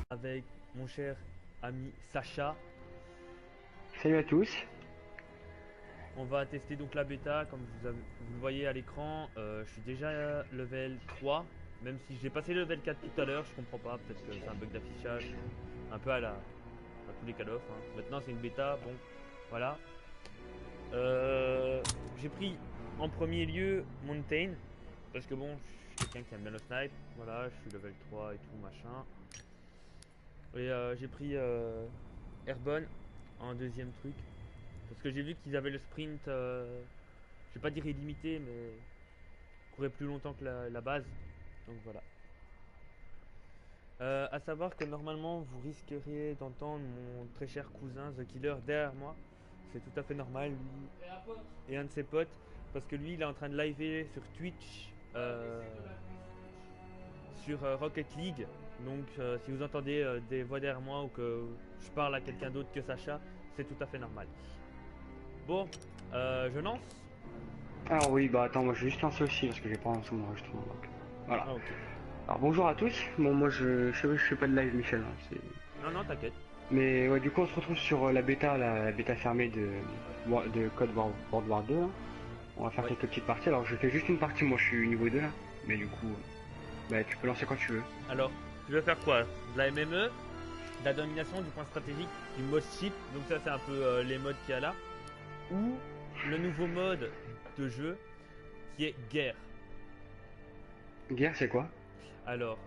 Avec mon cher ami Sacha. Salut à tous. On va tester donc la bêta, comme vous le voyez à l'écran. Je suis déjà level 3, même si j'ai passé le level 4 tout à l'heure, je comprends pas, peut-être que c'est un bug d'affichage, un peu à tous les Call of. Maintenant c'est une bêta, bon, voilà. J'ai pris en premier lieu Mountain, parce que bon, je suis quelqu'un qui aime bien le snipe, voilà, je suis level 3 et tout, machin. Et j'ai pris Airborne en deuxième truc. Parce que j'ai vu qu'ils avaient le sprint, je vais pas dire illimité, mais courait plus longtemps que la base. Donc voilà. À savoir que normalement vous risqueriez d'entendre mon très cher cousin The Killer derrière moi. C'est tout à fait normal, lui et un de ses potes. Parce que lui il est en train de liver sur Twitch sur Rocket League. Donc si vous entendez des voix derrière moi ou que je parle à quelqu'un d'autre que Sacha, c'est tout à fait normal. Bon, je lance. Alors oui, bah attends, moi je vais juste lancer aussi parce que j'ai pas lancé mon enregistrement. Donc voilà. Ah, ok. Alors bonjour à tous. Bon, moi je fais pas de live, Michel. Hein, Non, t'inquiète. mais ouais, du coup on se retrouve sur la bêta, la bêta fermée de Code World War 2. Hein. On va faire quelques petites parties. Alors je fais juste une partie, moi je suis niveau 2 là. Mais du coup, bah tu peux lancer quand tu veux. Alors, tu veux faire quoi? De la MME, de la domination, du point stratégique, du mode chip. Donc ça c'est un peu les modes qu'il y a là. Ou le nouveau mode de jeu qui est guerre. Guerre, c'est quoi? Alors,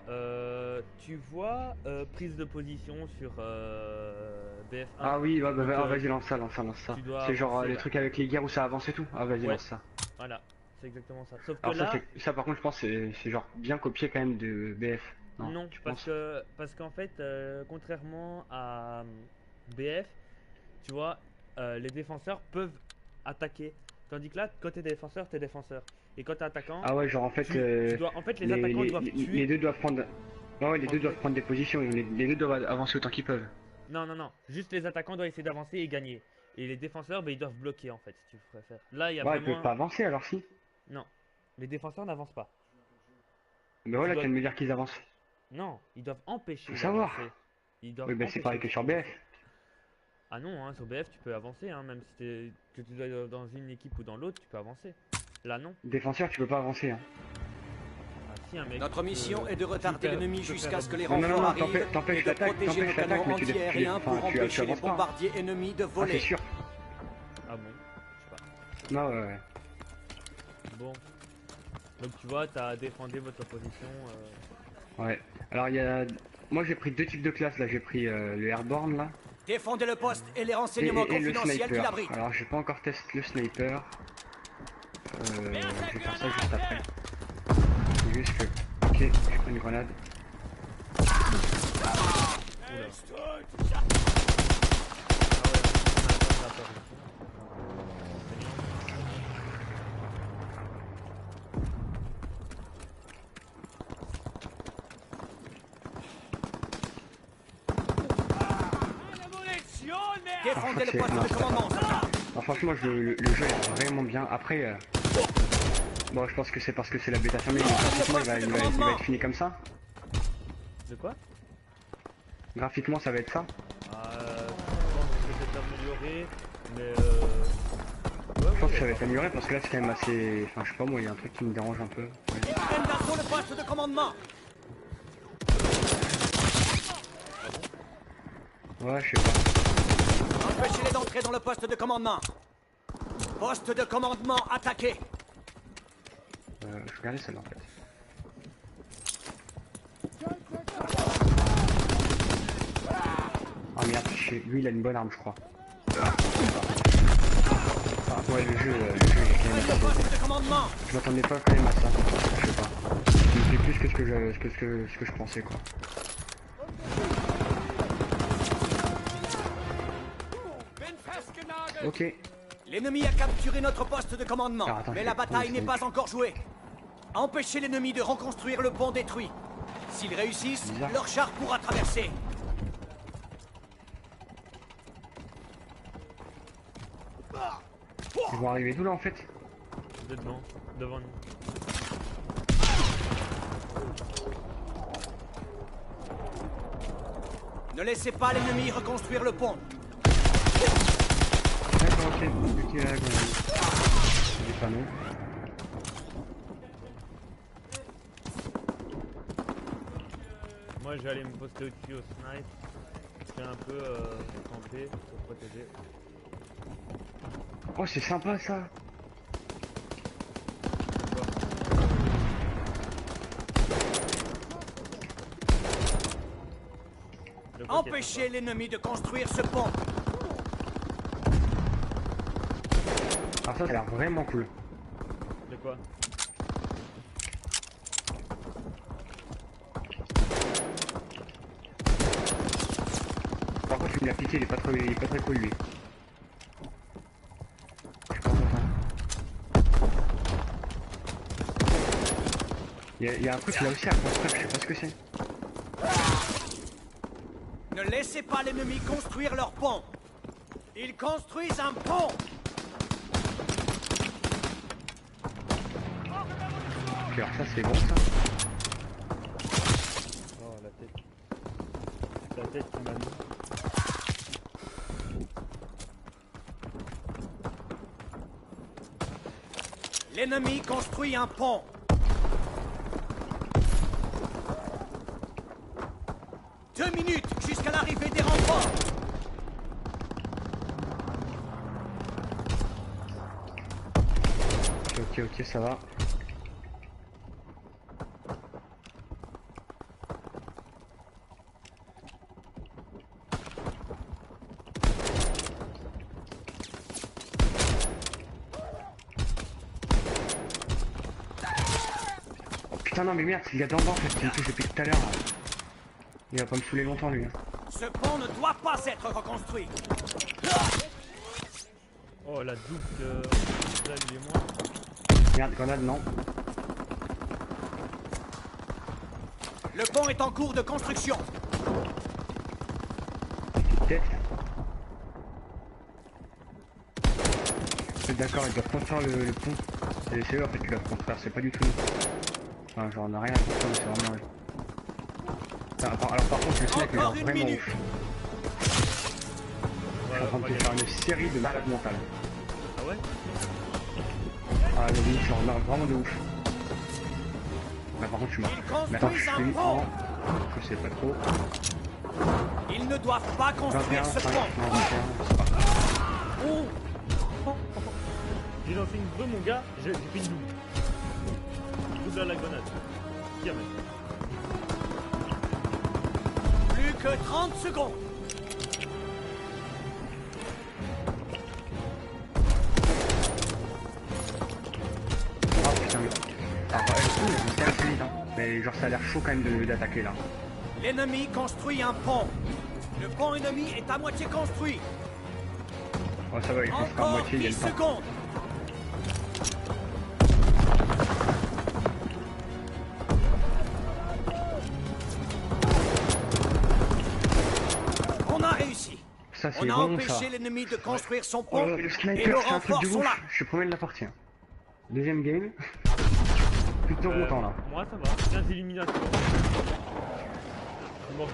tu vois prise de position sur BF1. Ah oui, bah, Donc, vas-y, lance ça. C'est genre avancer, les là. trucs avec les guerres où ça avance et tout. Ah vas-y, Ouais. lance ça. Voilà, c'est exactement ça. Sauf que Alors là, ça par contre je pense c'est genre bien copié quand même de BF. non, tu parce penses? qu'en fait, contrairement à BF, tu vois, les défenseurs peuvent attaquer. Tandis que là, quand t'es défenseur, t'es défenseur. Et quand t'es attaquant, Ah ouais, genre en fait, tu dois, en fait, les attaquants doivent tuer. les deux doivent prendre. Ouais, les deux Ok. doivent prendre des positions. Les deux doivent avancer autant qu'ils peuvent. Non. Juste les attaquants doivent essayer d'avancer et gagner. Et les défenseurs, bah, ils doivent bloquer en fait, si tu préfères. Là, il y a Ouais, ils peuvent vraiment. pas avancer alors si. Non. Les défenseurs n'avancent pas. Mais Tu voilà, tu dois. viens de me dire qu'ils avancent. Non, ils doivent Faut empêcher savoir. d'avancer. Ils doivent Oui, bah c'est empêcher pareil de que sur progresser. BF. Ah non, hein, sur BF, tu peux avancer, hein, même si que tu dois dans une équipe ou dans l'autre, tu peux avancer. Là, non. Défenseur, tu peux pas avancer. Hein. Ah, si, un mec Notre mission est de retarder tu peux l'ennemi faire- jusqu'à ce que les Non, renforts arrivent t'empêches et de l'attaque, protéger nos canons mais tu anti-aériens pour enfin, tu empêcher les avances pas. bombardiers ennemis de Ah, c'est voler. sûr. Ah bon, je sais Non, ouais. pas. Bon. Donc tu vois, t'as défendu votre position. Ouais. Alors il y a. Moi j'ai pris deux types de classes là. J'ai pris le Airborne là. Défendez le poste et les renseignements Et le confidentiels qu'il sniper. abrite. Alors j'ai pas encore testé le sniper. Je vais faire ça juste après. C'est juste que. Ok, je prends une grenade. Défendez le poste non, de c'est commandement. Alors franchement le jeu est vraiment bien. Après bon je pense que c'est parce que c'est la bêta fermée, mais graphiquement il va être fini comme ça. De quoi? Graphiquement ça va être ça. Je pense que c'est amélioré, mais Je pense que ça va être amélioré parce que là c'est quand même assez. Enfin je sais pas moi, il y a un truc qui me dérange un peu. Ouais, Prennent d'assaut le poste de commandement. ouais je sais pas. Empêchez-les d'entrer dans le poste de commandement. Poste de commandement attaqué. Je regardais celle-là en fait. Ah merde, lui il a une bonne arme je crois. Ah, ouais le jeu il est quand même Le assez... poste de commandement. Je m'attendais pas quand même à ça, je sais pas. Il me plaît plus que ce que je pensais quoi. Ok. L'ennemi a capturé notre poste de commandement, Alors, attends, mais je la vais prendre bataille le n'est sniper. pas encore jouée. Empêchez l'ennemi de reconstruire le pont détruit. S'ils réussissent, Bizarre. leur char pourra traverser. Ils vont arriver d'où là en fait? De devant nous. Ne laissez pas l'ennemi reconstruire le pont. D'accord, ok. Ok, là, des panneaux. Moi je vais aller me poster au-dessus au snipe. Je vais un peu camper pour protéger. Oh, c'est sympa ça. Empêchez l'ennemi de construire ce pont. Alors ça a l'air vraiment cool. De quoi? Par contre, il me l'a piqué, il est pas très cool lui. Je suis pas content. Il y a un truc là aussi à construire, je sais pas ce que c'est. Ne laissez pas l'ennemi construire leur pont. Ils construisent un pont. Ok, alors ça c'est bon ça. Oh la tête. La tête qui m'a mis. L'ennemi construit un pont. Deux minutes jusqu'à l'arrivée des renforts. Ok, ça va. Oh putain non mais merde, il y a d'en bas en fait, il me touche depuis tout à l'heure. Il va pas me saouler longtemps lui. Ce pont ne doit pas être reconstruit. Oh la double de là lui et moi. Merde, grenade non. Le pont est en cours de construction. Tête. D'accord, ils doivent construire le pont. C'est eux en fait qui doivent construire, c'est pas du tout nous. Enfin, genre on a rien à construire, mais c'est vraiment eux. Alors par contre, le snipe il est Encore une vraiment minute. ouf. Je suis en train de te faire une série de malades mentales. Ah ouais? Ah mais oui, genre vraiment de ouf. Bah par contre je suis mort. Ils Mais attends, je construisent suis un pont. en... Je sais pas trop. Ils ne doivent pas 21, construire ce 5, pont. non, 21, c'est pas grave. Oh. J'ai lancé une breu mon gars, j'ai fait une double. Double à la grenade. Tiens mec. Plus que 30 secondes. Ah putain mais... Alors c'est assez vite hein. Mais genre ça a l'air chaud quand même d'attaquer là. L'ennemi construit un pont. Le pont ennemi est à moitié construit. Oh ça va, il construit à Encore moitié, il y a 10 le temps. secondes. On a réussi. Ça c'est On a bon ça. empêché l'ennemi de construire son Oh pont le et nos sniper c'est un truc renforts de sont ouf. là. Je suis premier de la partie. Hein. Deuxième game. Plutôt content là. Moi ça va, 15 éliminations.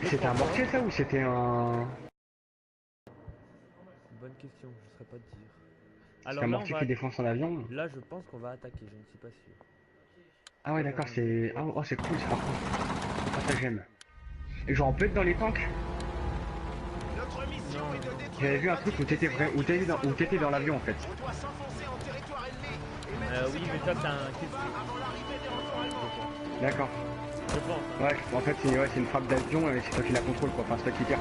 C'était un mortier ça ou c'était un... Bonne question, je saurais pas te dire. C'est Alors un là, mortier qui défonce en avion? là je pense qu'on va attaquer, je ne suis pas sûr. Ah ouais d'accord, c'est... Ah, oh c'est cool ça par contre. Ah ça j'aime. Et genre on peut être dans les tanks? Notre mission est de détruire. J'avais vu un truc où t'étais dans l'avion en fait. On doit s'enfoncer en territoire ennemi et mettre Oui, mais ça c'est un kill streak, avant l'arrivée des renforts ennemis. D'accord. je pense. Hein. Ouais, en fait c'est une frappe d'avion et c'est toi qui la contrôle quoi, enfin c'est toi qui tire.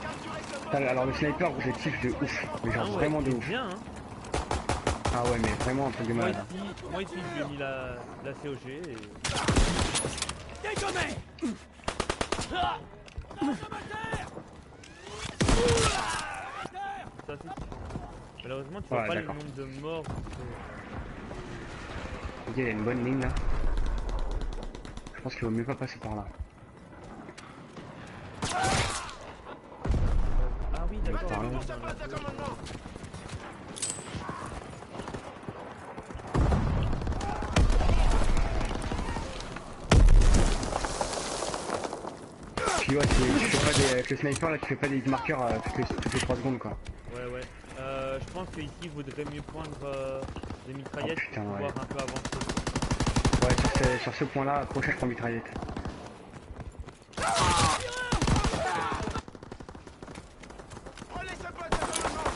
Capturez ce poste. Putain, alors le sniper je kiffe de ouf, mais genre Ah ouais, vraiment de c'est ouf. bien hein. Ah ouais mais vraiment un truc de Moi malade. ici j'ai mis la COG et... Dégommez. Ça c'est... Malheureusement tu vois Ouais, pas le d'accord. nombre de morts. Ok, il y a une bonne ligne là. Je pense qu'il vaut mieux pas passer par là. Ah oui d'accord. par là. Pour sa poste de commandement. Puis ouais, tu fais pas des, avec le sniper là, tu fais pas des marqueurs toutes les 3 secondes quoi. Ouais. Je pense qu'ici il vaudrait mieux prendre des mitraillettes Oh, putain, pour ouais. pouvoir un peu avancer. Ouais, sur ce point là, prochain je prends mitraillette. Prenez sa poste de commandement.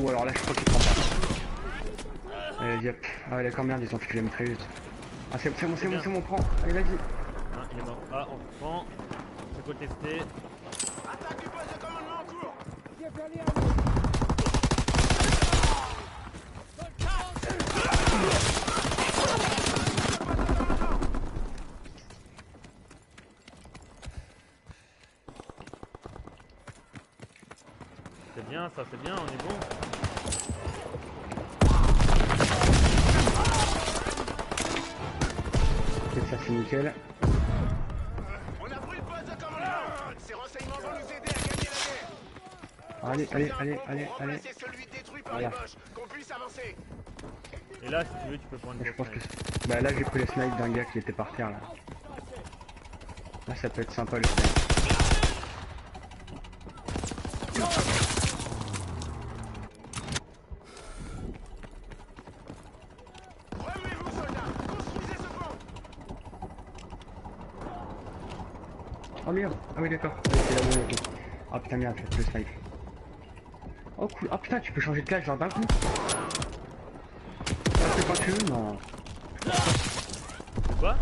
Oh, alors là je crois qu'il prend pas. Allez, yep. Ah ouais, d'accord, merde, ils ont foutu la mitrailleuse. Ah, c'est bon, prends. Allez, vas-y. Ah, il est mort. Ah, on reprend. C'est contesté. Attaque du poste de commandement en cours. C'est bien, ça, c'est bien, on est bon. Ok, ça c'est nickel. On a pris le poste de commandement. Ces renseignements vont nous aider à gagner la guerre. Allez. Remplacer celui détruit par Voilà. les Boches. Qu'on puisse avancer. Et là, si tu veux, tu peux prendre Je le pense que... snipe. Bah là j'ai pris le snipe d'un gars qui était par terre là. Là ça peut être sympa le snipe. Remuez-vous, soldats. Construisez ce pont. Oh merde. Ah oui d'accord. Ah, c'est la bonne, ok. Ah putain merde, j'ai pris le snipe. Oh cool. Ah putain, tu peux changer de classe genre d'un coup. Ah, c'est quand tu veux, non. C'est quoi?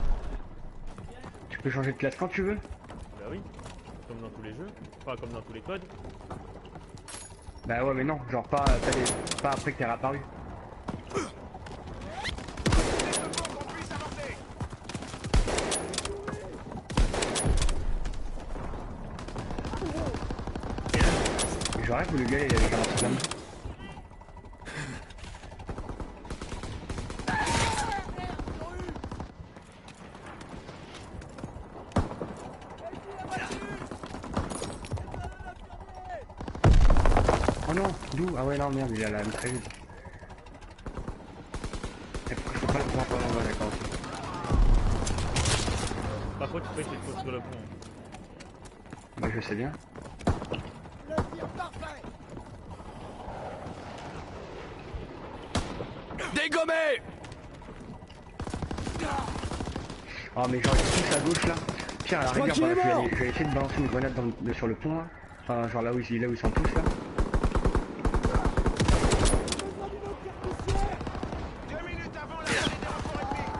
Tu peux changer de classe quand tu veux. Bah oui. Comme dans tous les jeux. Enfin, comme dans tous les codes. Bah ouais mais non, genre pas, pas après que t'es réapparu. Construisez ce pont qu'on puisse avancer. J'aurais voulu gagner avec un lance-flamme. Oh non, d'où? Ah ouais non merde, il a la mitrailleuse. Et pourquoi je peux pas le prendre? Oh, ouais, d'accord, ok. Par contre, tu peux essayer de construire le pont. Bah je sais bien. Dégommé! Oh mais genre ils tous à gauche là. Tiens à la rigueur, bah, je vais essayer de balancer une grenade sur le pont là. Enfin genre là où ils sont tous là. 2 minutes avant l'arrivée des renforts ennemis.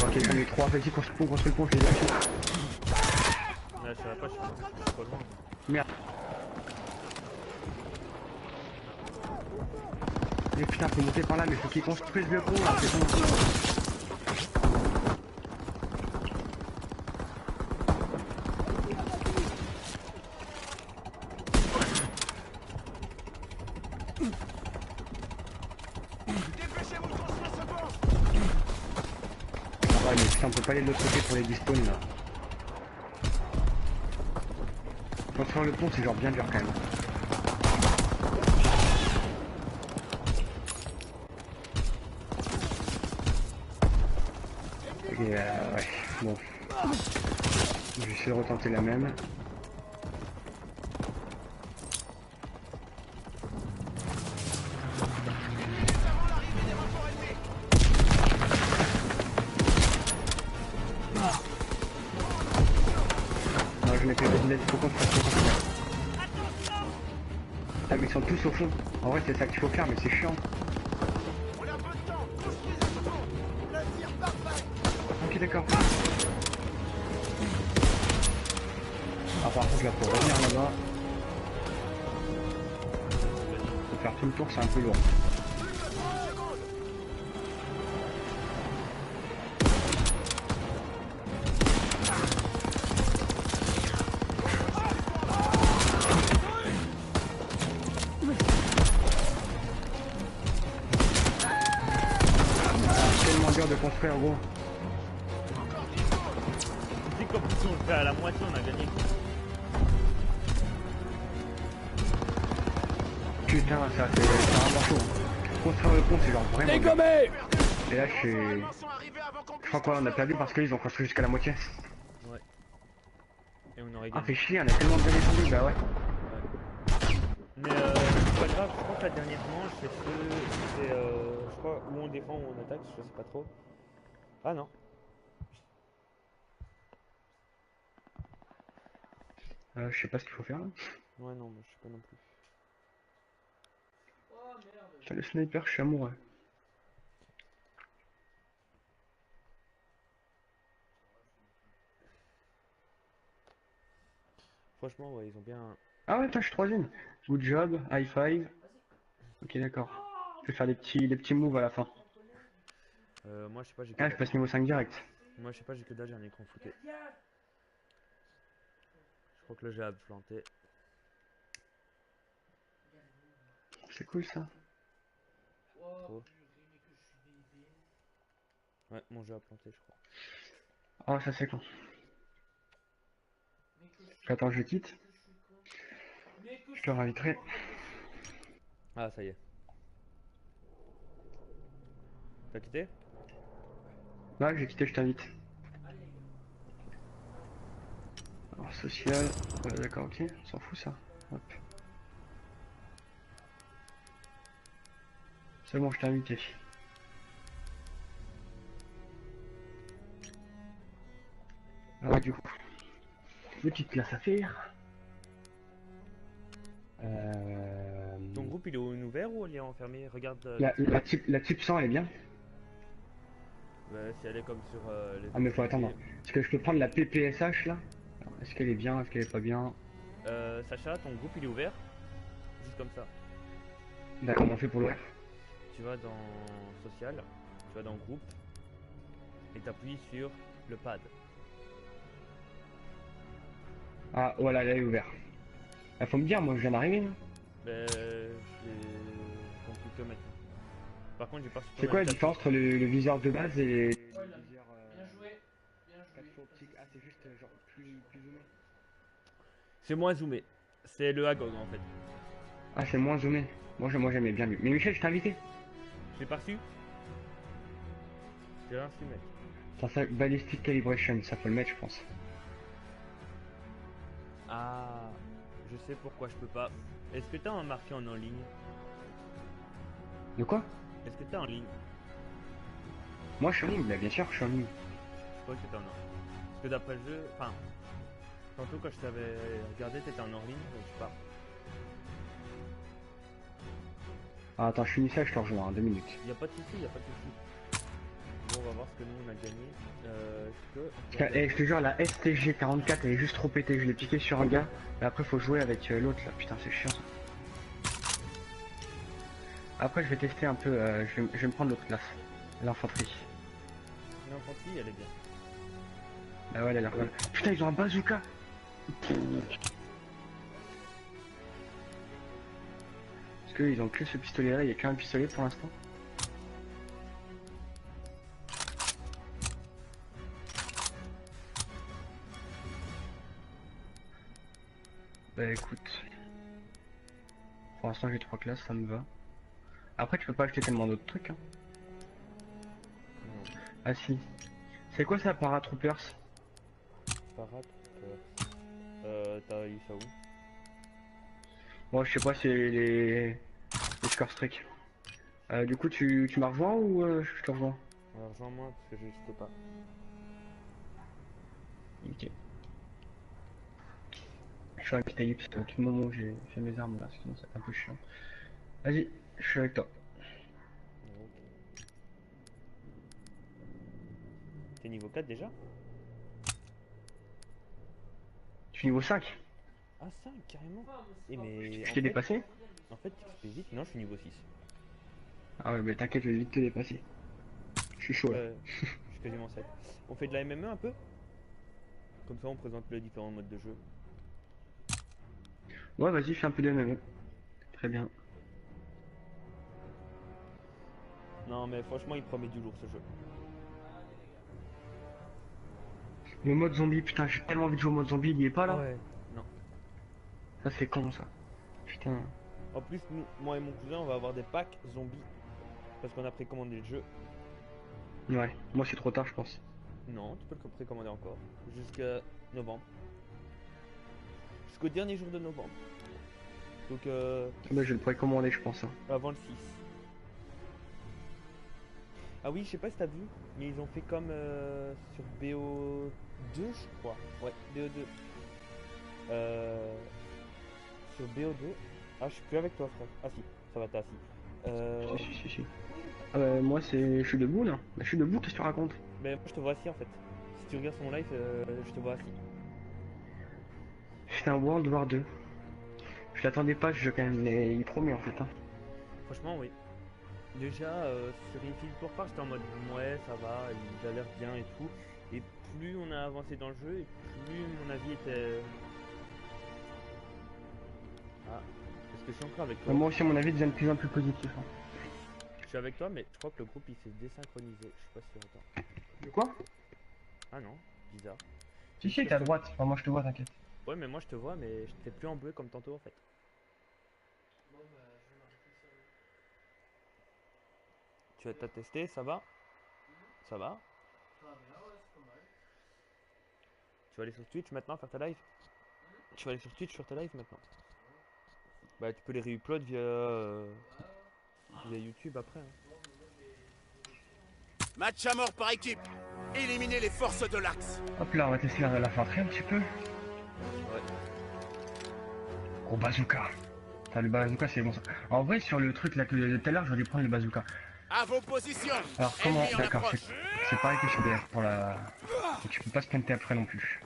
Ok j'en ai 3, vas-y construis le pont, je les lâche. Là, je savais pas, je suis pas loin. Merde. Mais putain faut monter par là mais faut qu'ils construisent le pont là, c'est bon. Dépêchez-vous de construire ce pont. Ouais mais putain on peut pas aller de l'autre côté pour les despawns là. Construire le pont c'est genre bien dur quand même. Et ouais, bon. Je vais essayer de retenter la même. Avant l'arrivée des renforts ennemis. Non je mets plus de lettres, faut construire. Ah mais ils sont tous au fond. En vrai c'est ça qu'il faut faire mais c'est chiant. On a peu de temps. Construisez ce pont. Le tir parfait. Ok d'accord. Ah par contre là pour revenir là-bas. Faut faire tout le tour c'est un peu lourd. Plus que 30 secondes. longueur de construire gros. Tu sais qu'en plus si on le fait à la moitié on a gagné. Putain, ça c'est vraiment chaud. Construire le pont c'est genre vraiment. Dégommé! Et là Les je Allemands sont arrivés avant qu'on je puisse crois qu'on a perdu parce qu'ils ont construit jusqu'à la moitié. Ouais. Et on aurait Ah gagné. fait chier, on a tellement bien descendu, bah ouais. Mais c'est pas grave, je crois que la dernière manche c'est je crois où on défend ou on attaque, je sais pas trop. Ah non. Je sais pas ce qu'il faut faire là. Ouais non, mais je sais pas non plus. Putain, le sniper, je suis amoureux. Franchement ouais ils ont bien. Ah ouais, putain, je suis troisième. Good job, high five. Ok, d'accord. Je vais faire des petits moves à la fin. Moi je sais pas j'ai que Ah, je dalle. passe niveau 5 direct. Moi je sais pas j'ai que dalle, j'ai un écran flouté. Je crois que là j'ai à planter. C'est cool ça. Trop. Ouais mon jeu a planté je crois. Oh, ça c'est con. Attends, je quitte. Je te réinviterai. Ah ça y est. T'as quitté? Ouais, j'ai quitté, je t'invite. Alors, social. D'accord, ok. On s'en fout ça. Hop. C'est bon, je t'ai invité. Alors, du coup. Des petites classes à faire. Ton groupe il est ouvert ou il est enfermé? Regarde La type 100 elle est bien. si elle est comme sur les Ah, mais faut autres attendre. Est-ce que je peux prendre la PPSH là? Alors, est-ce qu'elle est bien? Est-ce qu'elle est pas bien? Sacha, ton groupe il est ouvert? Juste comme ça. D'accord, on fait pour l'ouvrir. Tu vas dans social, tu vas dans groupe et t'appuies sur le pad. Ah, voilà, elle est ouverte. Ah, faut me dire, moi je viens d'arriver. Hein. Je l'ai compris que maintenant. Par contre, j'ai pas reçu ton C'est quoi la invitation. différence entre le viseur de base et le viseur optique? Ah, c'est juste genre plus zoomé. C'est moins zoomé. C'est le Agog en fait. Ah, c'est moins zoomé. Moi j'aimais bien lui. Mais Michel, je t'ai invité. J'ai pas reçu? J'ai rien reçu mec. Ça, ballistic calibration, ça faut le mettre, je pense. Ah, je sais pourquoi je peux pas. Est-ce que t'as un marqué en ligne? De quoi? Est-ce que t'es en ligne? Moi je suis en ligne, bah, bien sûr, je suis en ligne. Je crois que t'étais en ligne. Parce que d'après le jeu, enfin, tantôt quand je t'avais regardé, t'étais en hors ligne, donc je sais pas. Ah, attends, je finis ça, je te rejoins en 2 minutes. Y a pas de souci, y a pas de souci. Bon, on va voir ce que nous on a gagné. Parce que, je te jure, la STG 44 elle est juste trop pétée. Je l'ai piqué sur un gars, et après faut jouer avec l'autre là. Putain, c'est chiant ça. Après, je vais tester un peu, je vais me prendre l'autre classe, l'infanterie. L'infanterie, elle est bien. Ah ouais, elle a l'air cool. Putain, ils ont un bazooka. Parce qu'ils ont que ce pistolet là, il y a qu'un pistolet pour l'instant. Bah écoute, pour l'instant j'ai 3 classes, ça me va. Après tu peux pas acheter tellement d'autres trucs hein. Non, Ah si. C'est quoi ça, paratroopers? Parat. T'as eu ça où? Moi je sais pas, c'est les score streak. Du coup tu m'as rejoint ou je te rejoins? Alors rejoins-moi parce que je sais pas. Ok. Je suis avec Taïb, c'est à tout moment où j'ai fait mes armes là, sinon c'est un peu chiant. Vas-y, je suis avec toi. Ok. T'es niveau 4 déjà? Je suis niveau 5. Ah 5 carrément. Et mais Je t'ai dépassé? en fait tu fais vite, non je suis niveau 6. Ah ouais, mais t'inquiète, je vais vite te dépasser. Je suis chaud là. Je suis quasiment 7. On fait de la MME un peu? Comme ça on présente les différents modes de jeu. Ouais, vas-y, fais un peu de MMA. Très bien. Non, mais franchement, il promet du lourd ce jeu. Le mode zombie, putain, j'ai tellement envie de jouer au mode zombie, il y est pas là. Ouais. Non. Ça c'est con ça. Putain. En plus, nous, moi et mon cousin, on va avoir des packs zombies. Parce qu'on a précommandé le jeu. Ouais, moi c'est trop tard je pense. Non, tu peux le précommander encore. Jusqu'à novembre. Jusqu'au dernier jour de novembre. Donc, Bah, je vais le précommander je pense. Hein. avant le 6. Ah oui, je sais pas si t'as vu, mais ils ont fait comme sur BO2, je crois. Ouais, BO2. Sur BO2. Ah, je suis plus avec toi, frère. Ah si, ça va, t'es assis. Si. Ah bah, moi c'est. Je suis debout là. Bah, je suis debout, qu'est-ce que tu racontes? Mais moi, je te vois assis en fait. Si tu regardes sur mon live, je te vois assis. C'était un World War 2. Je l'attendais pas ce jeu quand même, mais il promet en fait. Hein. Franchement, oui. Déjà, sur Infinite Warfare, j'étais en mode ouais, ça va, il a l'air bien et tout. Et plus on a avancé dans le jeu, et plus mon avis était. Ah, est-ce que je suis encore avec toi? Moi aussi, à mon avis, devient de plus en plus positif. Hein. Je suis avec toi, mais je crois que le groupe il s'est désynchronisé. Je suis pas sûr. Attends. De quoi? Ah non, bizarre. Si, t'es à droite. Enfin, moi je te vois, t'inquiète. Ouais, mais moi je te vois, mais je t'ai plus en bleu comme tantôt en fait. T'as testé, ça va? Ça va? Tu vas aller sur Twitch maintenant faire ta live? Tu vas aller sur Twitch faire ta live maintenant? Bah tu peux les réupload via YouTube après. Hein. Match à mort par équipe. Éliminez les forces de l'Axe. Hop là, on va tester la fenêtre un petit peu. Ouais. Gros bazooka. Putain, le bazooka c'est bon ça. En vrai, sur le truc là que tout à l'heure, j'aurais dû prendre le bazooka. À vos positions. Alors comment? Ennemi en D'accord, approche. c'est pareil que sur BF pour la. Et tu peux pas sprinter après non plus.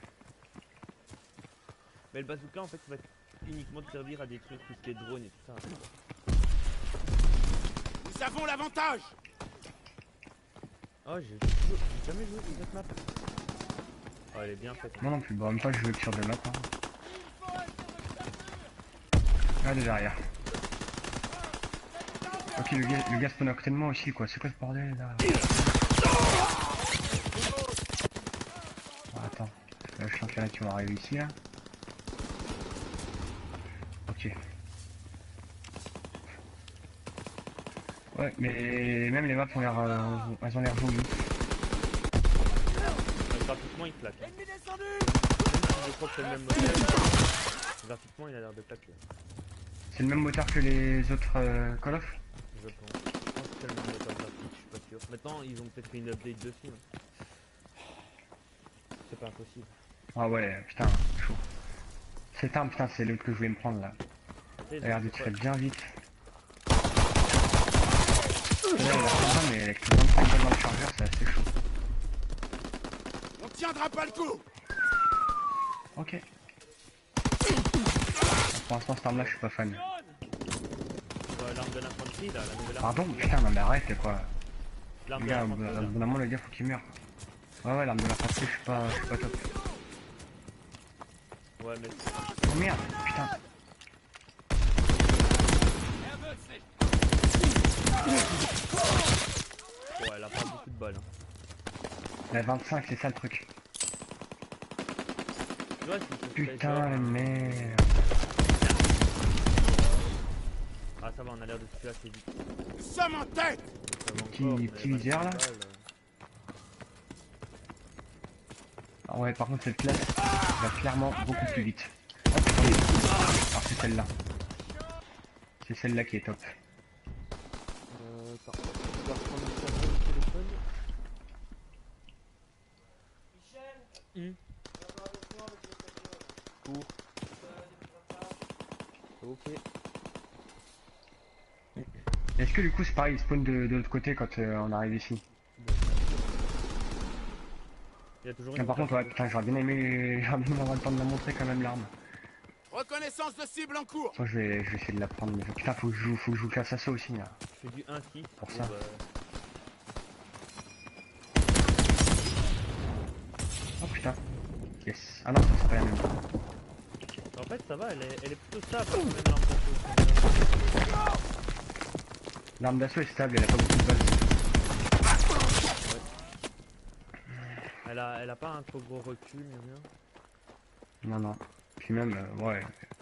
Mais le bazooka en fait ça va uniquement te servir à des trucs tout ce qui est drone et tout ça. Nous avons l'avantage. Oh j'ai jamais joué sur cette map. Oh elle est bien faite. Moi non plus, bon, en même temps je joue que sur deux maps. Hein. Regardez derrière. Ok, le gars spawn à côté de moi aussi quoi, c'est quoi ce bordel là? Oh, attends, je sens qu'il y en a qui vont arriver ici là. Ok. Ouais, mais même les maps ont l'air, elles ont l'air jolies. Graphiquement il claque. Hein. Je crois que c'est le même moteur. Graphiquement il a l'air de claquer. C'est le même moteur que les autres Call of? Je pense que c'est le même moteur graphique, je suis pas sûr. Maintenant ils ont peut-être fait une update dessus. Hein. C'est pas impossible. Ah ouais, putain, chaud. Cette arme, putain, c'est l'autre que je voulais me prendre là. Regarde, il tirait bien vite. Là, il a pas mais avec le 25 balles dans le chargeur, c'est assez chaud. On tiendra pas le coup. Ok. Pour l'instant, cette arme là, je suis pas fan. L'arme de l'infanterie là, la nouvelle arme. Pardon, putain, non mais arrête quoi. L'arme Le de gars, l'infanterie. au bout d'un moment, le gars, faut qu'il meure. Ouais, l'arme de l'infanterie, je suis pas top. Ouais mais Oh merde, putain. ouais elle a pas beaucoup de balles. Hein. La 25, c'est ça le truc. Tu vois, si c'est Putain, genre, la merde. ah ça va, on a l'air de se tuer assez vite. Nous sommes en tête. Ça va Petit- encore, mais petit viseur, là. 25 balles, Ah ouais, par contre, cette classe va clairement beaucoup plus vite. Hop, attendez. Alors, c'est celle-là. C'est celle-là qui est top. Attends, je dois reprendre le serveur du téléphone. Pour. Ok. Est-ce que du coup c'est pareil, il spawn de l'autre côté quand on arrive ici? Il y a toujours Ah, une par contre, ouais, putain, j'aurais bien aimé avoir le temps de la montrer quand même l'arme. Reconnaissance de cible en cours. Je vais essayer de la prendre, mais putain, faut que je joue classe assaut aussi là. Je fais du 1-6. Pour Bon, ça. bah, Oh putain. Yes. Ah non, ça c'est pas la même. en fait, ça va, elle est plutôt stable. Même l'arme d'assaut. L'arme d'assaut est stable, elle a pas beaucoup de balles. elle a pas un trop gros recul ni rien. Non, non. Puis même, ouais.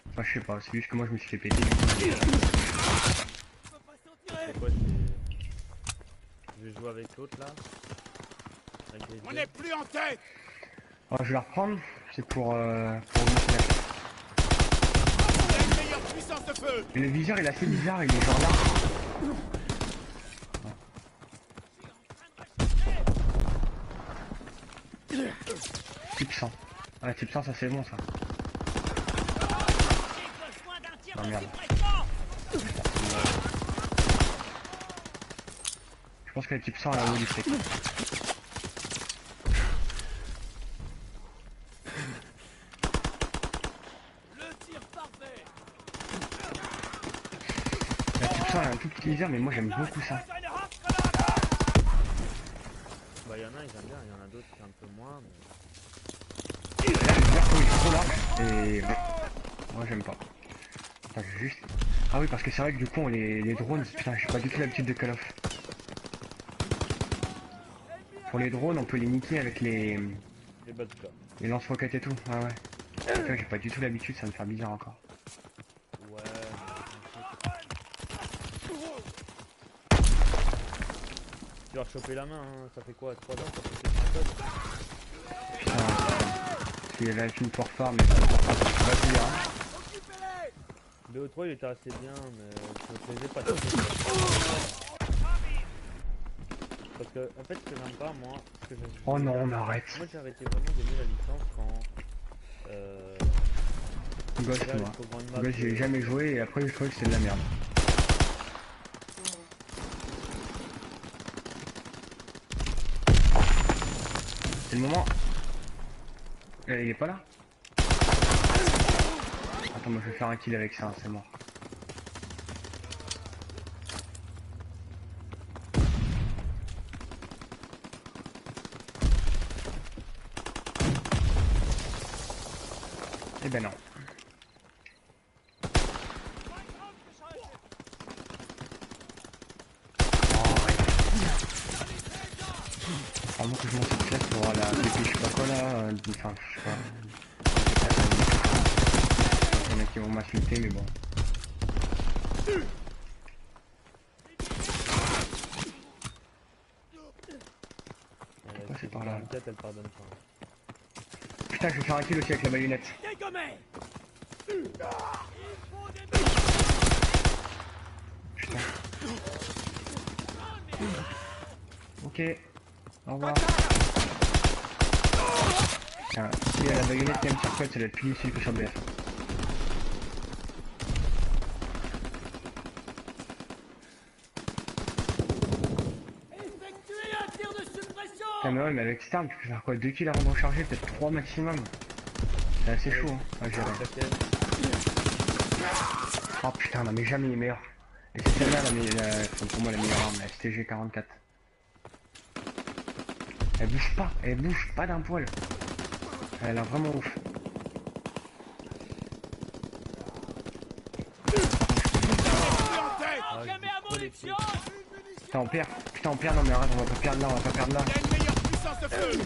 Enfin, je sais pas, c'est juste que moi je me suis fait péter. Du coup. C'est quoi, c'est... Je vais jouer avec l'autre là. Avec les On deux. n'est plus en tête. Alors, je vais la reprendre, c'est pour augmenter la... On a une meilleure puissance de feu. Et le viseur il est assez bizarre, il est genre là. Type 100. Ah, type 100, ça c'est bon ça. Ah merde. Je pense que le type 100 a la haut du fric. La type 100 a un tout petit viseur, mais moi j'aime beaucoup ça. Bah y'en a, ils aiment bien, il y en a d'autres qui un peu moins. Mais... Là, le viseur, il est trop large et... Moi j'aime pas. Attends, je vais juste... Ah oui, parce que c'est vrai que du coup, les drones, putain, j'ai pas du tout l'habitude de Call of. Pour les drones, on peut les niquer avec les bazookas. lance-roquettes et tout. Ah ouais. Putain, j'ai pas du tout l'habitude, ça me fait bizarre encore. Ouais, tu vas rechoper la main, hein. Ça fait quoi 3 heures pour choper un code? Putain, il y avait une pour farm, mais ça me porte pas plus hein. BO3 il était assez bien, mais ça me plaisait pas trop. Parce que, en fait, ce que j'aime pas, moi, ce que j'aime... Oh non, on arrête. Moi j'ai arrêté vraiment d'aimer la licence quand... Ghost, là, moi. il faut prendre une map, Ghost, j'ai jamais joué et après, je trouvais que c'était de la merde. C'est le moment. Il est pas là? Attends, moi je vais faire un kill avec ça, c'est mort. Eh ben non. Vraiment que je monte cette classe pour avoir la BP je sais pas quoi là, enfin je sais pas. Il y en a qui vont m'insulter mais bon. Ouais, c'est par là. Peut-être elle pardonne pas. Putain, je vais faire un kill aussi avec la baïonnette. Putain. Ok. Au revoir. Putain, si la baïonnette qui aime sur code, ça doit être plus difficile que sur BF. Putain, mais ouais, mais avec Starm, tu peux faire quoi 2 kills avant de recharger, peut-être 3 maximum. C'est assez chaud, hein, à gérer. Oh putain, non mais jamais les meilleurs. Et c'est celle-là enfin, pour moi la meilleure arme, la STG 44. Elle bouge pas d'un poil. Elle a vraiment ouf. Putain on perd, non mais arrête, on va pas perdre là, on va pas perdre là. On a une meilleure puissance de feu.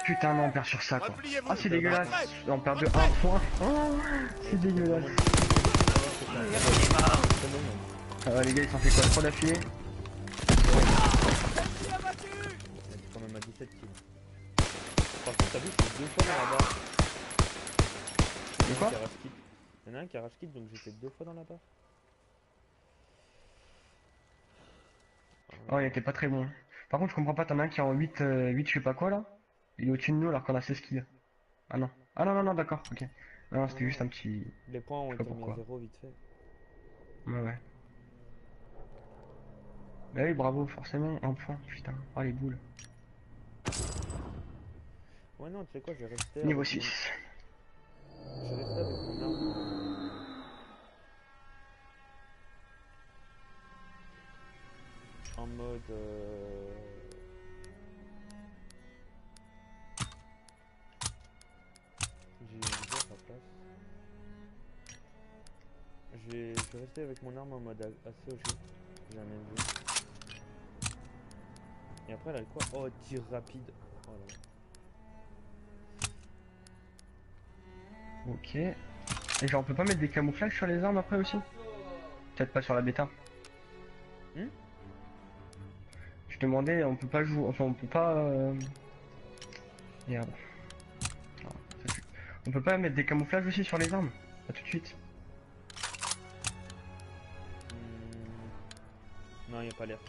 Putain non on perd sur ça quoi. Repliez-vous. Ah c'est dégueulasse, on perd de 1 point. Oh, c'est dégueulasse. Ah ouais, les gars ils s'en fait quoi 3 d'affilée? Elle est quand même à 17 kills. Par contre t'as vu je suis 2 fois dans la barre. De quoi? Il y en a un qui a rage kit donc j'étais 2 fois dans la barre. Oh il était pas très bon. Par contre je comprends pas, t'en as un qui est en 8 je sais pas quoi là. Il est au-dessus de nous alors qu'on a 16 kills. Ah non. Ah non non non d'accord, ok. Non c'était juste un petit... Les points ont Je sais été pas mis à pourquoi. 0 vite fait. Ouais ouais. Bah oui bravo forcément, un point, putain. Oh les boules. Ouais non tu sais quoi, je vais rester Niveau avec 6. Je vais rester avec mon arme en mode j'ai une bière à place. Je vais rester avec mon arme en mode ACOG. J'ai un MV. Et après Après, elle a quoi? Oh, tir rapide. Oh là là. Ok. Et genre on peut pas mettre des camouflages sur les armes après aussi? Peut-être pas sur la bêta. Hmm. Je demandais, on peut pas jouer, enfin on peut pas... Merde. Ah, ça tue. On peut pas mettre des camouflages aussi sur les armes? Pas tout de suite. Non, il n'y a pas l'air.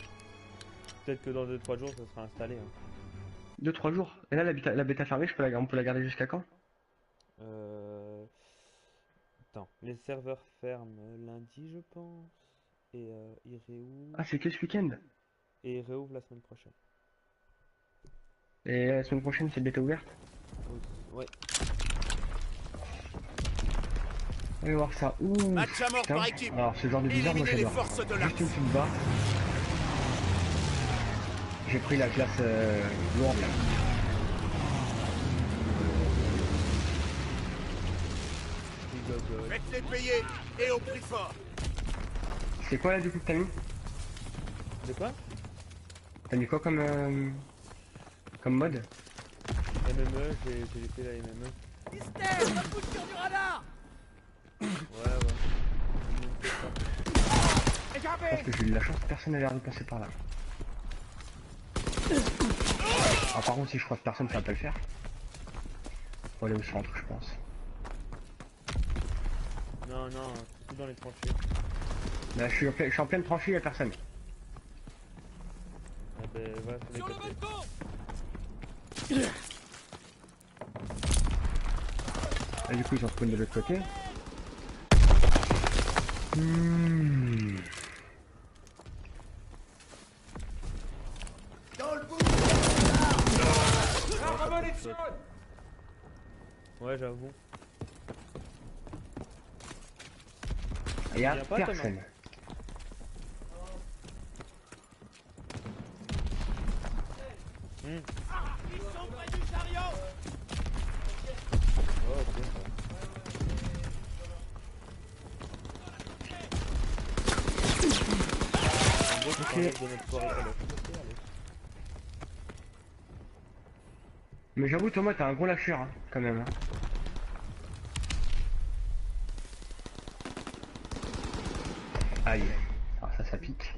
Peut-être que dans 2-3 jours, ça sera installé. Hein. 2-3 jours. Et là la bêta fermée, on peut la garder jusqu'à quand? Euh... Attends, les serveurs ferment lundi, je pense. Et ils réouvrent. Ah c'est que ce week-end. Et ils réouvrent la semaine prochaine. Et la semaine prochaine c'est bêta ouverte. Ouais. Allez voir ça. Ouh, Match à mort putain. par équipe. Alors ce genre de bizarre, moi Éliminez les j'adore. forces de Juste l'Axe. une petite barre. J'ai pris la classe lourde là. Faites-les payer et au plus fort. C'est quoi là du coup que t'as mis? De quoi? T'as mis quoi comme mode? MME, j'ai fait la MME. Mystère, la bouture du radar. Ouais. Je pense que j'ai eu de la chance, personne n'a l'air de passer par là. Ah par contre si je croise personne ça va pas le faire. Faut aller au centre je pense. Non, tout dans les tranchées. Là je suis en pleine tranchée, y'a personne. Ah ben, voilà, sur les côtés. Là du coup ils ont spawn de l'autre côté. Ouais, j'avoue. Y'a Y a pas, personne. Hmm. Ils sont près du chariot. Oh, ok. En gros, Ok. de notre soirée, allez. Mais j'avoue Thomas t'as un gros lâcheur hein, quand même. Hein. Aïe. Alors ça pique.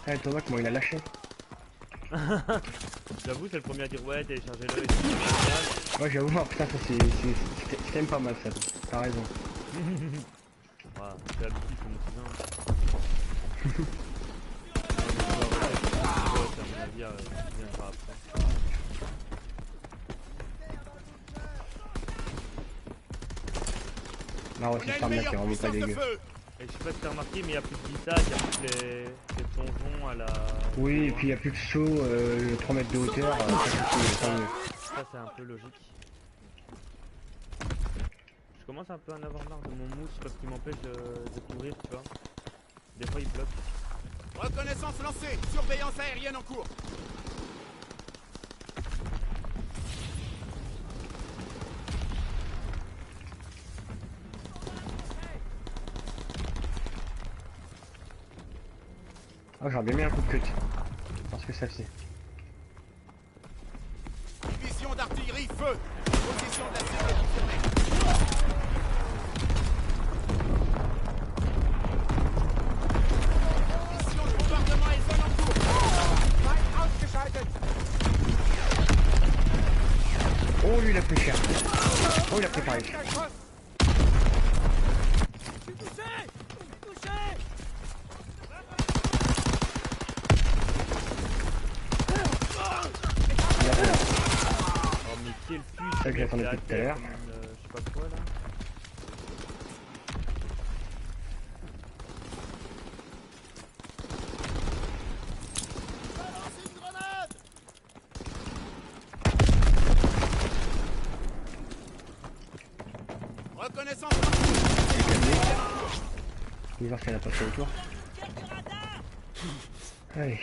Ouais Thomas comment il a lâché. J'avoue, c'est le premier à dire ouais, téléchargez-le et tout. Ouais j'avoue, oh, putain ça c'est quand même pas mal ça. T'as raison. Voilà, c'est l'habitude, c'est mon cousin. Il viendra après. Non ouais On c'est a ça une mec, c'est meilleure vraiment pas puissance de dégueu. feu. Et je sais pas si t'as remarqué, mais il y a plus de glissade, il y a plus les plongeons à la... Oui et puis il y a plus de saut, 3 mètres de hauteur, ça c'est mieux. Ça c'est un peu logique. Je commence un peu à en avoir marre de mon mousse parce qu'il m'empêche de courir, tu vois. Des fois il bloque. Reconnaissance lancée. Surveillance aérienne en cours. Ah j'aurais bien mis un coup de cut. Parce que ça fait. Division d'artillerie, feu. Position de la cible confirmée. Mission de bombardement et zone en cours. Feind ausgeschaltet. Oh lui il a pris cher. Oh il a préparé. Oh mais quel fut C'est vrai que j'attendais depuis tout à l'heure. je sais pas quoi là. Reconnaissance. On va voir si elle a pas fait autour. Allez.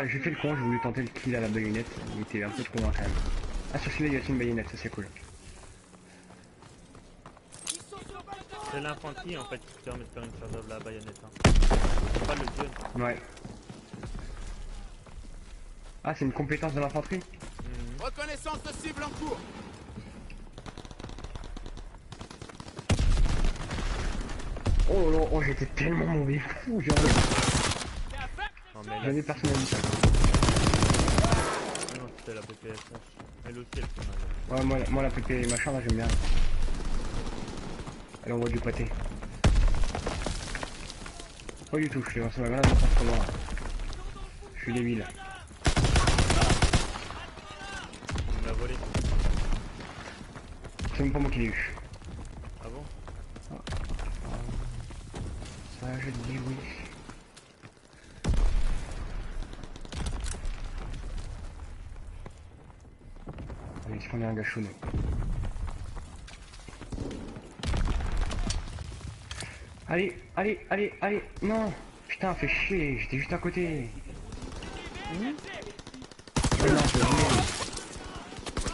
j'ai fait le con, j'ai voulu tenter le kill à la baïonnette, il était un peu trop loin quand même. Ah sur celui-là il y a aussi une baïonnette, ça c'est cool. C'est l'infanterie en fait qui te permet de faire une charge de la baïonnette. Hein. C'est pas le gun. Ouais. Ah c'est une compétence de l'infanterie? Reconnaissance de cible en cours. Oh là, oh j'étais tellement mauvais, fou, Non, mais là, j'avais personne à dire ça. non, c'était la PPSH. Elle aussi, elle fait mal. Ouais, moi la PP machin là j'aime bien. Allez, on voit du pâté. Pas du tout, je suis lancé ma grenade n'importe comment. Je suis débile. On l'a volé. C'est même pas moi qui l'ai eu. Ah bon? Ça, je dis oui. Allez, il se prend un gâchon. Allez, allez, allez, allez, non. Putain, fais chier, j'étais juste à côté. Mais non, je vais je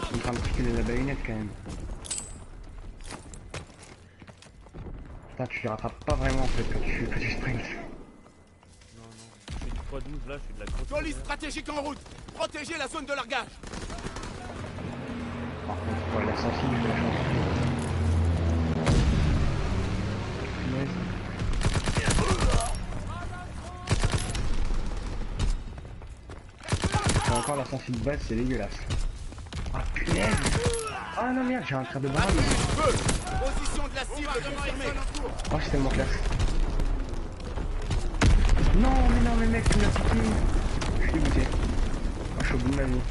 suis en train de piquer la baïonnette quand même. Putain, tu les rattrapes pas vraiment en fait quand tu sprint. Non, non. Je suis du 3-12 là, je suis de la grosse. Police stratégique en route. Protégez la zone de largage. Par contre, ouais, la sensible, je vais la changer. Punaise. Encore la sensible basse, c'est dégueulasse. Ah punaise. Ah non merde, j'ai un tir de barre. Position de la cible confirmée. Oh c'est tellement classe. Non mais mec, tu m'as piqué. Je suis dégoûté. Oh, je suis au bout de ma vie.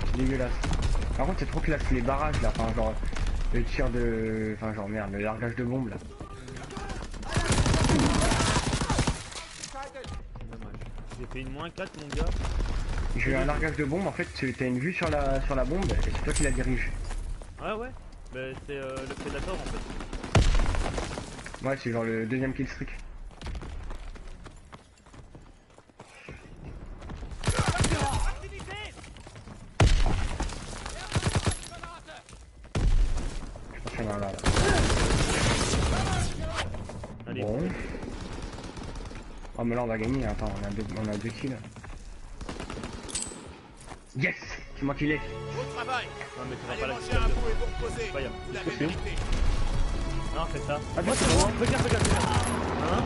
C'est dégueulasse. Par contre c'est trop classe les barrages là, enfin genre le tir de... Enfin genre merde, le largage de bombes là. Dommage. J'ai fait une -4 mon gars. J'ai eu un largage de bombe, en fait t'as une vue sur la bombe et c'est toi qui la dirige. Ah ouais? Bah c'est le Predator en fait. Ouais c'est genre le deuxième kill streak. Je pense qu'il y en a un là. Allez. Bon. Oh mais là on va gagner, attends, on a deux kills. Yes! C'est moi qui l'ai. Au travail. Non mais tu vas Allez pas la manger un bout et vous reposer. Pas grave. Vous l'avez Qu'est-ce que mérité. Non, fais ça. Ah, Moi c'est c'est bon. bon. Regarde. Hein?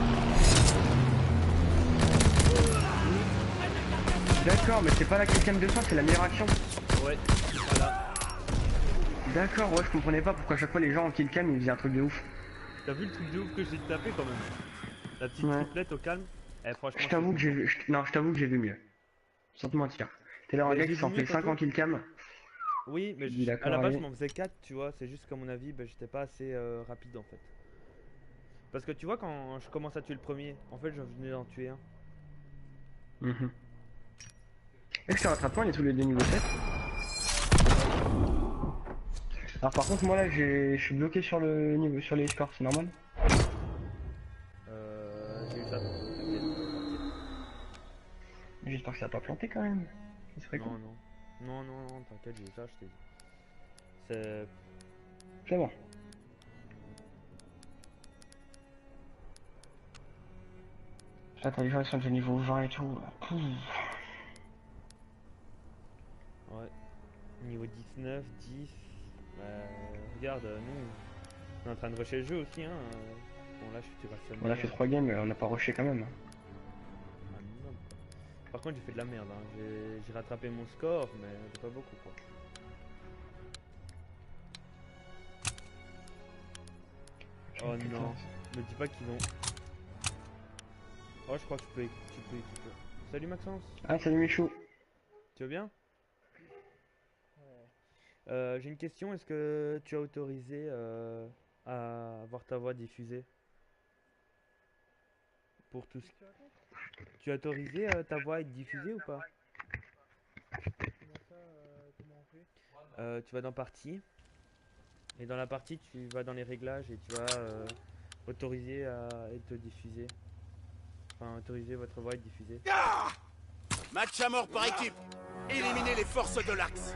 D'accord, mais c'est pas la killcam de soi, c'est la meilleure action. Ouais, voilà. D'accord, ouais, je comprenais pas pourquoi à chaque fois les gens en killcam ils faisaient un truc de ouf. T'as vu le truc de ouf que j'ai tapé quand même? La petite Ouais. triplette au calme? Eh franchement. Je t'avoue que j'ai vu. Non, je t'avoue que j'ai vu mieux. Sans te mentir. T'es là un Mais gars j'ai qui s'en vu fait mieux, 5 tantôt. en killcam. Oui, mais Il a à la base je carré. m'en faisais 4, tu vois, c'est juste qu'à mon avis, bah, j'étais pas assez rapide en fait. Parce que tu vois, quand je commence à tuer le premier, en fait, je venais d'en tuer un. Mhm. Et que je te rattrape pas, on est tous les deux niveau 7. Alors par contre moi là je suis bloqué sur le niveau, sur les scores, c'est normal? J'ai eu ça. T'inquiète. J'espère que ça va pas planté quand même. Ce serait cool. Non, t'inquiète, j'ai eu ça, je t'ai dit. C'est... C'est bon. Attends, les gens ils sont de niveau 20 et tout. Pouf. Ouais. Niveau 19, 10. Regarde, nous, on est en train de rusher le jeu aussi, hein. Bon, là, tu restes On a fait 3 games, on n'a pas rushé quand même. un minimum, quoi. Par contre, j'ai fait de la merde, hein. J'ai rattrapé mon score, mais pas beaucoup, quoi. Oh non, me dis pas qu'ils ont... Oh, je crois que tu peux. Salut Maxence, Ah salut Michou. tu vas bien? J'ai une question, est-ce que tu as autorisé à avoir ta voix diffusée? Pour tout ce... Tu as autorisé ta voix à être diffusée ou pas? Tu vas dans partie, et dans la partie tu vas dans les réglages et tu vas autoriser à être diffusé. Enfin, autoriser votre voix à être diffusée. Match à mort par équipe. Éliminez les forces de l'Axe.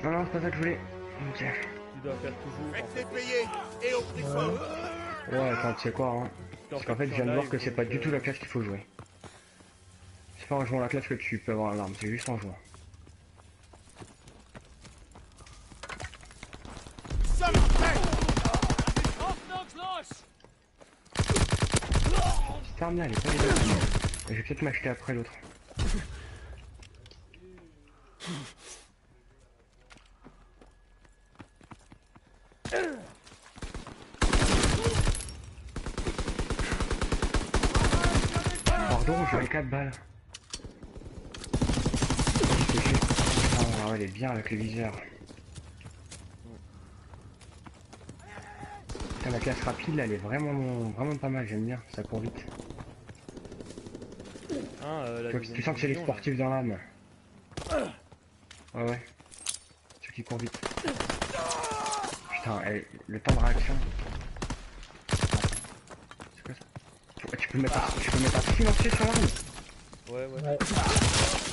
Non, non, c'est pas ça que je voulais. Ok. Tu dois faire toujours. Faites-les payer et au prix fort. Ouais, attends, tu sais quoi, hein. Parce qu'en fait, je viens de voir que c'est pas du tout la classe qu'il faut jouer. C'est pas en jouant la classe que tu peux avoir l'arme, c'est juste en jouant. Sommes prêts. Cette arme là, elle est pas évidente. Je vais peut-être m'acheter après l'autre. Pardon, j'avais 4 balles. Ah ouais, elle est bien avec le viseur. Putain, la classe rapide là, elle est vraiment pas mal, j'aime bien, ça court vite. Tu sens que c'est les sportifs dans l'âme. Ouais, ouais. Ceux qui courent vite. Putain, le temps de réaction. C'est quoi ça? Tu peux mettre un silencieux sur l'arme? Ouais.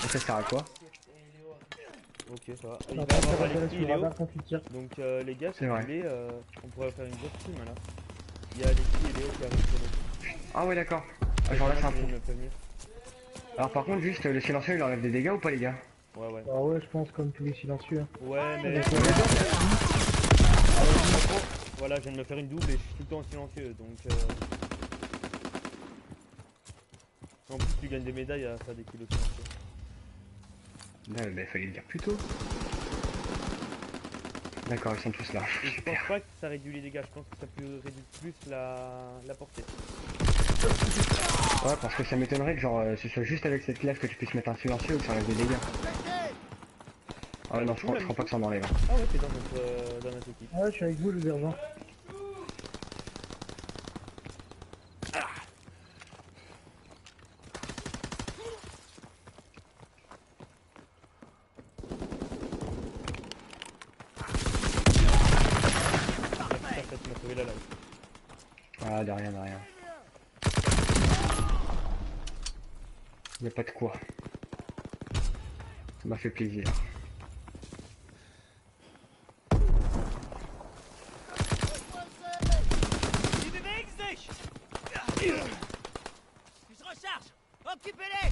Et ça sert à quoi? Ok, ça va. Non, Il va pas avoir sur Alexis et le Léo. radar quand tu tires. Donc les gars, si C'est vous vrai. voulez, on pourrait faire une grosse team là. Il y a Alexis et Léo qui arrivent sur le. Ah ouais, d'accord. Ah, genre là, c'est un Qui peu. viennent me prévenir. Alors par contre, juste, le silencieux, il enlève des dégâts ou pas, les gars? Ouais. Ah ouais, je pense comme tous les silencieux. Hein. Ouais, mais. Avec le radar, Voilà, je viens de me faire une double et je suis tout le temps en silencieux donc. En plus, tu gagnes des médailles à faire des kilos silencieux. Ouais, bah, fallait le dire plus tôt. D'accord, ils sont tous là. Et je pense Super. pas que ça réduit les dégâts, je pense que ça peut réduire plus la portée. Ouais, parce que ça m'étonnerait que genre ce soit juste avec cette classe que tu puisses mettre un silencieux ou que ça enlève des dégâts. Ah ouais, non, je crois pas que ça en enlève. Ah ouais, t'es dans notre équipe. Ouais, je suis avec vous, le sergent. Ça m'a sauvé la life. Ah, de rien, de rien. Y'a pas de quoi. Ça m'a fait plaisir. Je recharge. Occupez-les.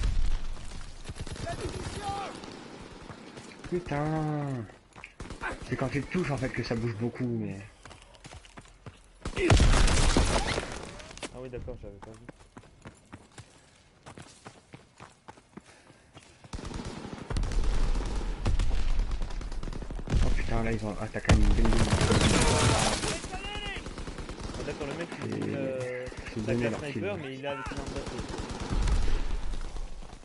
Putain. C'est quand tu te touches en fait que ça bouge beaucoup, mais... Ah oui, d'accord, j'avais pas vu. Oh putain, là ils ont... Ah, t'as quand même une belle ligne. Ah, d'accord, le mec il C'est- c'est la donné classe leur kill. sniper, mais il est avec une arme d'assaut.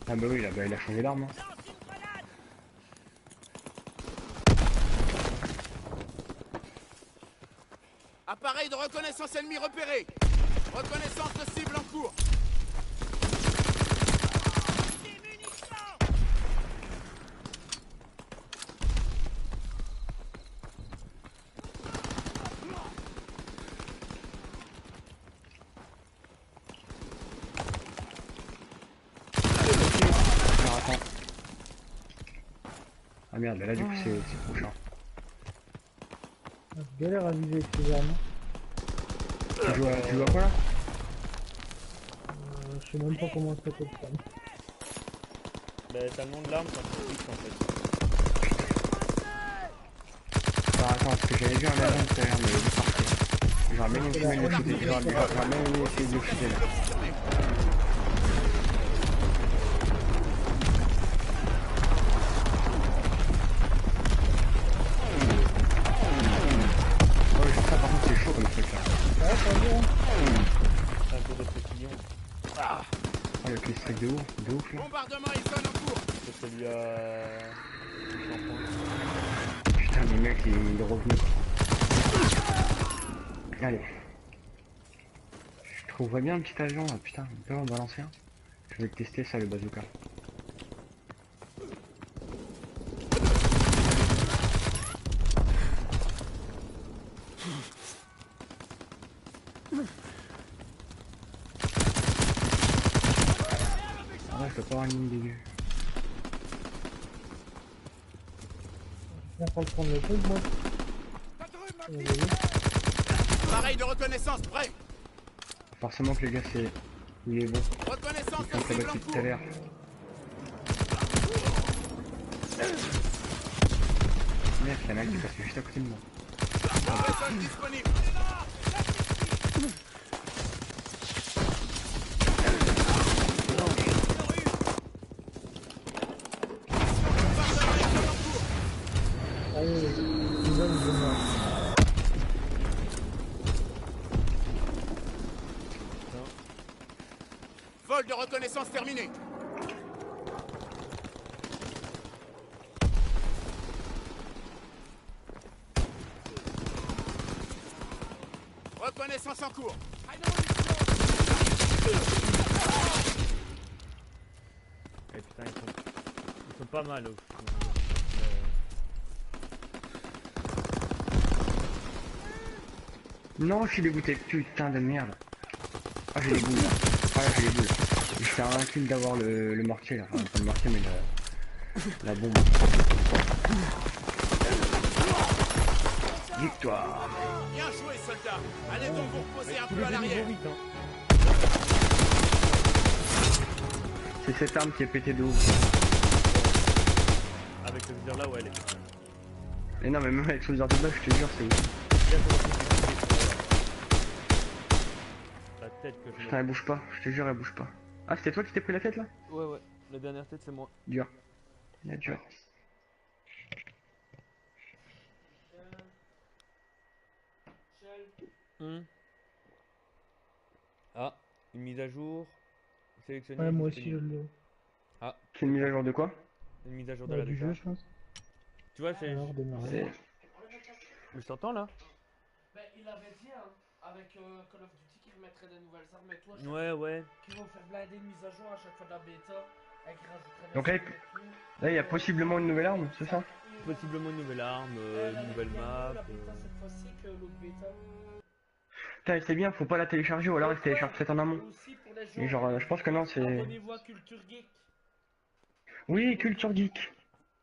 Ah bah oui, là, bah, il a changé d'arme. Hein. Appareil de reconnaissance ennemi repéré. Reconnaissance de cible en cours. Alors attends. Ah merde, bah là du coup c'est prochain. Je galère à viser avec ces armes. Tu joues à quoi là? Je sais même pas comment ça s'appelle ça. Bah t'as le nom de l'arme, c'est un peu fixe en fait. Alors attends, parce que j'avais vu un agent tout à l'heure, mais il est parti. J'aurais même essayé de le shooter, j'aurais même essayé de le shooter là. Oh, genre ça par contre c'est chaud comme truc là. Ouais, ça va, hein. C'est un peu de précision. Oh le clistrek de ouf là. Bombardement et zone en cours. C'est celui à 100 points. Putain mais mec il est revenu. Allez. Je trouverais bien un petit avion là, putain, on peut en balancer un. Je vais le tester ça le bazooka. Ah ouais, je peux pas avoir une ligne dégueu. On va prendre le truc, moi. Pareil de reconnaissance, prêt. Forcément que le gars c'est... Il est bon. Reconnaissance Comme de ça cible va en tout cours. à l'heure. Merde, il y en a un qui passe juste à côté de moi. Personne disponible. Allez, ils veulent venir. Vol de reconnaissance terminé. Reconnaissance en cours. Eh putain, ils sont pas mal au final. Non, je suis dégoûté, putain de merde. Ah, j'ai les boules là. Ah, là, j'ai les boules. Je fais un kill d'avoir le mortier là. Enfin, pas le mortier, mais la bombe. Victoire. Bien joué, soldat. Allez donc vous reposer un Tous peu les à deux niveau l'arrière. 8, hein. C'est cette arme qui est pétée de ouf. Avec le viseur là, ouais, elle est. Mais non, mais même avec ce genre de base, je te jure, c'est ouf. La tête que je Putain, elle bouge pas, je te jure, elle bouge pas. Ah, c'était toi qui t'es pris la tête là? Ouais, ouais, la dernière tête c'est moi. Dur. Il a dur. Ah, une mise à jour. Sélectionner. Ouais, moi aussi, je disponible. l'ai. Ah, C'est une mise à jour de quoi? une mise à jour de Bah, la du bêta. jeu, je pense. Tu vois, c'est. Alors, démarrer. C'est... Mais je t'entends là? Ben, il avait dit, hein, avec Call of Duty qu'il remettrait des nouvelles armes, mais toi, je Ouais, ouais. qu'ils vont faire blinder une mise à jour à chaque fois de la bêta, et qu'ils rajouteraient des Donc là, armes et tout. là, il y a possiblement une nouvelle arme, c'est ça? Possiblement une nouvelle arme, La une nouvelle mieux map. la bêta cette fois-ci que l'autre bêta. Putain, c'est bien, faut pas la télécharger ou alors elle se télécharge peut-être en amont. Et aussi pour les gens, Et genre, je pense que non, c'est... abonnez-vous à Culture Geek. Oui, Culture Geek.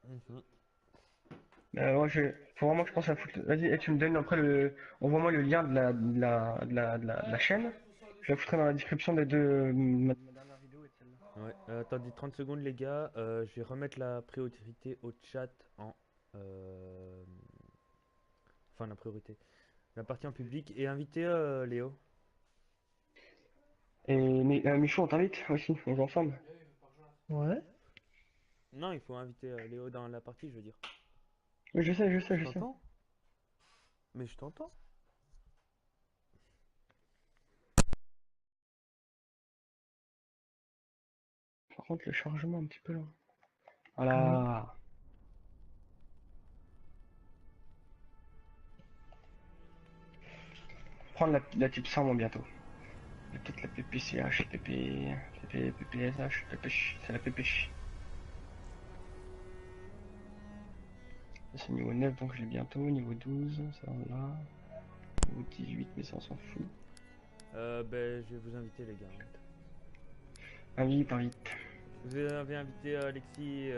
Mhm. Ouais, faut vraiment que je pense à foutre. Vas-y, et tu me donnes après le. Envoie-moi le lien de la chaîne. Je la foutrai dans la description des deux. Ma dernière vidéo et de celle-là. Ouais, attendez 30 secondes les gars, je vais remettre la priorité au chat en... Enfin la priorité. La partie en public et inviter Léo. Et mais, Michou, on t'invite aussi, on joue ensemble. Ouais. Non, il faut inviter Léo dans la partie, je veux dire. Oui, je sais, je sais, Tu je sais. t'entends? Mais je t'entends. Par contre, le chargement un petit peu là. Voilà. Prendre la type 100 moi bientôt. Peut-être la PPCH, PPSH, c'est la PPH. C'est niveau 9 donc je l'ai bientôt, niveau 12, ça on l'a. Niveau 18 mais ça on s'en fout. Ben je vais vous inviter les gars. Invite, invite. Vous avez invité Alexis,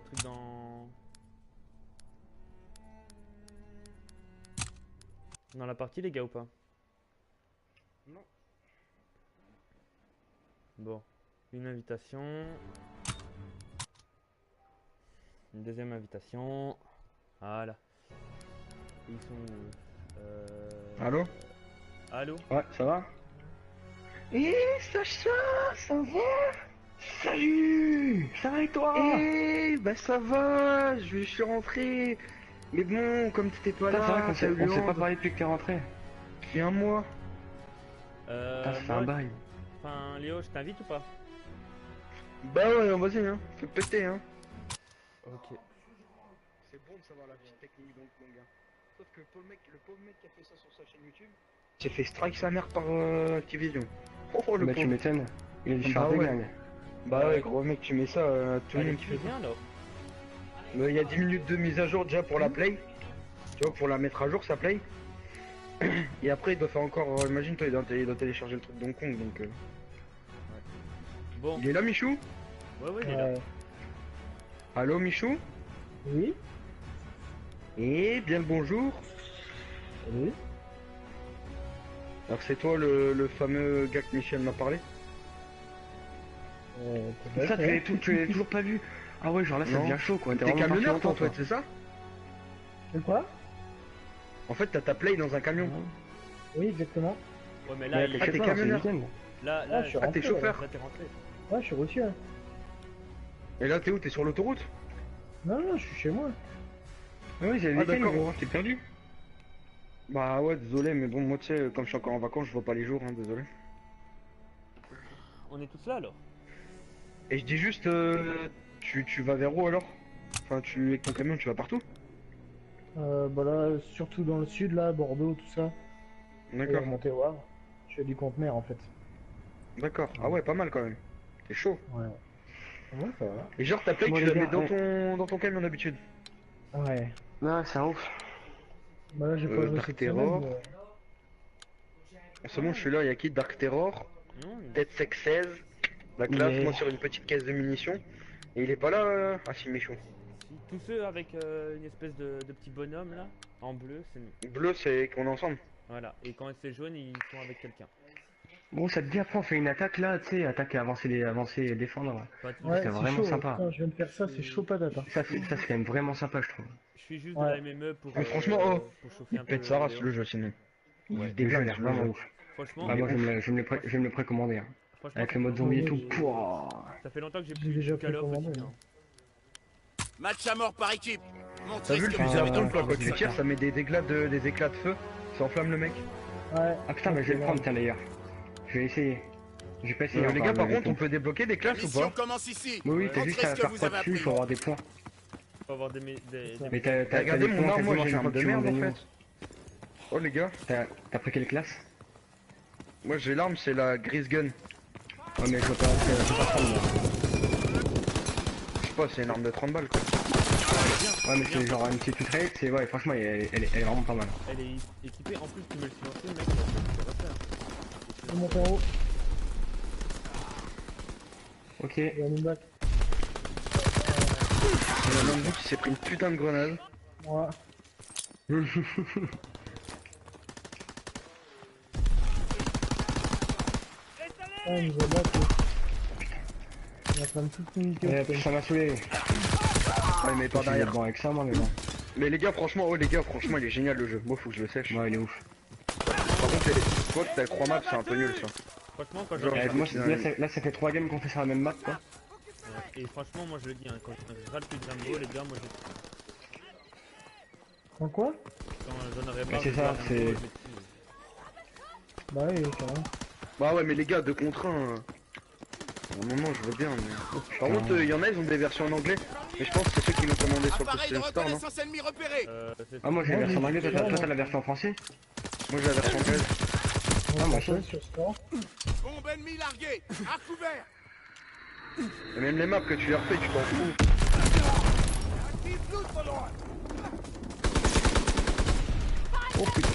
truc dans... Dans la partie les gars ou pas? Non. Bon, une invitation. Une deuxième invitation. Voilà. Ils sont où? Allô? Allô? Ouais, ça va? Eh Sacha, ça va? Salut! Ça va et toi? Eh bah ça va, je suis rentré. Mais bon, comme t'étais pas là, c'est vrai qu'on s'est pas parlé depuis que t'es rentré. Il y a un mois. Putain, ça fait un moi, bail. enfin Léo, je t'invite ou pas? Bah ouais, vas-y, hein, fais péter, hein. Ok. C'est bon de savoir la petite technique donc, mon gars. Sauf que le pauvre mec qui a fait ça sur sa chaîne YouTube, s'est fait strike sa mère par Activision. Oh, le Bah tu pauvre. m'étonnes, il a dû faire Bah des ouais. gangs. Bah ouais, gros mec, tu mets ça, tout le Allez, monde qui tu fait fais bien alors. ça. Il y a 10 minutes de mise à jour déjà pour la play. Tu vois, pour la mettre à jour, sa play. Et après, il doit faire encore, imagine-toi, il doit télécharger le truc d'Hong Kong, donc... Bon, Il est là, Michou? ouais, ouais, il est là. Allô, Michou? Oui. Et bien le bonjour. Oui. Alors c'est toi le fameux gars que Michel m'a parlé? Ça, peut-être, tu l'avais toujours pas vu. Ah ouais, genre là, ça Non. devient chaud, quoi. T'es vraiment parti camionneur toi en longtemps, fait, c'est ça? C'est quoi? En fait t'as ta play dans un camion. Oui, exactement. Ouais, mais Ouais, là, il- t'es t'es camionneur. camionneur. C'est le week-end. là, Ah, je suis Ah t'es rentré, chauffeur. là, t'es rentré. Ouais, je suis reçu. Hein. Et là t'es où? T'es sur l'autoroute? Non, non, je suis chez moi. Oui, c'est le Ah week-end, d'accord. gros. T'es perdu. Bah ouais désolé mais bon moi tu sais comme je suis encore en vacances je vois pas les jours hein, désolé. On est tous là alors. Et je dis juste tu vas vers où alors? Enfin tu avec ton camion tu vas partout? Bah là, surtout dans le sud, là, Bordeaux, tout ça. Et D'accord, remonter au Havre. Je fais du conteneur en fait. d'accord. Ah ouais pas mal quand même. T'es chaud. Ouais. Ouais, ça va. Et genre ta play Bon, tu les la mets gars, dans ton camion d'habitude. Ouais. Non, c'est un ouf. Bah là, j'ai pas joué Dark cette Terror. semaine. C'est bon je suis là, y'a qui? Dark Terror, Non, Dead Sex 16, la classe, Mais- moi sur une petite caisse de munitions. Et il est pas là Ah si Michou. si. Tous ceux avec une espèce de petit bonhomme là, en bleu, c'est nous. Bleu c'est qu'on est ensemble. Voilà. Et quand c'est jaune, ils sont avec quelqu'un. Bon, ça te dit après, on fait une attaque là, tu sais, attaque et avancer et défendre. Pas tous. Ouais, C'était c'est vraiment chaud. sympa. Putain, je viens de faire ça, c'est chaud patate. Hein. Ça, c'est quand même vraiment sympa, je trouve. Je suis juste Ouais. de la MME pour. Mais franchement, oh, pour chauffer un peu. Pète sa race Léo. le jeu sinon. Ouais, déjà, déjà, il a l'air vraiment ouf. Franchement, Bah, moi, je vais me le précommander. Hein. franchement, Avec ça le fait mode zombie et tout. longtemps que Pouah. ça fait longtemps que j'ai J'ai plus déjà de Call of précommandé, aussi, hein. hein. Match à mort par équipe. T'as Montrez vu ce le que fusil vous à avez dans le pompe là ventre. quand tu tires ça met des éclats de feu, ça enflamme le mec. Ouais. Ah putain, mais je vais le prendre, tiens d'ailleurs. Je vais essayer. J'ai pas essayé Les encore, gars par mais contre on bon. peut débloquer des La classes ou mission pas? commence ici. Oui, oui, t'as Montrez juste à ce que faire vous quoi avez dessus, il appris. faut avoir des points. Faut avoir des. Mais t'as Regardez des mon points arme, moi quasiment j'ai chaque une fois arme que de tu merde montes en des fait. niveaux. Oh les gars, T'as pris quelle classe? moi j'ai l'arme c'est la Gris Gun. Ouais, mais je peux pas prendre moi. Je sais pas c'est une arme de 30 balles quoi. Ouais, mais c'est genre une petite ultraïque, c'est ouais, franchement, elle est vraiment pas mal. Elle est équipée, en plus tu mets le silencieux, mec, ça va faire. Je monte en haut. Ok, Il y a une bac. Il y en a un de vous qui s'est pris une putain de grenade. Moi. Ah, il nous a battu. Il est en train de tout niquer. ça m'a saoulé. Ouais mais pas Je suis derrière. bon avec ça, moi, mais bon. Mais les gars franchement, il est génial le jeu. Moi faut que je le sèche. Ouais, il est ouf. Par contre toi que t'as le 3 maps c'est un peu nul ça. Franchement, quand Genre, j'aurai. Moi, là, ça fait 3 games qu'on fait sur la même map, quoi. Et franchement, moi je le dis, hein, quand je rate plus de Rambo, les gars, moi je. En quoi? Quand j'en aurai marre. c'est de ça, voir Rambo, c'est- je vais dessus. Bah oui, carrément. Bah ouais mais les gars 2 contre 1. À un moment je veux bien mais. Par contre il y en a ils ont des versions en anglais. Mais je pense que c'est ceux qui l'ont commandé sur le Appareil de PlayStation Store non? reconnaissance ennemi repéré. C'est Ah, moi, j'ai la Ouais, version en anglais, j'ai- toi, t'as la version en français? Moi j'ai la version anglaise. On moi, va passer sur store. Bombe ennemie larguée. À couvert. Et même les maps que tu les refais tu t'en fous. Active Blut verloren. Oh putain.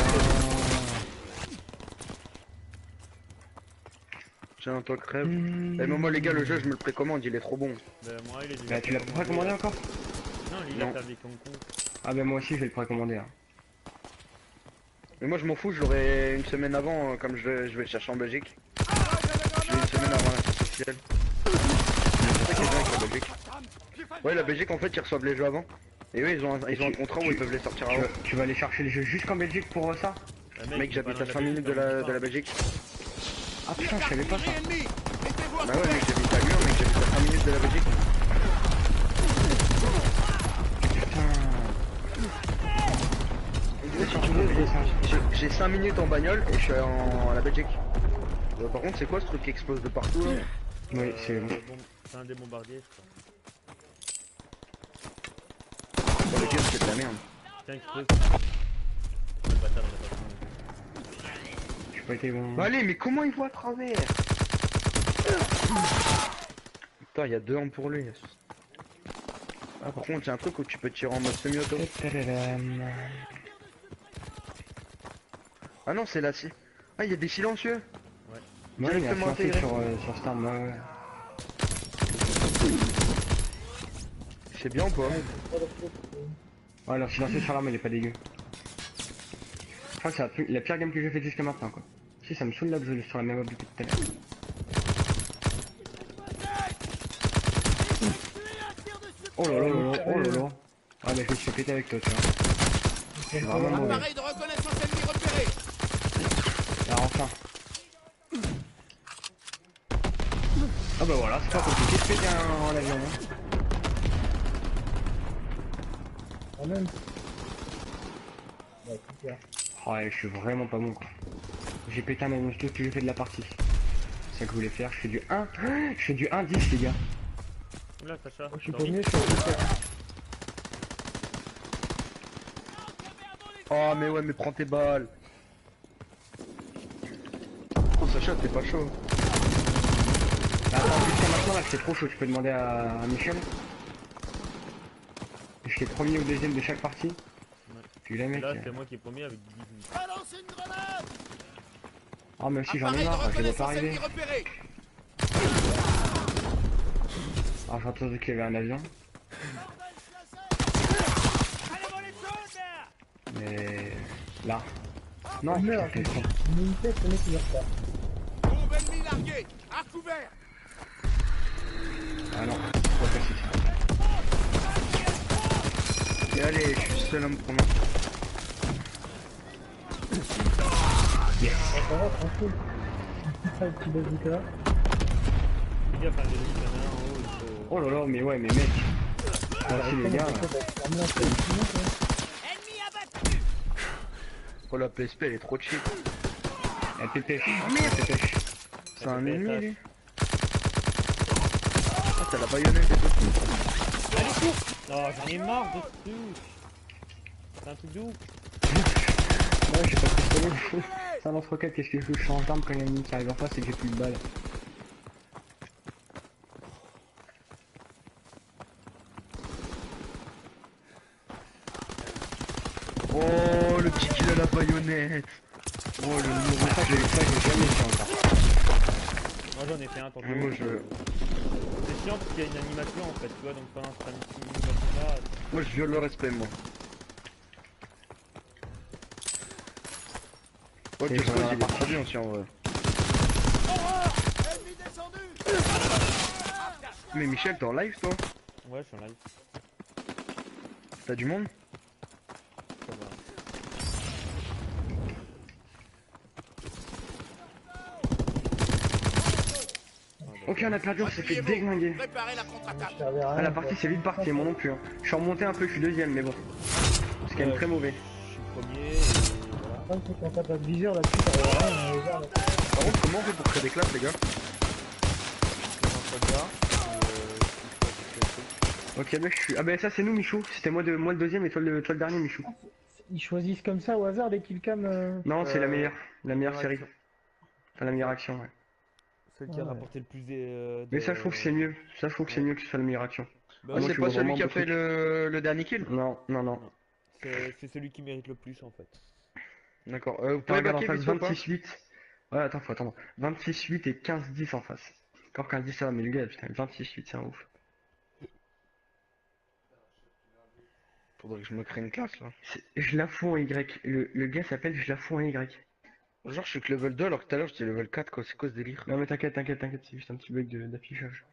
Tiens toi crève. Et moi les gars le jeu je me le précommande il est trop bon. Bah, moi, il est déjà. Bah, tu l'as précommandé encore? Non, il Non. a avec Hong Ah, bah, moi aussi, je vais le précommander. Hein. Mais moi je m'en fous, je l'aurai une semaine avant comme je vais le chercher en Belgique. Je l'ai une semaine avant la sortie officielle. C'est ça qui est bien avec la Belgique. Ouais la Belgique en fait ils reçoivent les jeux avant. Et eux ils ont un contrat où ils peuvent les sortir avant. Tu vas aller chercher les jeux jusqu'en Belgique pour ça? Mec j'habite à 5 minutes de la Belgique. Ah putain, je savais pas ça. Ennemi. Mettez-vous à Bah ouais couvert. mec j'habite à Lyon mec j'habite à 5 minutes de la Belgique. Si tu veux, j'ai 5 minutes en bagnole et je suis à la Belgique. Par contre c'est quoi ce truc qui explose de partout là? Oui, c'est bon. C'est un des bombardiers, je crois. Dans le game c'est de la merde. Tiens, creuse. Le bâtard, on a pas besoin. J'ai pas été bon. Bah allez mais comment il voit à travers? Putain y'a 2 ans pour lui. Ah par contre j'ai un truc où tu peux tirer en mode semi-auto. Ah non c'est là si. Ah y'a des silencieux. Ouais, il y a directement un intégré. sur Star, ouais. C'est bien ou pas? Ouais, alors silencieux sur l'arme, il est pas dégueu. Je crois que c'est la pire game que j'ai fait jusqu'à maintenant, quoi. Si, ça me saoule là de jouer sur la même map depuis tout à l'heure. Oh là là là là, oh là là. Ah, mais je me suis fait péter avec toi, tu vois. Je suis vraiment mauvais. Appareil de reconnaissance ennemi repéré. Là, enfin. Ah bah voilà, c'est pas compliqué de péter en l'avion. Hein. Quand même. Ouais, super. Oh, ouais, je suis vraiment pas bon, quoi. J'ai pété un avion, c'est tout ce que j'ai fait de la partie. C'est ça que je voulais faire, je fais du 1. Je fais du 1-10, les gars. Là, Sacha. Je suis t'as envie premier sur le Oh, mais ouais, mais prends tes balles. Oh, Sacha, t'es pas chaud. Bah, attends, jusqu'à maintenant, là, c'est trop chaud. Tu peux demander à Michel. Je fais premier ou deuxième de chaque partie. Puis là, Et mec. là, c'est moi qui est premier avec 10 minutes. Balance une grenade. Oh, mais aussi, j'en ai Appareil de marre, je vais pas reconnaissance arriver. ennemi repéré. Alors, j'ai entendu qu'il y avait un avion. Mais. Là. Non, merde, putain, c'est con. une unité, ce mec il est en retard. Bombe ennemie larguée. À couvert. Ah non, c'est trop facile ça. Et allez, je suis seul à me prendre. Yes. Ça va, tranquille. Ça, le petit bazooka. Fais gaffe, hein, les ennemis, il y en a un en haut, il faut... Oh là là, mais ouais, mais mec. Merci les gars. Oh, la PSP, elle est trop cheap. Elle pépèche. Elle pépèche. C'est un ennemi, lui. Ah, t'as la baïonnette et tout. Allez, cours. Oh, j'en ai marre de ce truc. C'est un truc de ouf. Ouais, j'ai pas de pistolet. C'est un lance-roquette, qu'est-ce que je change d'arme quand il y a un ennemi qui arrive en face et que j'ai plus de balles. Oh, le petit kill à la baïonnette. Oh, le nouveau ça, j'ai jamais fait encore. Moi, j'en ai fait un tantôt. Moi, je... C'est chiant parce qu'il y a une animation en fait, tu vois, donc pendant cette animation-là... Moi, je viole le respect, moi. Ouais, Et tu sais, voilà, il est très bien aussi, en vrai. Ennemi descendu. Mais Michel, t'es en live, toi? Ouais, je suis en live. T'as du monde? Ça va. Ok, on a perdu, on s'est fait déglinguer. Préparez la contre-attaque. Ah, la partie c'est vite parti, moi non plus. Hein. Je suis remonté un peu, je suis deuxième, mais bon. C'est quand même très mauvais. Je suis premier et voilà. Quand on tape à viseur là-dessus, t'arrives à rien, on est là. Par contre, comment on fait pour créer des classes, les gars? Ok, bah je suis. Ah, bah ça c'est nous, Michou. C'était moi, moi le deuxième et toi le dernier, Michou. Ils choisissent comme ça au hasard les killcams. Non, c'est la meilleure série. action. Enfin, la meilleure action, ouais. Celle qui a Ouais. rapporté le plus Mais ça, je trouve que c'est mieux. Ça, je trouve que c'est mieux que ce soit la meilleure action. Bah, Ah, moi, c'est je pas vois celui vraiment qui a beaucoup fait de- le dernier kill? Non, non, non. c'est celui qui mérite le plus en fait. D'accord. Vous Attends, pouvez regarde en baquer face vite ou pas? 26-8. Ouais, attends, faut attendre. 26-8 et 15-10 en face. Encore 15-10 ça va, mais le gars, putain, 26-8, c'est un ouf. Faudrait que je me crée une classe, là. Je la fous en Y. Le gars s'appelle Je la fous en Y. Genre, je suis que level 2 alors que tout à l'heure j'étais level 4, quoi. C'est quoi ce délire? Non, mais t'inquiète, c'est juste un petit bug d'affichage.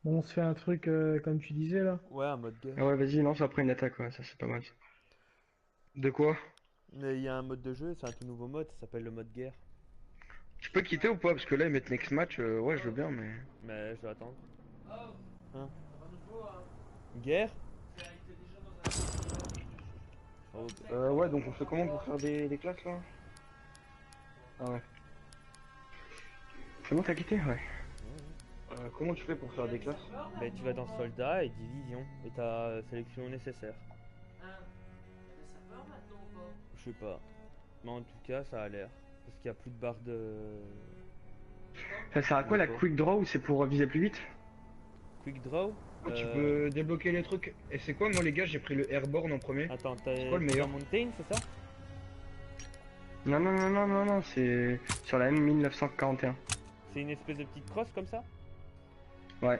Bon, on se fait un truc comme tu disais là. Ouais, un mode guerre. Ah ouais, vas-y, lance après une attaque, ouais, ça c'est pas mal. De quoi? Mais il y a un mode de jeu, c'est un tout nouveau mode, ça s'appelle le mode guerre. Tu peux quitter ou pas? Parce que là, ils mettent next match, ouais, je veux bien, mais. Mais je dois attendre. Oh, Hein? pas nouveau, hein. Guerre? C'est arrêté déjà dans un. Oh, Ouais, donc on fait comment pour faire des classes là? Ah ouais. C'est bon, t'as quitté? Ouais. Comment tu fais pour faire des classes? ben, tu vas dans soldat et division et t'as sélection nécessaire. Hein? T'as des sapeurs maintenant ou pas? Je sais pas. Mais en tout cas, ça a l'air. Parce qu'il y a plus de barre de. Ça sert à quoi la quick draw ou c'est pour viser plus vite? Quick draw? Tu peux débloquer les trucs. Et c'est quoi, moi les gars, j'ai pris le airborne en premier. Attends, t'as quoi le meilleur? dans Mountain, c'est ça? Non, c'est sur la M1941. C'est une espèce de petite crosse comme ça? Ouais.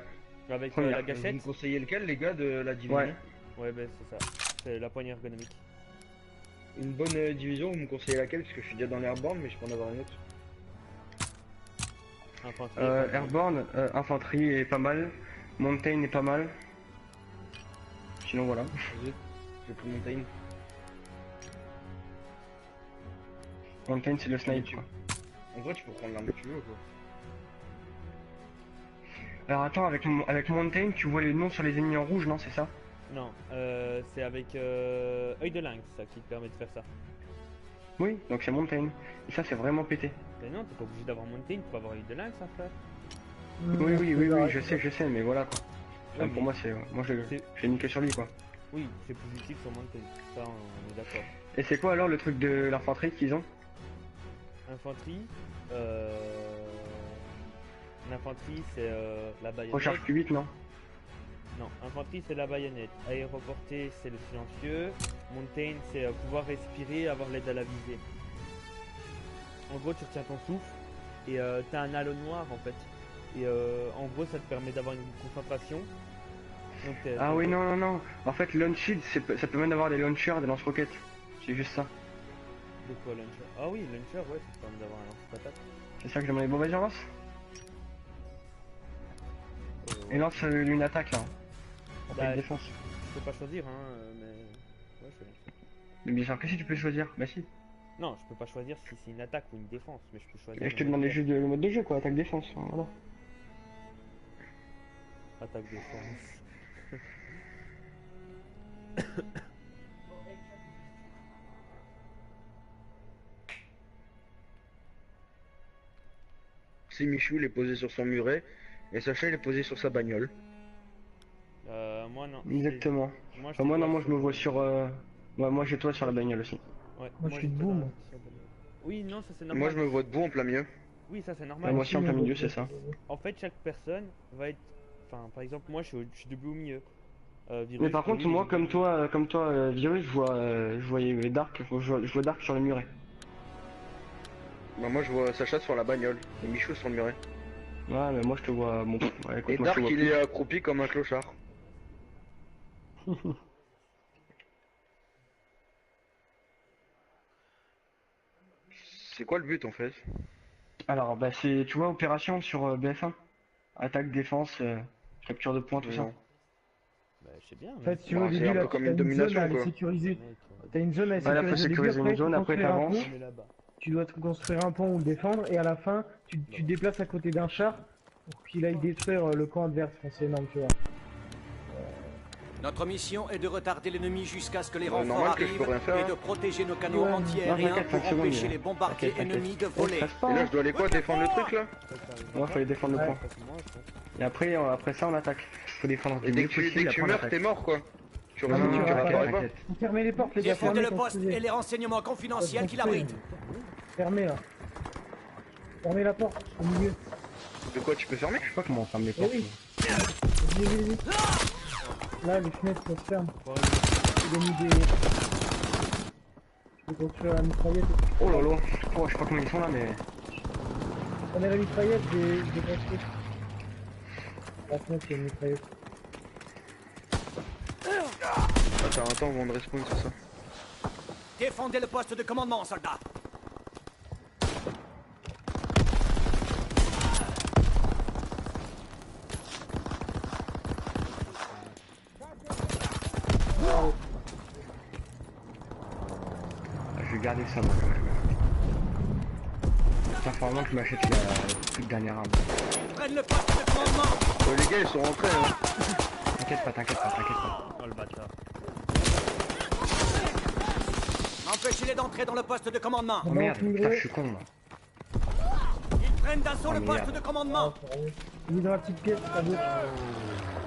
Avec Première. la Vous gâchette. me conseillez lequel, les gars, de la division? Ouais. Ouais, bah c'est ça. C'est la poignée ergonomique. Une bonne division, vous me conseillez laquelle? Parce que je suis déjà dans l'Airborne, mais je peux en avoir une autre. Infanterie. Airborne, infanterie est pas mal. Mountain est pas mal. Sinon voilà. Vas-y. J'ai pris Mountain. Mountain c'est le snipe tu- quoi. En vrai, tu peux prendre l'arme que tu veux, quoi. Alors attends, avec Mountain, tu vois les noms sur les ennemis en rouge, non, c'est ça? Non, c'est avec œil de lynx ça qui te permet de faire ça. Oui, donc c'est Mountain. Et ça c'est vraiment pété. Mais non, t'es pas obligé d'avoir monté, tu peux avoir œil de lynx, hein, frère. Oui, je sais, mais voilà quoi. Enfin, Ouais, pour mais moi c'est. Moi c'est- j'ai mis que sur lui quoi. Oui, c'est positif sur monté, ça on est d'accord. Et c'est quoi alors le truc de l'infanterie qu'ils ont? Infanterie, l'infanterie c'est la baïonnette. Recharge plus vite, non? Non, infanterie c'est la baïonnette. Aéroportée c'est le silencieux. Mountain c'est pouvoir respirer, avoir l'aide à la visée. En gros tu retiens ton souffle et t'as un halo noir en fait. Et en gros ça te permet d'avoir une concentration. Donc, Ah oui, non. En fait, launch shield, ça peut même avoir des launchers, des lance-roquettes. C'est juste ça. De quoi launcher? Ah oui, launcher, ouais, ça te permet d'avoir un lance-patate. C'est ça que je demandais. Bon, vas-y, on lance. Et Ouais. lance une attaque là. Attaque Bah, défense. Je peux pas choisir, hein, mais. Ouais, je lance. Mais bien sûr que si tu peux choisir. Bah si. Non, je peux pas choisir si c'est une attaque ou une défense, mais je peux choisir. Et je te le demandais mode juste le mode de jeu quoi, attaque défense. Hein, voilà. attaque défense. Si Michou il est posé sur son muret, et Sacha il est posé sur sa bagnole. Moi non. Exactement. Moi, Enfin, moi non, moi je me vois sur. Ouais, moi j'ai toi sur la bagnole aussi. Ouais, Moi, je suis j'étais debout, dans- moi. sur le- Oui, non, ça c'est normal. Moi je me vois debout en plein milieu. Oui, ça c'est Ouais, normal. moi aussi en plein milieu, c'est ça. En fait, chaque personne va être. Enfin, par exemple, moi je suis debout au milieu. Virus, Mais par contre, lui, il moi est- comme toi, Virus, je voyais Dark, je vois Dark sur le muret. Bah, moi je vois Sacha sur la bagnole, et Michou sur le muret. Ouais, mais moi je te vois. Bon, ouais, écoute, Et moi, Dark je te vois il plus. est accroupi comme un clochard. C'est quoi le but en fait? Alors, bah c'est, tu vois, opération sur BF1. Attaque, défense, capture de points, tout ça. Non. Bah, je sais bien. En fait, tu Bah, vois, au c'est début, un peu là, comme t'as une une zone domination, à aller quoi. sécuriser. T'as une zone à Voilà, faut sécuriser. sécuriser une zone, après construire un t'avances. pont. Tu dois te construire un pont ou le défendre, et à la fin, tu te déplaces à côté d'un char pour qu'il aille détruire le camp adverse. Enfin, c'est énorme, tu vois. Notre mission est de retarder l'ennemi jusqu'à ce que les Ouais, renforts normal que je arrivent peux rien faire, et hein. de protéger nos canaux Ouais. anti-aériens Non, t'inquiète, pour 5 secondes, empêcher mais- les bombardiers t'inquiète. ennemis de Oh, voler. stresse pas, Et là hein. je dois aller quoi? Défendre le truc là? Ouais, faut aller défendre le Ouais. point. Et après ça, on attaque. Faut défendre Et du dès que tu meurs, t'es mort quoi. Tu Non, non, reviens, non, tu vas réapparais pas. t'inquiète. Fermez les portes, les gars. Défendez Fermez, le poste construisez. et les renseignements confidentiels qui Construisez. l'abritent. Fermez, là. Fermez la porte, au milieu. De quoi tu peux fermer? Je sais pas comment on ferme les Eh portes. oui. Vas-y. Là, les fenêtres, ça se ferme. J'ai mis des... Je peux construire la mitraillette. Oh là là. Oh, je sais pas combien ils sont là, mais. Prenez la mitraillette, j'ai construit. La fenêtre, il y a une mitraillette. Attends, un temps avant de respawn, c'est ça. Défendez le poste de commandement, soldats. Je vais garder ça, moi. Putain, faut vraiment que je m'achète la toute dernière arme. Ils prennent le poste de commandement. Les gars ils sont rentrés hein. T'inquiète pas. Oh le bâtard. Empêchez-les d'entrer dans le poste de commandement. Oh merde, putain, je suis con là. Ils prennent d'assaut le Oh, poste merde. de commandement. Il est dans la petite pièce, à gauche.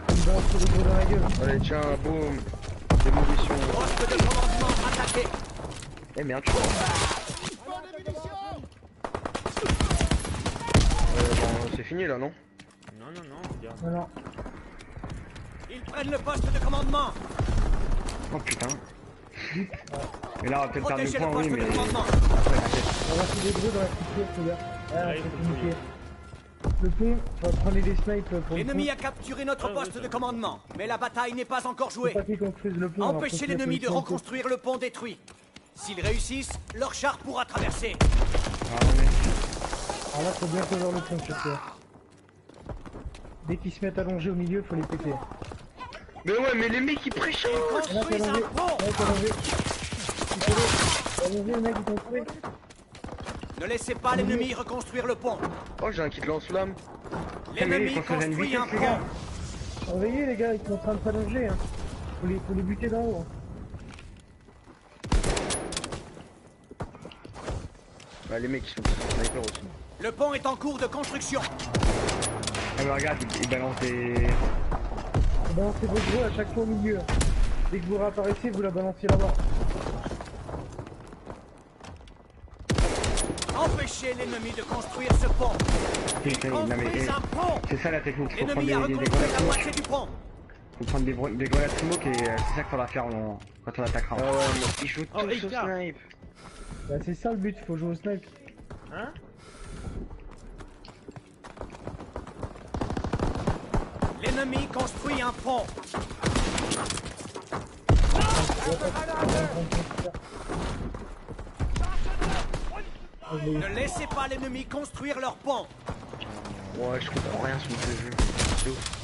Il me balance le gros dans la gueule. Allez tiens, boum. Démolition. Poste de commandement attaqué. Eh merde, tu vois. Bon, c'est fini là non? Non, regarde. Non. Ils prennent le poste de commandement. Oh putain. Et là, on va peut-être perdre le Protégez le point, oui, poste mais. de commandement. Après, t'inquiète. On va faire des gros dans la petite pièce, les gars. Ah, Ouais, c'est il faut niqué. Le pont, prenez des snipes pour le pont. L'ennemi a capturé notre poste de commandement, mais la bataille n'est pas encore jouée. Faut pas qu'ils construisent le pont. alors Empêchez faut qu'ils l'ennemi de construisent le pont. reconstruire le pont détruit. S'ils réussissent, leur char pourra traverser. Ah ouais. Alors là, faut bien couvrir le pont, c'est sûr. Dès qu'ils se mettent allongés au milieu, faut les péter. Mais ouais, mais les mecs ils prêchent. Là, t'es Construisent un allongé. pont. Là, t'es allongé. T'es allongé, le mec, il construit. Ne laissez pas l'ennemi reconstruire le pont. Oh, j'ai un kit lance-flamme. L'ennemi mais ils construisent à une construit un vitesse, les gars. pont. Surveillez, les gars, ils sont en train de s'allonger. Hein. Faut les buter d'en haut. Hein. Bah, les mecs ils sont tous snipers aussi. Le pont est en cours de construction. Ah mais regarde, ils balancent des... Balancez vos gros à chaque fois au milieu. Dès que vous réapparaissez, vous la balancez là-bas. Empêchez l'ennemi de construire ce pont. Putain, non mais... Construisent un pont. C'est ça la technique, faut prendre L'ennemi a des reconstruit grenades la smoke. moitié du pont. Faut prendre des grenades smoke et c'est ça qu'il faudra faire quand on attaquera. Ah ouais, mais ils jouent tous Oh, au Ika. snipe. Bah, c'est ça le but, faut jouer au snipe. Hein? L'ennemi construit un pont. Ne laissez pas l'ennemi construire leur pont. Ouais, je comprends rien sur ce jeu. C'est ouf.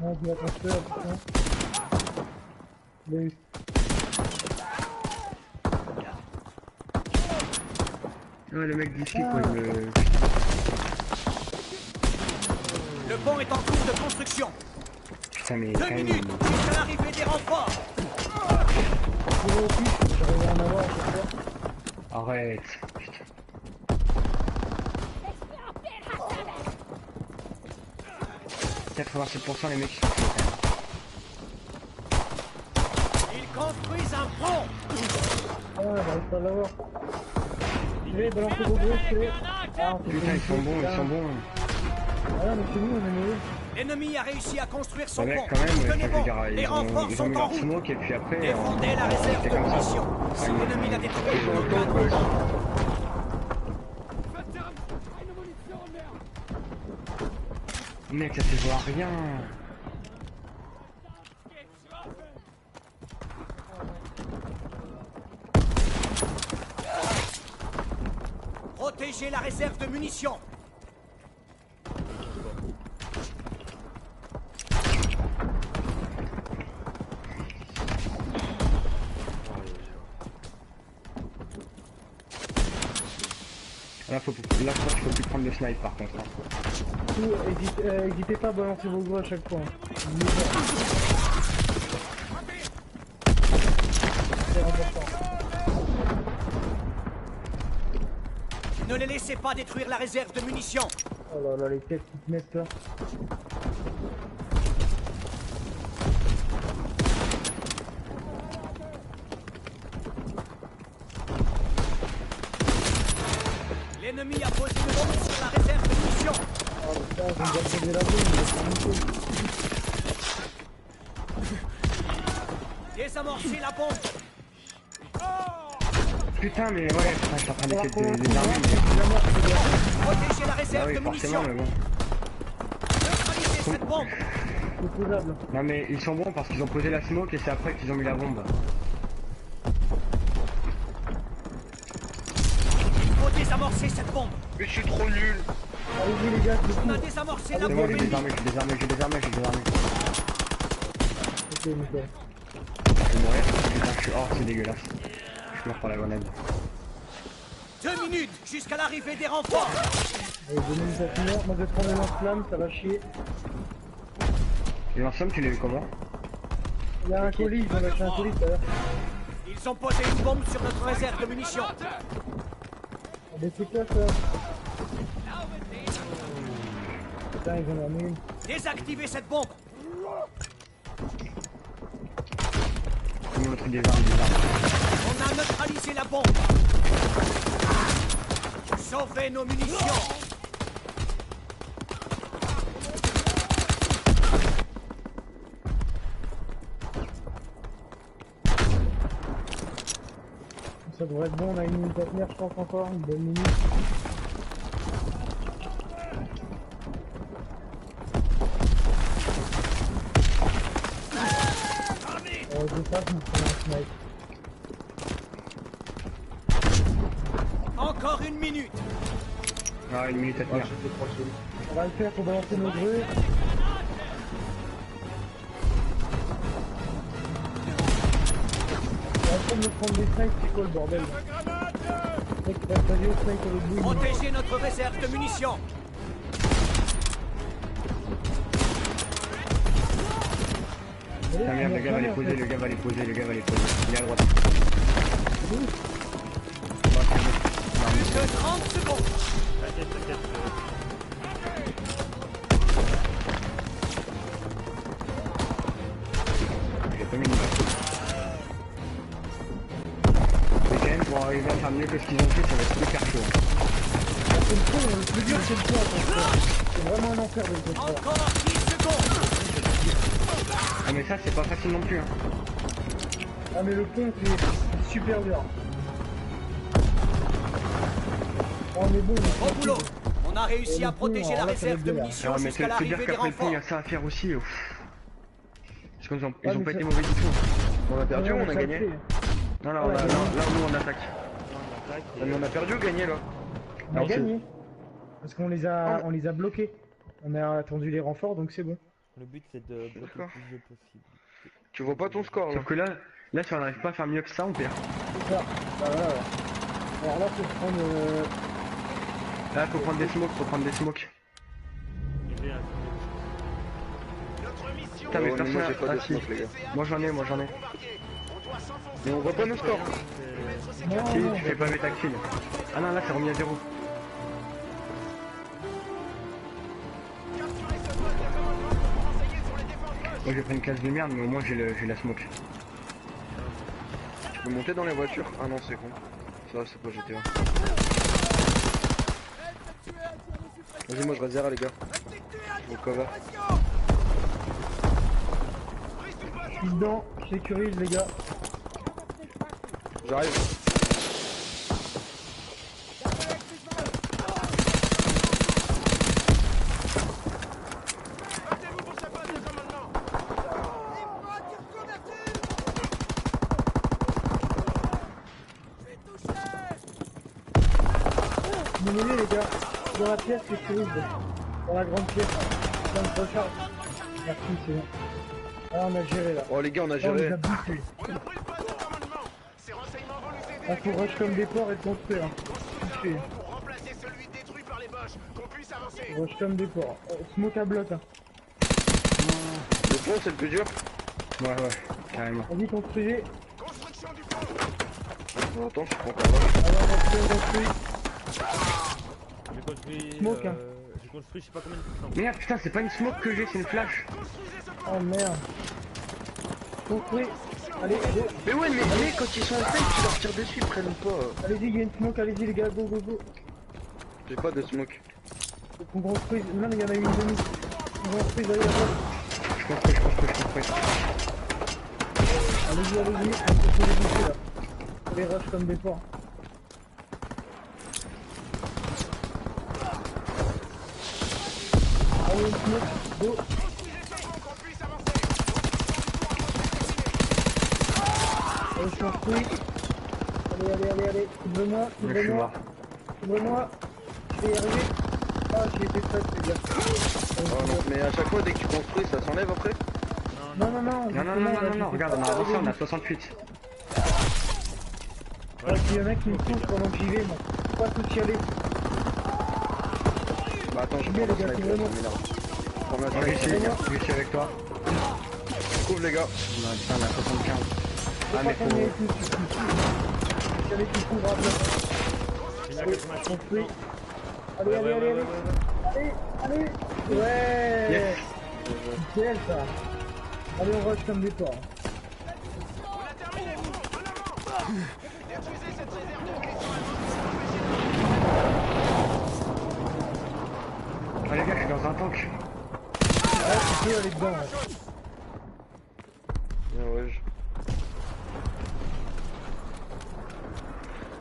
Non, tu vas construire, putain. Il a eu. Ouais, le mec d'ici, quoi, il me... Le pont est en cours de construction. Putain, mais 2 quand même... minutes jusqu'à l'arrivée des renforts. Tirez au pif, j'arrive à en avoir à chaque fois. Arrête. Putain. %, les mecs ils sont chauds, Ils construisent un pont. Ah, j'arrive pas à l'avoir. Tirez, balancez vos gros, tirez. Ah, on s'est Putain, fait ils sont niquer, bons, ils putain. sont bons. Ah non, mais c'est nous, on est mauvais. L'ennemi a réussi à construire son Ouais, pont. quand même, Tenez je veux bon, dire, les renforts ils ont sont mis en leur route. smoke et puis après... Défendez la réserve c'était de comme ça. munitions. Si l'ennemi l'a détruit, aucun de Mec, ça se voit rien. Protégez la réserve de munitions. Là, là, je crois qu'il faut plus prendre de snipe par contre. Hein. Surtout, hésitez pas à balancer vos gros à chaque fois. Hein. N'oubliez pas. C'est important. Ne les laissez pas détruire la réserve de munitions. Oh là là, les têtes qui te mettent là. L'ennemi a posé une bombe sur la réserve de munitions. Oh putain, je viens de poser la bombe, il est pas monté. Désamorcez la bombe. Putain, mais ouais, putain, je suis en train Alors, d'essayer de pour les armer, l'instant, mais... c'est la mort, c'est bien. Protégez la Ah réserve oui, de forcément, munitions. mais bon. Neutralisez cette bombe. C'est faisable. Non, mais ils sont bons parce qu'ils ont posé la smoke et c'est après qu'ils ont mis la bombe. Il faut désamorcer cette bombe. Mais je suis trop nul. Allez-y les gars, c'est On a tout. désamorcé Ah, la C'est bombe bon, j'ai ennemie. désarmé, j'ai désarmé, j'ai désarmé, j'ai désarmé. Ok, nickel. Je vais mourir. Putain, je suis... Oh, c'est dégueulasse. Je meurs par la grenade. 2 minutes jusqu'à l'arrivée des renforts. Allez, 2 minutes à finir. Moi je vais prendre le lance-flamme, ça va chier. Et l'ensemble, tu l'as eu comment? Il y a un colis, ils ont lâché un colis tout à l'heure. Ils ont posé une bombe sur notre réserve de munitions. Ah, mais c'est quoi ça? Putain, ils en ont mis une. Désactivez cette bombe. Tout le monde a pris des armes, des armes. On a neutralisé la bombe. Sauvez nos munitions. ça devrait être bon, on a une minute à tenir, je pense encore, une bonne minute. Je sais pas, je me prends un snipe. Encore une minute. Ah, une minute à tenir. On va le faire pour balancer nos grues. On va essayer de me prendre des snipes, c'est quoi le bordel? Mec, il va se baser au snipe avec vous. Protégez notre réserve de munitions. Putain merde, le gars va les poser, le gars va les poser, le gars va les poser. Il est à droite. Plus que 30 secondes. T'inquiète, t'inquiète. J'ai pas mis une balle. Mais quand même, pour arriver à faire mieux que ce qu'ils ont fait, ça va être super chaud. C'est le pont, le plus dur c'est le pont, attention. C'est vraiment un enfer de le faire. Encore 10 secondes. Ah mais ça c'est pas facile non plus hein. Ah mais le pont c'est super dur. Oh mais bon, Bon boulot. On a réussi Et à le pont, protéger la alors là, ça va réserve être de galère. munitions Alors mais jusqu'à te dire l'arrivée des qu'après le pont il y renforts. a ça à faire aussi. Parce qu'ils ont, ils Ouais, ont mais pas ça- été mauvais du tout. On a perdu ou on a ça gagné? le fait. Non, là, Ouais, là, ouais. nous on attaque. On attaque Ah, mais on a perdu ou gagné là? On a Alors, gagné. Parce qu'on les a bloqués. On a attendu les renforts donc c'est bon. Le but c'est de bloquer le D'accord. plus de jeux possible. Tu vois pas ton score là? Sauf que là si on n'arrive pas à faire mieux que ça, on perd. C'est ça. Bah voilà, ouais. Alors là faut prendre... Là faut prendre des smokes, J'ai un Notre mission Putain, mais Ouais, mais moi personne j'ai a- pas de ah, si. smoke les gars. Moi j'en ai. bombardier. On doit s'enfoncer. Mais on voit pas nos scores. Mettre ces Non, Si, non, tu fais pas mes tactiles. Ah non là c'est remis à 0. capturer ce poste de commandement pour vous renseigner sur les défenses proches. Moi j'ai pris une classe de merde mais au moins j'ai la smoke. Tu peux monter dans les voitures? Ah non, c'est con. Ça, c'est pas GTA. Vas-y, moi je reste derrière les gars. Je vous cover. je suis dedans, je sécurise les gars. J'arrive. Battez-vous pour ce poste de commandement. Menez les gars. Dans la pièce, sécurise. Dans la grande pièce. Dans le recharge. Merci, c'est bon. Ah on a géré là. Oh les gars, on a Ah, on les géré. a bouffés. On a pris le poste de commandement. Ces renseignements vont nous aider Ah à faut gagner rush comme des porcs et construire. Hein. Construisez un pont pour remplacer celui détruit par les Boches. Qu'on puisse avancer. Rush comme des porcs. Smoke à bloc hein. Le pont, c'est le plus dur. Ouais carrément. Vas-y construisez. Construction du pont. Oh, attends, je prends pas. Alors on construit. J'ai construit. Smoke, hein. J'ai construit je sais pas combien de pourcents. Merde putain c'est pas une smoke que j'ai, c'est une flash. Construisez ce pont. Oh merde. Construis. Allez, allez. Mais ouais, mais quand ils sont en tête, tu leur tires dessus, ils prennent pas. Allez-y, il y a une smoke, allez-y les gars, go go go. J'ai pas de smoke. Faut qu'on construise. Non mais il y en a une demi. On construise, allez, allez. Je construis. Allez-y, allez-y. On peut se les bouffer là. Les rush comme des porcs. Allez, une smoke, go. Construisez ce pont qu'on puisse avancer. Allez, je construis. Allez. Couvre-moi, Je suis couvre-moi. mort. Couvre-moi. Je vais y arriver. Ah, j'ai été prête, les gars. Oh non, mais à chaque fois, dès que tu construis, ça s'enlève après. Non, Non, regarde, on a avancé, on a 68. Ouais, il y en a qui me poussent pendant que j'y vais, moi. Faut pas tout chialer. Bah attends, je Bien, prends les la gars, sniper, c'est ça m'énerve. Je prends la On réussit sniper. les gars, je suis avec toi. Couvre les gars. Putain on a 75. Ah mais Faut pas qu'on ait faut... tous, il y avait qui courent à bloc. J'ai Allez, 80. construis. Allez, Ouais. allez. Ouais. Yes. Nickel, ça. Allez, on rush comme des porcs. On a terminé le pont. En avant. Détruisez cette réserve de munitions avant de Ah les gars je suis dans un tank. Ouais, tu peux aller dedans. Ouais. Ah ouais,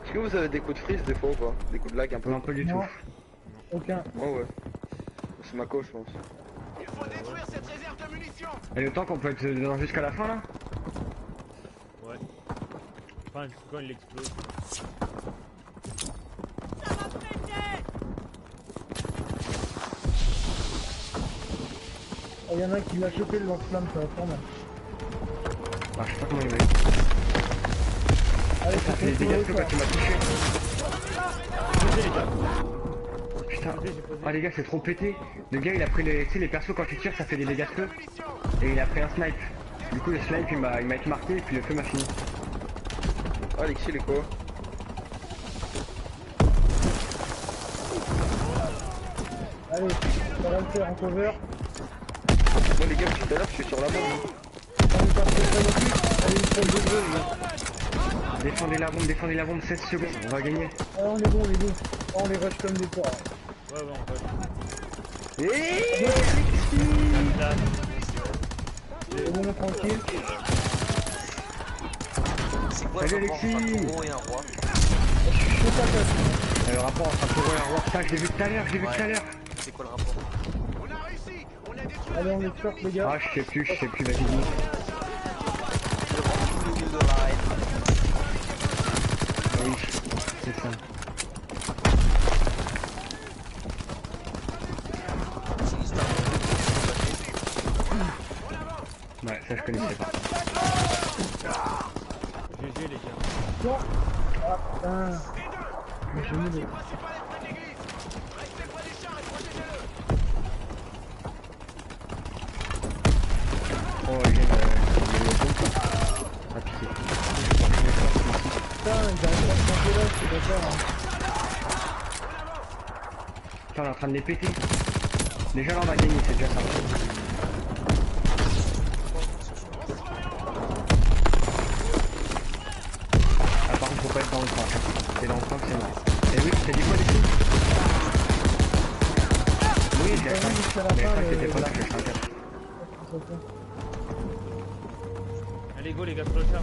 Est-ce que vous avez des coups de freeze des fois ou pas? Des coups de lag un peu? Non, pas du tout. Non. Aucun. Ouais. C'est ma co, je pense. Il faut détruire cette réserve de munitions. Et le temps qu'on peut être dedans jusqu'à la fin là? Ouais. Enfin, quand il explose. Oh, y en a un qui l'a chopé le lance-flamme, ça va faire mal. Ah, je sais pas comment il va. Allez, Ça fait des dégâts que quand tu m'as touché. Posez les gars. Putain. Posez, j'ai posé. Ah les gars, c'est trop pété. Le gars il a pris les, tu sais, les persos quand tu tires ça fait des dégâts de feu. Et il a pris un snipe. Du coup le snipe il m'a été marqué et puis le feu m'a fini. Ah, Alexis, il est quoi? Allez, ça va le faire en cover. Moi, les gars, tout à l'heure, je suis sur la bombe. On est pas très près non plus. Allez, il prend le degré, les gars. Défendez la bombe, 16 secondes, on va gagner. Ah, on est bon, on est bon. Oh, on les rush comme des porcs. Ouais, on peut. Là, C'est bon, tranquille. C'est quoi Salut, le rapport Alexis. entre un taureau et un roi? Je suis chaud patate. Le rapport entre un taureau et un roi, putain, je l'ai vu tout à l'heure, C'est quoi le rapport? On a réussi. On a détruit Allez, on est short, les gars. Ah, je sais plus, vas-y, dis. Le milieu de la haine. Oui, c'est ça. C'est l'histoire Ouais, ça je connaissais pas. GG les gars. Quoi? Ah, putain. Je me mets. principal est près de l'église. Restez près des chars et protégez-le. Oh, il vient de... Ah, pitié. Putain, ils arrivent pas à se planter là, c'est d'accord. Hein. Putain, on est en train de les péter. Déjà là on va gagner, c'est déjà ça. Ah par contre faut pas être dans le tank. Hein. C'est dans le tank, c'est mort. Et oui, t'as dit quoi dessus? Oui, j'ai acheté un jusqu'à la mais je fin, crois que le- c'était pas là que j'ai acheté un 4. Allez, go les gars, sur le char.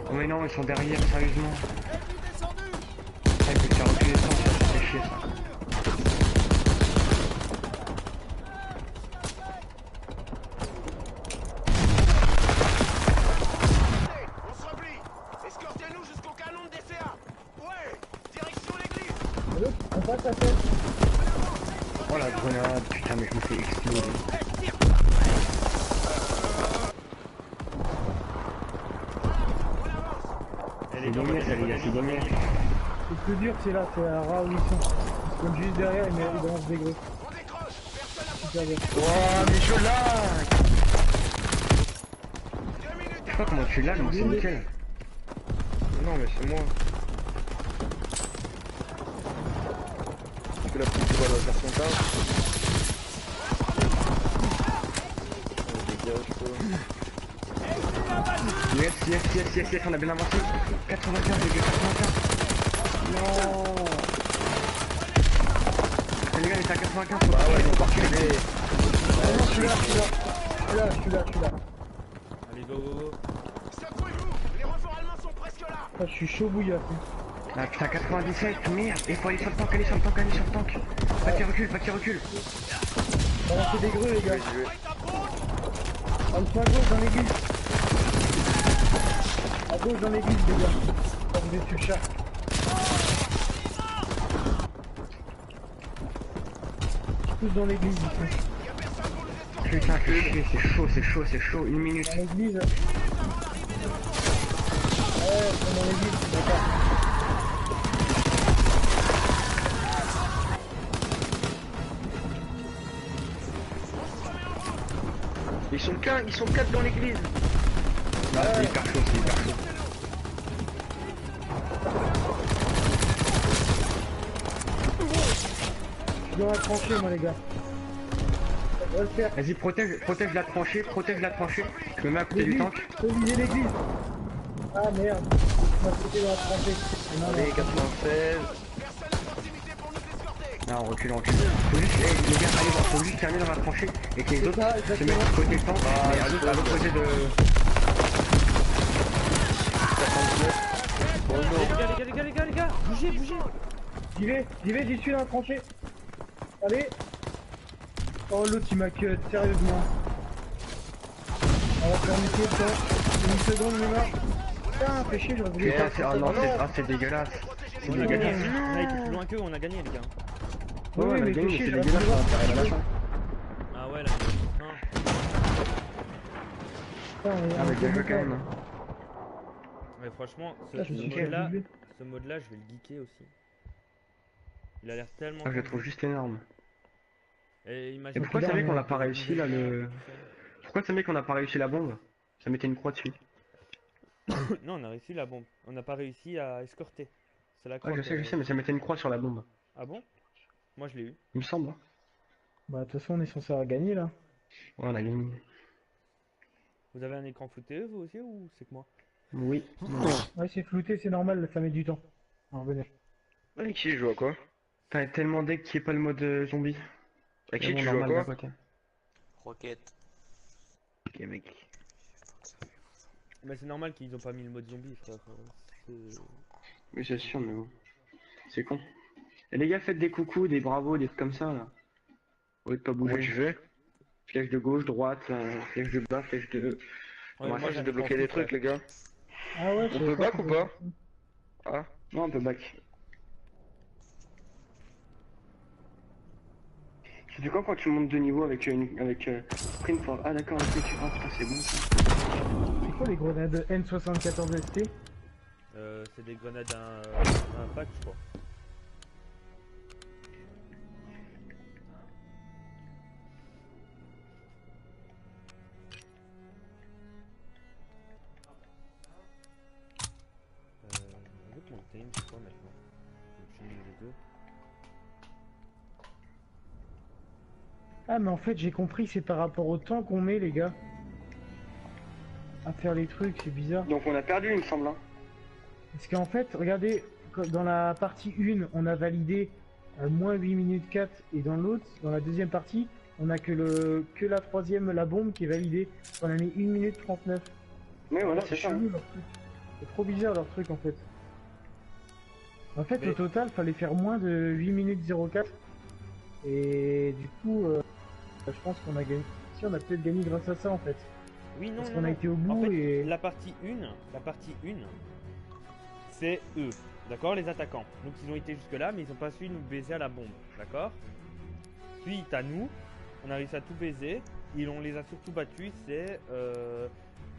Oh mais non, ils sont derrière, sérieusement. Ah, il peut te faire reculer sans, ça fait chier ça. On se replie. Escortez-nous jusqu'au canon de DCA. Ouais. Direction l'église. Allez, on passe la tête. Oh la grenade, putain mais je me fais exploser. Eh, C'est gagné ça les gars, c'est gagné. Le plus dur, c'est là, c'est à ras où ils sont. Comme juste derrière, ils balancent des gros. On décroche. Personne à Super bien. Wouah, mais je lag! 2 minutes. Je sais pas comment tu lag, mais c'est nickel. Non, mais c'est moi. Parce que la petite balle va faire son taf. Oh, dégage, quoi. Yes, on a bien avancé. 95 les gars, 95. Non. Les gars, il est à 95. Bah ouais, ils ont parti les... Ah non, je suis là. Allez, go, go, go. Secouez-vous. Les renforts allemands sont presque là. Ah, je suis chaud bouillant. Ah putain, 97, merde. Il faut aller sur le tank, Pas qui recule. Balancez des greux, les gars. J'y vais. Ah, ils sont à gauche dans l'église. À gauche dans l'église, les gars. Pas vous êtes sur le chat. Tous dans l'église, ici. Putain, c'est chaud. Une minute. Dans l'église. Ouais, ils sont dans l'église, d'accord. Ils sont 4 dans l'église. Là, c'est hyper chaud. Je suis dans la tranchée, moi, les gars. On va le faire. Vas-y, protège la tranchée. Je me mets à côté du tank. Faut viser l'église. Ah merde. On va sauter dans la tranchée. Non, Allez, non. 96. Personne à proximité pour nous escorter. Non, on recule. Faut juste, les gars, allez voir, faut juste terminer dans la tranchée et que les autres ça, se mettent à côté du tank, mais à l'autre côté de... bougez, bougez. J'y vais, j'y suis dans la tranchée. Allez. Oh l'autre il m'a cut, sérieusement. On va faire niquer ça. Une seconde, il est mort. Putain, fais chier, j'aurais voulu faire ça. Ah non, c'est dégueulasse. C'est On a gagné. dégueulasse. On a été plus loin qu'eux, on a gagné les gars. Ouais, on a mais gagné, fais mais chier, c'est j'aurais dégueulasse, voulu on arrive à la fin. Ah ouais, là. Non. Putain, Ah, mais bien joué quand même. Mais franchement, Ah, je me suis ce mode-là, je vais le geeker aussi. Il a l'air tellement. Ah, je le trouve juste énorme. Et Et imagine. pourquoi ça met qu'on a pas réussi là le... Pourquoi ça met qu'on a pas réussi la bombe? Ça mettait une croix dessus. Non, on a réussi la bombe. On n'a pas réussi à escorter. C'est la croix. Ah, je sais, mais ça mettait une croix sur la bombe. Ah bon? Moi je l'ai eu. Il me semble. Hein. Bah de toute façon on est censé avoir gagné là. Ouais, on a gagné. Vous avez un écran flouté vous aussi ou c'est que moi? Oui. Ouais c'est flouté, c'est normal, ça met du temps. Alors venez. Avec qui je joue à quoi? T'as tellement deck qu'il n'y ait pas le mode zombie. Avec qui Vraiment tu joues à normal quoi? d'un côté. Rocket. Ok mec. Mais c'est normal qu'ils ont pas mis le mode zombie frère. Oui, c'est sûr, mais bon. C'est con. Et les gars, faites des coucous, des bravos, des trucs comme ça là. Au lieu de pas Comment bouger. tu fais? Flèche de gauche, droite, flèche de bas, flèche de. Ouais, Moi j'ai j'ai un débloqué écran des flou, trucs les gars. Ah ouais, On peut back ou pas? Ah. Non, on peut back. C'est du quand tu montes de niveau avec sprint for... Ah d'accord, ok, ah putain c'est bon ça. C'est quoi les grenades N74 ST? C'est des grenades à impact je crois. On veut monter une fois maintenant. Donc je mets les deux. Ah mais en fait j'ai compris, c'est par rapport au temps qu'on met les gars. À faire les trucs, c'est bizarre. Donc on a perdu il me semble. Hein. Parce qu'en fait, regardez, dans la partie 1, on a validé moins 8 minutes 4 et dans l'autre, dans la deuxième partie, on a que la troisième, la bombe qui est validée. On a mis 1 minute 39. Mais voilà, c'est ça. chelou, leur truc. C'est trop bizarre leur truc en fait. En fait, Mais- au total, fallait faire moins de 8 minutes 04. Et du coup, je pense qu'on a gagné. Si, on a peut-être gagné grâce à ça en fait. Oui non Parce non, qu'on a non. été au En bout fait, et. la partie 1, c'est eux, d'accord, les attaquants. Donc ils ont été jusque là, mais ils ont pas su nous baiser à la bombe, d'accord. Puis t'as nous, on a réussi à tout baiser, et on les a surtout battus, c'est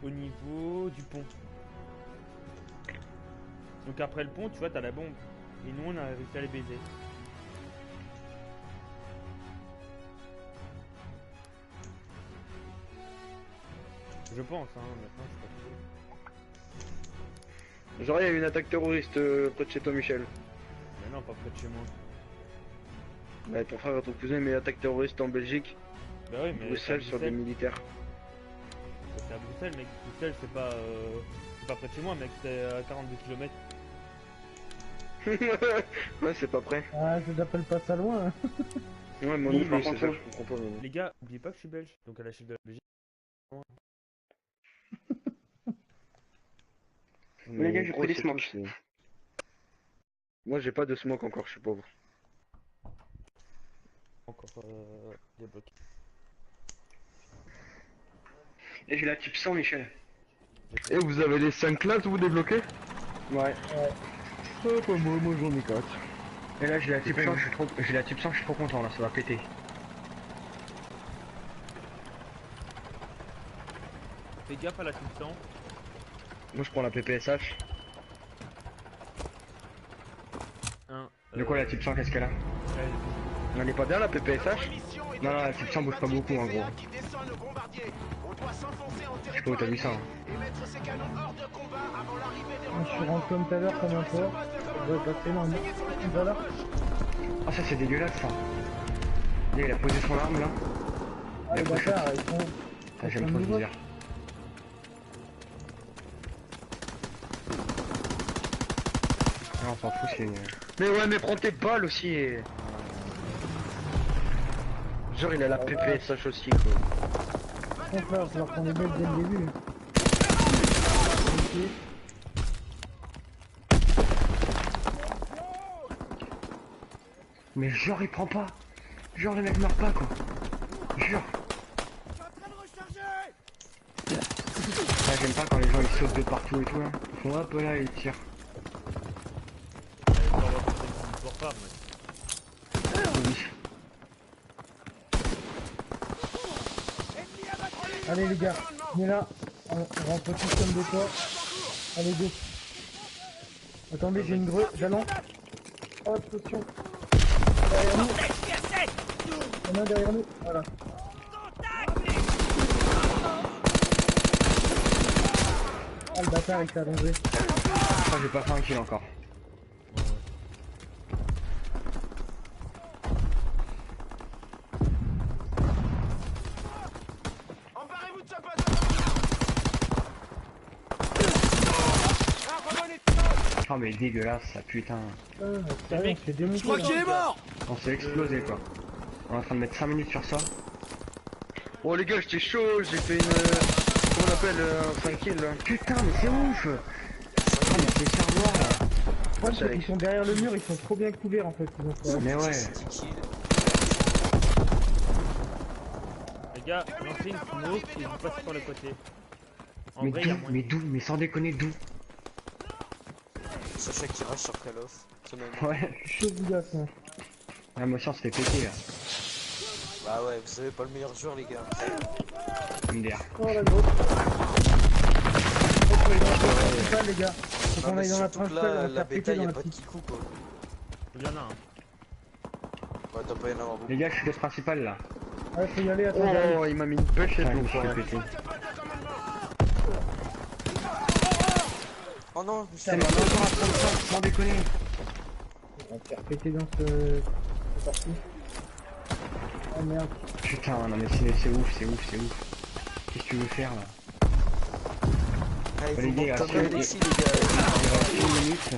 au niveau du pont. Donc après le pont, tu vois, t'as la bombe, et nous on a réussi à les baiser. Je pense, hein, maintenant je sais pas. Genre il y a eu une attaque terroriste près de chez toi Michel. Mais non, pas près de chez moi. Bah ton frère et ton cousin mais attaque terroriste en Belgique, Bah oui, mais Bruxelles sur des militaires. c'est à Bruxelles, mec. Bruxelles, c'est pas près de chez moi, mec. C'est à 42 km. Ouais c'est pas prêt. Ah, ça s'appelle pas ça loin. Hein. Ouais moi Oui, non par plus c'est contre, ça je comprends pas. Mais... Les gars, oubliez pas que je suis belge, donc à la chef de la Belgique. Les gars, j'ai gros, pris des c'est smokes. tout, c'est- Moi j'ai pas de smoke encore, je suis pauvre. Encore débloqué. Et j'ai la type 100 Michel. Et vous avez les 5 classes vous débloquez? Ouais. Moi j'en ai 4. Et là j'ai la type 100, j'ai la type 100, je suis trop content là, ça va péter. Fais gaffe à la toute sang. Moi je prends la PPSH. De quoi la type 100, qu'est-ce qu'elle a? Elle est pas bien la PPSH? Non, la type 100 bouge pas beaucoup en gros. Je sais pas où t'as vu ça. Hein. Moi, je suis rentré comme tout à l'heure comme un porc. Ça doit passer non. Voilà. Ah ça c'est dégueulasse ça. Là, il a posé son arme là. Ah, les bâtards, ils sont. Ah, j'aime trop le viseur. Non, on s'en fout, c'est... Mais ouais mais prends tes balles aussi et... Genre il a la PPSH aussi quoi. Mon frère, il va falloir qu'on les mette dès le début. Ok. Mais genre il prend pas. Genre le mec meurt pas quoi. Jure. Ah, j'aime pas quand les gens ils sautent de partout et tout là. Ils font hop là et ils tirent. On va passer une histoire pas, mais... Oui. Allez les gars, on est là, on rentre tous comme des corps. Allez go. Attendez, j'ai une greu, j'allons. Oh attention. Derrière nous. Il y en a un derrière nous, voilà. Ah le bâtard il s'est allongé. Ah, j'ai pas fait un kill encore. Emparez-vous de ce poste. Oh mais dégueulasse ça putain. Ah, sérieux, on se fait démonter. Je crois qu'il est mort. On s'est explosé quoi. On est en train de mettre 5 minutes sur ça. Oh les gars, j'étais chaud, j'ai fait une... comment on appelle un 5 kills là. Putain mais c'est ouf. Oh mais c'est servoirs là. Ouais, c'est qu'ils sont derrière le mur, ils sont trop bien couverts en fait. Ils ont Mais ouais. 10 kills. Les gars, lancez une smoke et vous passez par le côté. En Mais vrai, il y d'où, a moins. mais d'où, mais sans déconner d'où. Sacha qui rush sur Call of. Semaine. Ouais. Je suis chaud bouillasse moi. Ah moi aussi on se fait péter là. Bah ouais, vous savez pas le meilleur joueur les gars. MDR. Oh la grosse. Faut qu'on aille dans la principale les gars. Faut Non, qu'on mais aille dans la surtout que principale, on là, va la faire bêta péter dans y'a la pas de petite. kikou quoi. Il y en a un. Ouais, t'as pas y en avoir beaucoup. Les gars je suis caisse principale là. Ouais, faut y aller, attends, j'arrive. Oh, il m'a mis une pêche et Putain, je tout. me suis fait péter. Oh non, je me suis C'est maintenant encore à 35, sans déconner. On va faire péter dans ce... C'est parti. Oh merde. Putain non mais c'est ouf, c'est ouf, c'est ouf. Qu'est-ce que tu veux faire là? Ah, il Les faut gars, bon comme si- Alexis les gars. Il reste 1 minute.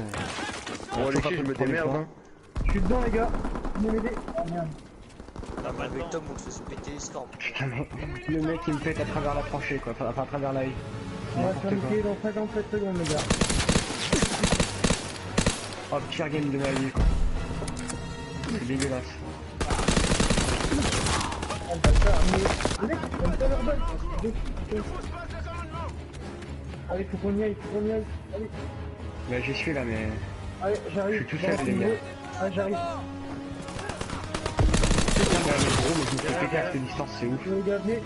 Oh les filles, je me démerde hein. Je suis dedans les gars. Venez m'aider. Oh merde. T'as pas le Avec temps. Tom on te fait se péter les scores. Putain mais le mec il me pète à travers la tranchée quoi, enfin à travers la haie. On va se N'importe quoi. faire dans 57 secondes les gars. Oh pire game de ma vie quoi. C'est dégueulasse. Oh le bâtard, mais... Mec, on me fait leur balle. Allez, faut qu'on y aille, faut qu'on y aille. Allez, Bah j'y suis là mais... allez, j'arrive. Je suis tout Dans seul, le les gars. niveau. Ah, j'arrive. Putain bah mais gros mais je me fais péter à cette distance, c'est ouf. Les gars, venez.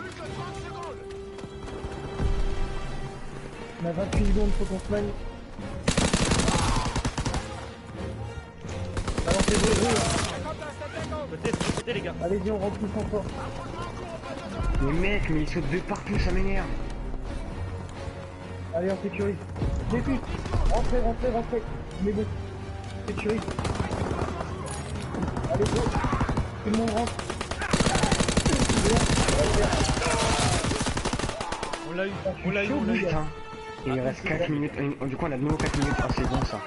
On a 28 secondes, faut qu'on se manie. Balancez vos jeux. Côté les gars. Allez-y, on rentre tous en force. Mais mec mais il saute de partout, ça m'énerve. Allez, on sécurise. Députe. Rentrez, rentrez, rentrez. Mais bon. Sécurise. Allez, go. Tout le monde rentre. On l'a eu, Ah, on l'a eu, on l'a eu. Putain. Et il reste 4 minutes, du coup on a de nouveau 4 minutes, ah c'est bon ça.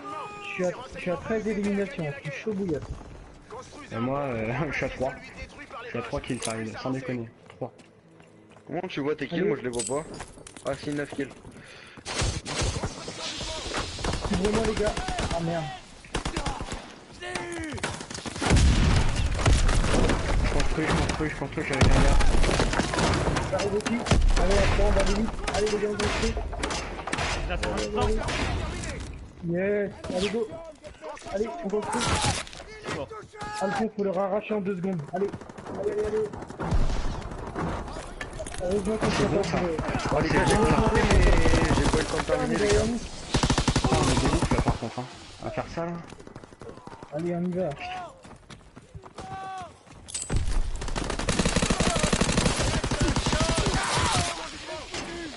Je suis à 13 éliminations, je suis chaud bouillotte. Et moi je suis à 3. Je suis à 3 kills ça arrive, sans déconner. 3. Comment tu vois tes kills? Moi je les vois pas. Ah si, 9 kills. Couvrez-moi les gars. Ah merde. Je construis, je suis avec un gars. J'arrive aussi. Allez, après on va aller vite. Allez les gars, on construit. Là, c'est Allez, un allez. instant. Yes. Allez, go. Allez, on construit. C'est mort. Alphonse, faut leur arracher en 2 secondes. Allez. Allez, allez, allez. Heureusement qu'on se bon, ça. Oh les gars, j'ai planté mais j'ai pas eu le temps de terminer les gars. Oh on est des ouf là par contre hein. On va faire ça là. Allez, on y va.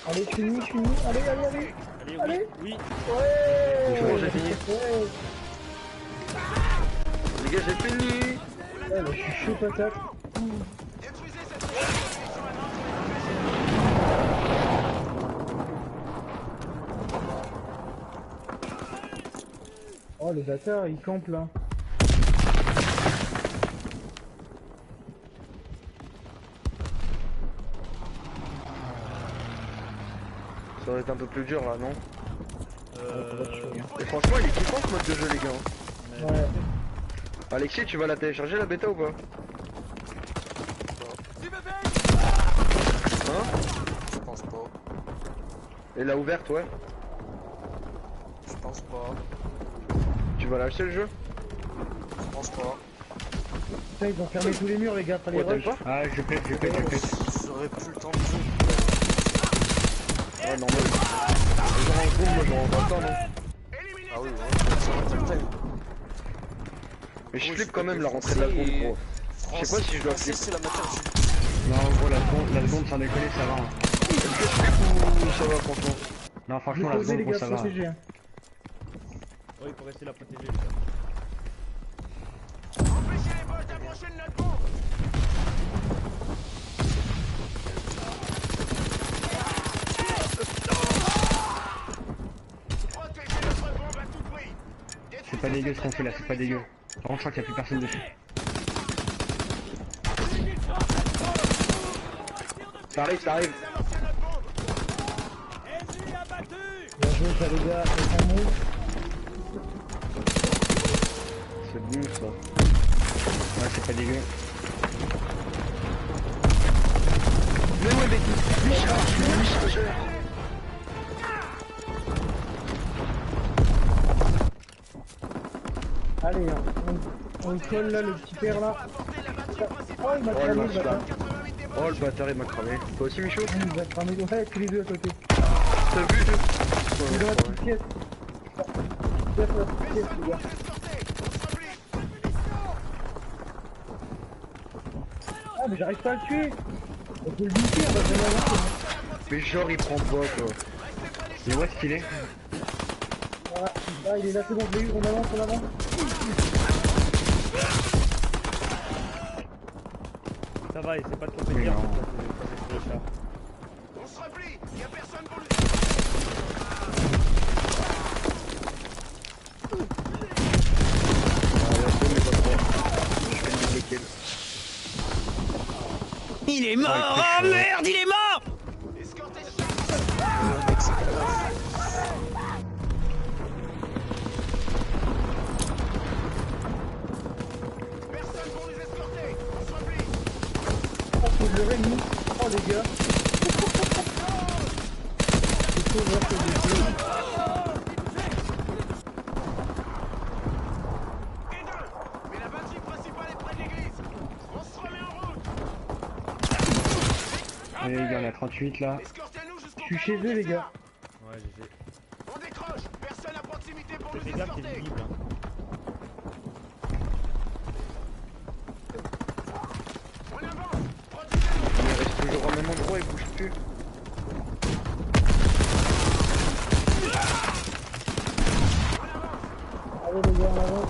Allez, je finis. Allez, allez, allez. Allez, Allez. oui, oui. Ouais. C'est bon, j'ai fini. Ouais. Les gars, j'ai fini. Ouais, bah, je suis chaud patate. Oh le bâtard, il campe là. Ça va être un peu plus dur là, non? Euh... Et franchement, il est kiffant ce mode de jeu, les gars. mais- Ouais. Alexis, tu vas la télécharger la bêta ou pas? Hein? Je pense pas. Et la ouverte, ouais. Je pense pas. Tu vas lâcher le jeu? Je pense pas. Putain, ils ont fermé tous les murs, les gars, pas les Ouais, rushs. t'aimes pas? Ah, je pète. J'aurais plus le temps de jouer. Ouais, normal. Genre en gros, moi j'aurais pas le temps, non? Ah oui, ouais, ça va le time. Mais je flippe quand même la rentrée de la seconde, gros. Je sais pas si je dois flipper. C'est la matière du... Non, en gros, la seconde, sans déconner, ça va. Hein. Est-ce que je flippe ou ça va, franchement? Non, franchement, la Posez, seconde, les gros, gars, ça va. protégez. Hein. Ouais, il faut rester la protéger. Empêchez les boss d'approcher de notre bombe. Protégez notre bombe à tout prix. C'est pas dégueu ce qu'on fait là, c'est pas dégueu. Par contre, je crois qu'il y a plus personne dessus. Ça arrive, ça arrive. Bien joué, ça, les gars, c'est un move. C'est bon ça. Ouais, c'est pas dégueu. Mais ouais, mais lui chargeur. Allez, hein, on colle là, le petit père là. Oh, il m'a Oh cramé le le bâtard. bâtard. Oh le bâtard il m'a cramé. Toi aussi Michaud? Il nous a cramé, ouais, tous les deux à côté. T'as vu deux? Il est dans la petite pièce. Pièce, la petite pièce, les gars. Ah, mais j'arrive pas à le tuer. On peut le buter, on va jamais avancer. Mais genre il prend pas quoi. Et où est-ce qu'il est? Voilà, ah, il est là, c'est bon, je l'ai eu, on avance, on avance. Ça va, et c'est pas trop Oui, pédir. non. On se replie, y'a personne pour nous. Il est mort. Oh merde, il est mort. Escortez ce personne pour nous escorter. On se replie. Oh, faut le lever, nous. Oh, les gars. C'est trop vert que j'ai fait. Mais la batterie principale est près de l'église. On se remet en route. Allez les gars, on a 38 là. Escortez-nous jusqu'au Je suis chez eux, les gars. Ouais, GG. On décroche. Personne à proximité pour nous Fais gaffe, t'es escorter. visible. Hein. On avance. Protégez-nous. Il reste toujours au même endroit, il bouge plus. Allez, les gars, on avance.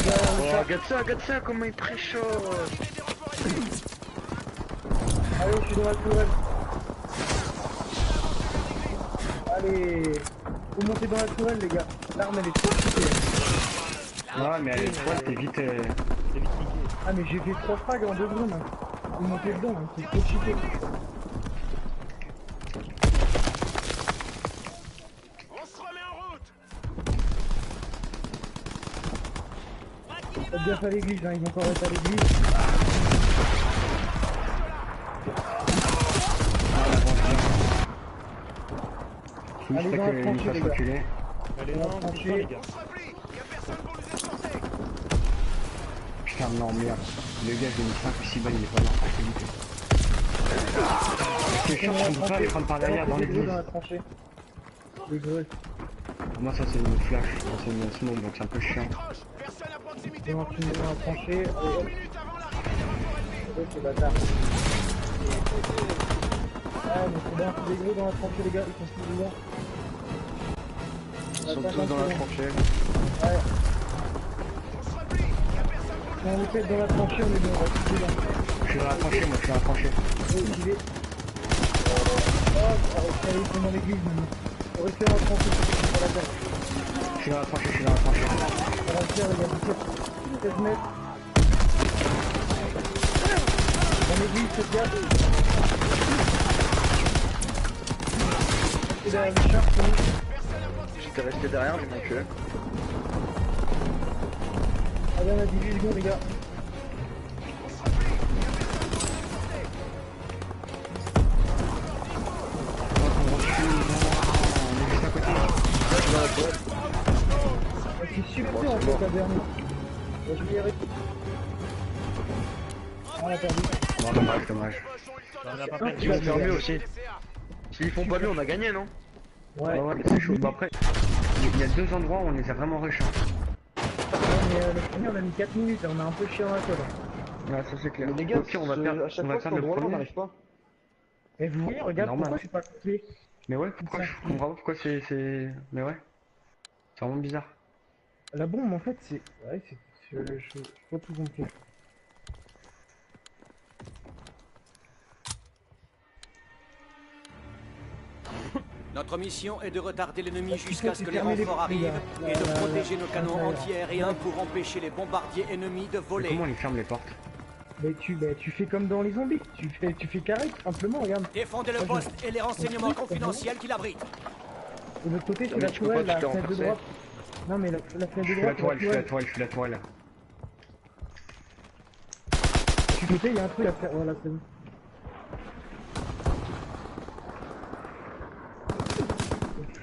Oh regarde ça, comment il préchote. Allez, je suis dans la tourelle. Allez, faut monter dans la tourelle, les gars. L'arme, elle est trop cheatée. Ouais, mais allez, toi, t'es vite. C'est vite niqué. Ah, mais j'ai fait 3 frags en 2 secondes. Hein. Faut monter dedans, hein. C'est trop cheaté. On se remet en route. Faites gaffe à l'église, hein. Ils vont encore être à l'église. Tout Allez, ça dans la qu'il nous tranchée, fasse les gars. reculer. Allez, On va non, bouge trancher. pas, les gars. On se replie. Y'a personne pour nous escorter. Putain, non, merde. Le gars, j'ai mis 5 ou 6 balles, il est pas mort. C'est vite. C'est chiant, on peut pas les prendre par derrière dans les l'église. dans la tranchée. Les greux. Moi, ça, c'est une flash. C'est une smoke, donc c'est un peu chiant. Décroche. Personne à proximité Ils vont pour nous finir dans la escorter. tranchée. Allez, 3 hop. minutes avant l'arrivée des renforts ennemis. Ouais, c'est bâtard. Ah, mais c'est bien, c'est des gros dans la tranchée, les gars. Ils sont tous dedans. Ils sont tous dans la tranchée. Ouais. On se replie. Y'a personne pour Si on les pète dans la tranchée, on est bon, on va tous dedans. Je suis dans la tranchée, moi, je suis dans la tranchée. Oui, j'y vais. Oh, ils sont dans l'église maintenant. On va rester dans la tranchée, c'est pas la peine. Je suis dans la tranchée, je suis dans la tranchée. On va le faire, les gars, 16 mètres. Dans l'église, faites gaffe. C'est derrière les chars, c'est nous. personne à proximité T'es resté derrière, je m'en tué. Allez, on a 18 secondes, les gars. C'est super dur en fait la dernière. Je vais y arrêter. On a perdu. Non, dommage, dommage. On a pas Non, perdu. Ils vont faire mieux aussi. S'ils font pas mieux, on a gagné, non? Ouais, Ouais, mais c'est chaud. Bon, après, il y a 2 endroits où on les a vraiment rush. mais le premier on a mis 4 minutes, on a un peu chié dans la colle. Ouais, ça c'est clair. Mais les gars, Au pire, on va faire, à chaque on va fois, faire cet le endroit-là, on premier. n'arrive pas. Et vous voyez, regarde Normal. pourquoi je suis pas complet. Mais ouais, pourquoi je comprends pas pourquoi c'est. Mais ouais. C'est vraiment bizarre. La bombe en fait c'est... Ouais, c'est... Je pas tout compris. Notre mission est de retarder l'ennemi Parce qu'il jusqu'à faut ce que les fermer les renforts portes, les arrivent gars. et de La- protéger nos canons la- antiaériens pour empêcher les bombardiers ennemis de Mais voler. comment on les ferme les portes? Mais tu fais comme dans les zombies, tu fais carré tout simplement, regarde. Défendez le poste et les renseignements confidentiels qu'il abrite. De l'autre côté c'est mais la tu peux pas tourelle, la tout fenêtre de renforcer. droite. Non mais la fenêtre Je de suis la droite, tourelle, je suis la tourelle, je suis la tourelle. Du côté il y a un truc à faire, voilà c'est bon.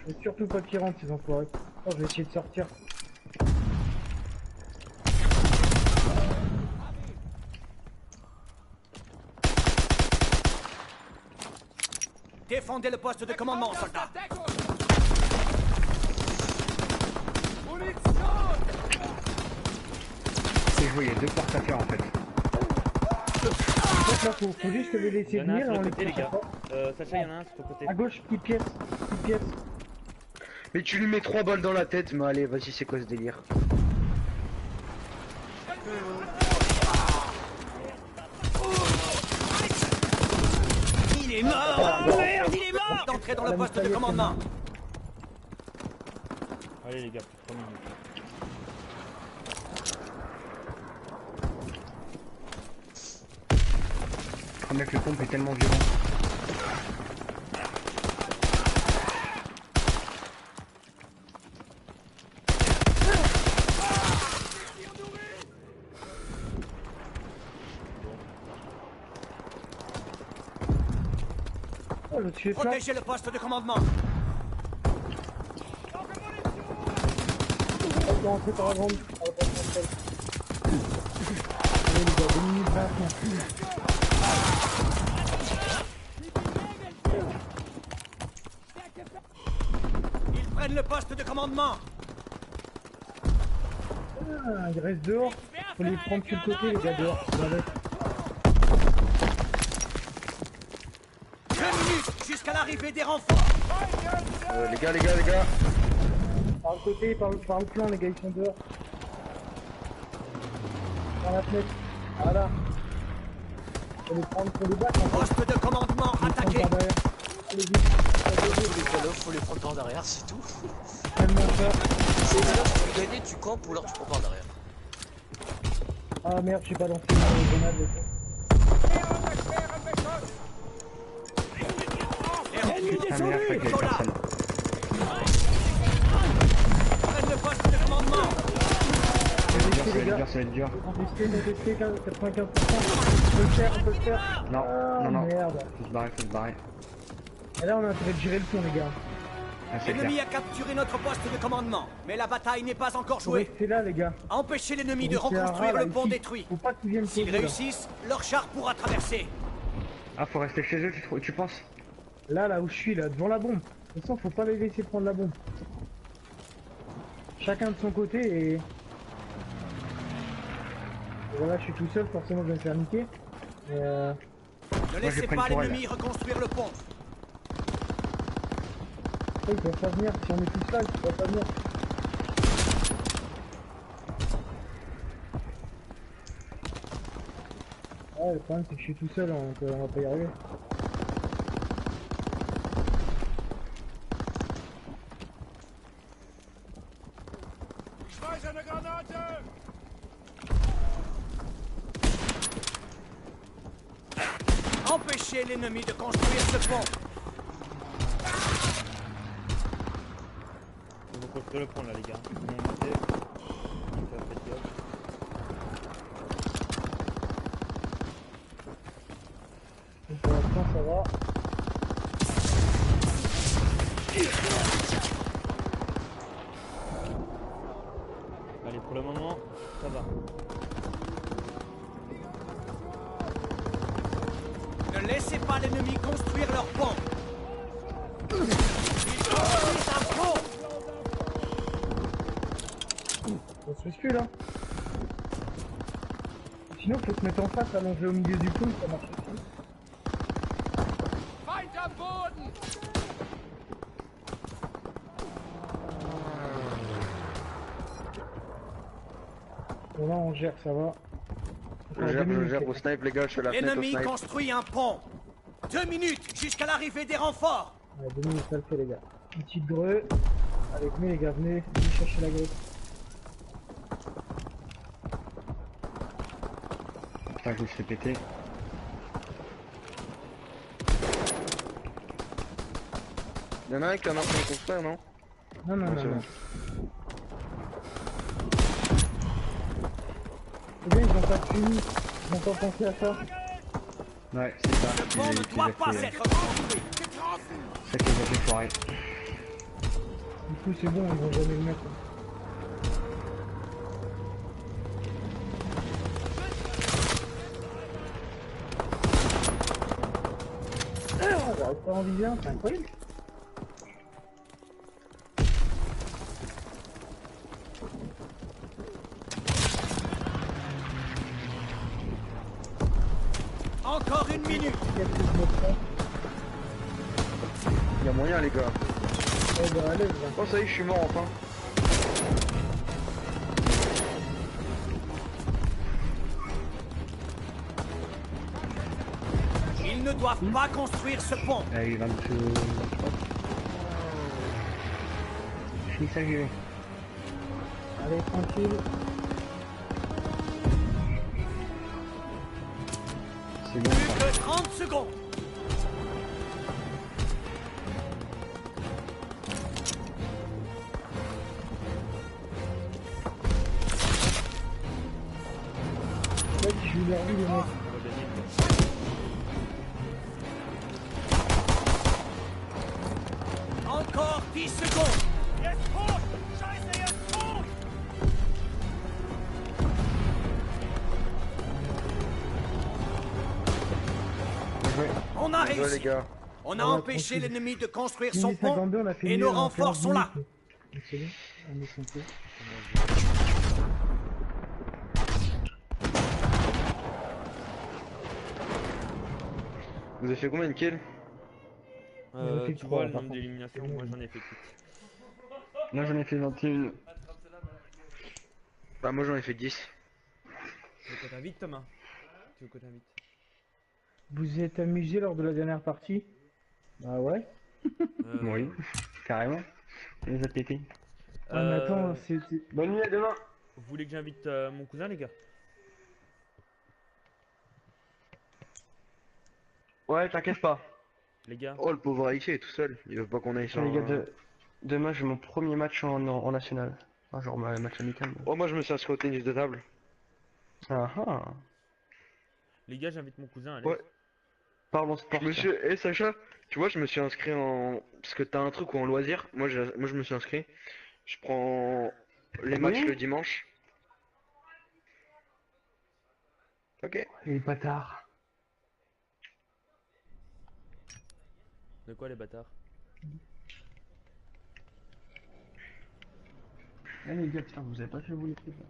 Faut surtout pas qu'ils rentrent ces enfoirés. Oh, je vais essayer de sortir. Défendez le poste de commandement, soldats. C'est joué, il y a 2 portes à faire en fait. En fait là faut juste les Il laisser y en a un venir sur et on le les côté, les pousse gars. pas. Sacha, il y en a un sur ton côté. À gauche, petite pièce. Mais tu lui mets 3 balles dans la tête, mais allez, vas-y, c'est quoi ce délire? Il est mort! Merde, il est mort! D'entrer dans le poste de commandement. Allez, les gars, plus 3 minutes. Oh mec, le pompe est tellement violent. Oh le tuer plat. Protégez le poste de commandement. On va rentrer par la grande. On va pas rentrer. Allez les gars, 2 minutes 20 maintenant. Ils prennent le poste de commandement. Ah, il reste dehors. Faut les prendre sur le côté les gars dehors. Ouais. 2 minutes jusqu'à l'arrivée des renforts. Les gars. Par le côté, par le flanc les gars ils sont dehors. Par la fenêtre. Voilà. Faut les battre en fait. Poste de commandement Faut les prendre attaqué. par derrière. Allez-y. Tous les call-off, faut les prendre par derrière, c'est tout. Tellement peur. C'est là, tu veux gagner, tu campes ou alors tu prends par derrière. Ah merde, j'ai pas lancé une grenade. Ah mais là, je crois qu'il y a personne. Prennent le poste de commandement. Ça va être dur, ça va être dur. On testé 95%. On peut le faire. Non, Ah, non. merde. Faut se barrer. Et là on a intérêt de gérer le pont les gars. Ah, c'est L'ennemi clair. a capturé notre poste de commandement, mais la bataille n'est pas encore Faut jouée. rester là les gars. Empêchez l'ennemi de Faut rester reconstruire là, le là, pont ici. détruit. Faut pas qu'ils viennent S'ils poser, là. réussissent, leur char pourra traverser. Ah, faut rester chez eux, tu penses? Là où je suis là, devant la bombe. De toute façon faut pas les laisser prendre la bombe. Chacun de son côté et... Voilà, je suis tout seul, forcément je vais me faire niquer. Ne j'ai laissez pris pas une tourelle. l'ennemi reconstruire le pont. Ils peuvent pas venir, si on est tous là, ils peuvent pas venir. Ouais, le problème c'est que je suis tout seul, donc on va pas y arriver. Schmeiß eine Granate! Empêchez l'ennemi de construire ce pont. Je dois le prendre là les gars. Mon côté. Faites gaffe. Donc, pour l'instant, ça va. Allez, pour le moment, ça va. Ne laissez pas l'ennemi construire leur pont. Ils construisent un pont. On se bouscule, hein. Sinon, faut se mettre en face, allonger au milieu du pont, ça marche aussi. Feind am Boden! Bon, là, on gère, ça va. Je gère au snipe, les gars, je fais la fenêtre au L'ennemi snipe. construit un pont. 2 minutes jusqu'à l'arrivée des renforts. Ouais, 2 minutes, ça le fait, les gars. Une petite greu. Avec nous, les gars, venez chercher la greu. Putain, je me suis fait péter. Y'en a un qui en a fait construire, non? Non, non, Ouais, non, c'est non. bon. Eh bien, ils ont pas fini. Ils ont pas pensé à ça. Ouais, c'est ça. Le pont ne doit pas être construit. C'est ça qui les a fait foirer. Du coup, c'est bon, ils vont jamais le mettre. Ah, on reste pas en visée, c'est incroyable. Encore 1 minute. Qu'est-ce que je me prends? Y'a moyen, les gars. Eh ben, allez, là. Oh, ça y est, je suis mort enfin. Ils ne doivent pas construire ce pont. Allez, 23. Finis ça, j'y vais. Allez, tranquille. C'est bon, Plus ça. que 30 secondes. Mec, je suis leur vie, les mecs. On va gagner. Encore 10 secondes. Ouais. On a Ouais, les réussi. gars. On a Ouais, empêché tranquille. l'ennemi de construire son Minute pont 52, on a fait et mieux nos en renforts 40 sont là. minutes. Donc, c'est bon, on est complet. Vous avez fait combien de kills? On a fait Tu trois, vois le par nombre contre. d'éliminations, moi j'en ai fait 8. Moi, j'en ai fait 21. Bah, moi j'en ai fait 10. Tu veux qu'on t'invite Thomas? Tu veux qu'on t'invite? Vous vous êtes amusé lors de la dernière partie? Bah ouais. Oui, carrément. On les a pétés. Ouais, mais attends, c'est... Bonne nuit, à demain. Vous voulez que j'invite mon cousin les gars? Ouais, t'inquiète pas. Les gars? Oh, le pauvre Alexis est tout seul. Il veut pas qu'on aille sur Tiens, les gars, un- demain, j'ai mon premier match en national. Ah, genre, ma match amical. Oh, moi je me suis inscrit au tennis de table. Ah ah. Les gars, j'invite mon cousin, allez. Ouais. Parlons sport. Monsieur, et Sacha, tu vois, je me suis inscrit en. Parce que t'as un truc ou en loisir. Moi, je me suis inscrit. Je prends les matchs Oui. le dimanche. Ok. Les bâtards. De quoi les bâtards? Eh les gars, putain, vous avez pas fait vous les trucs là.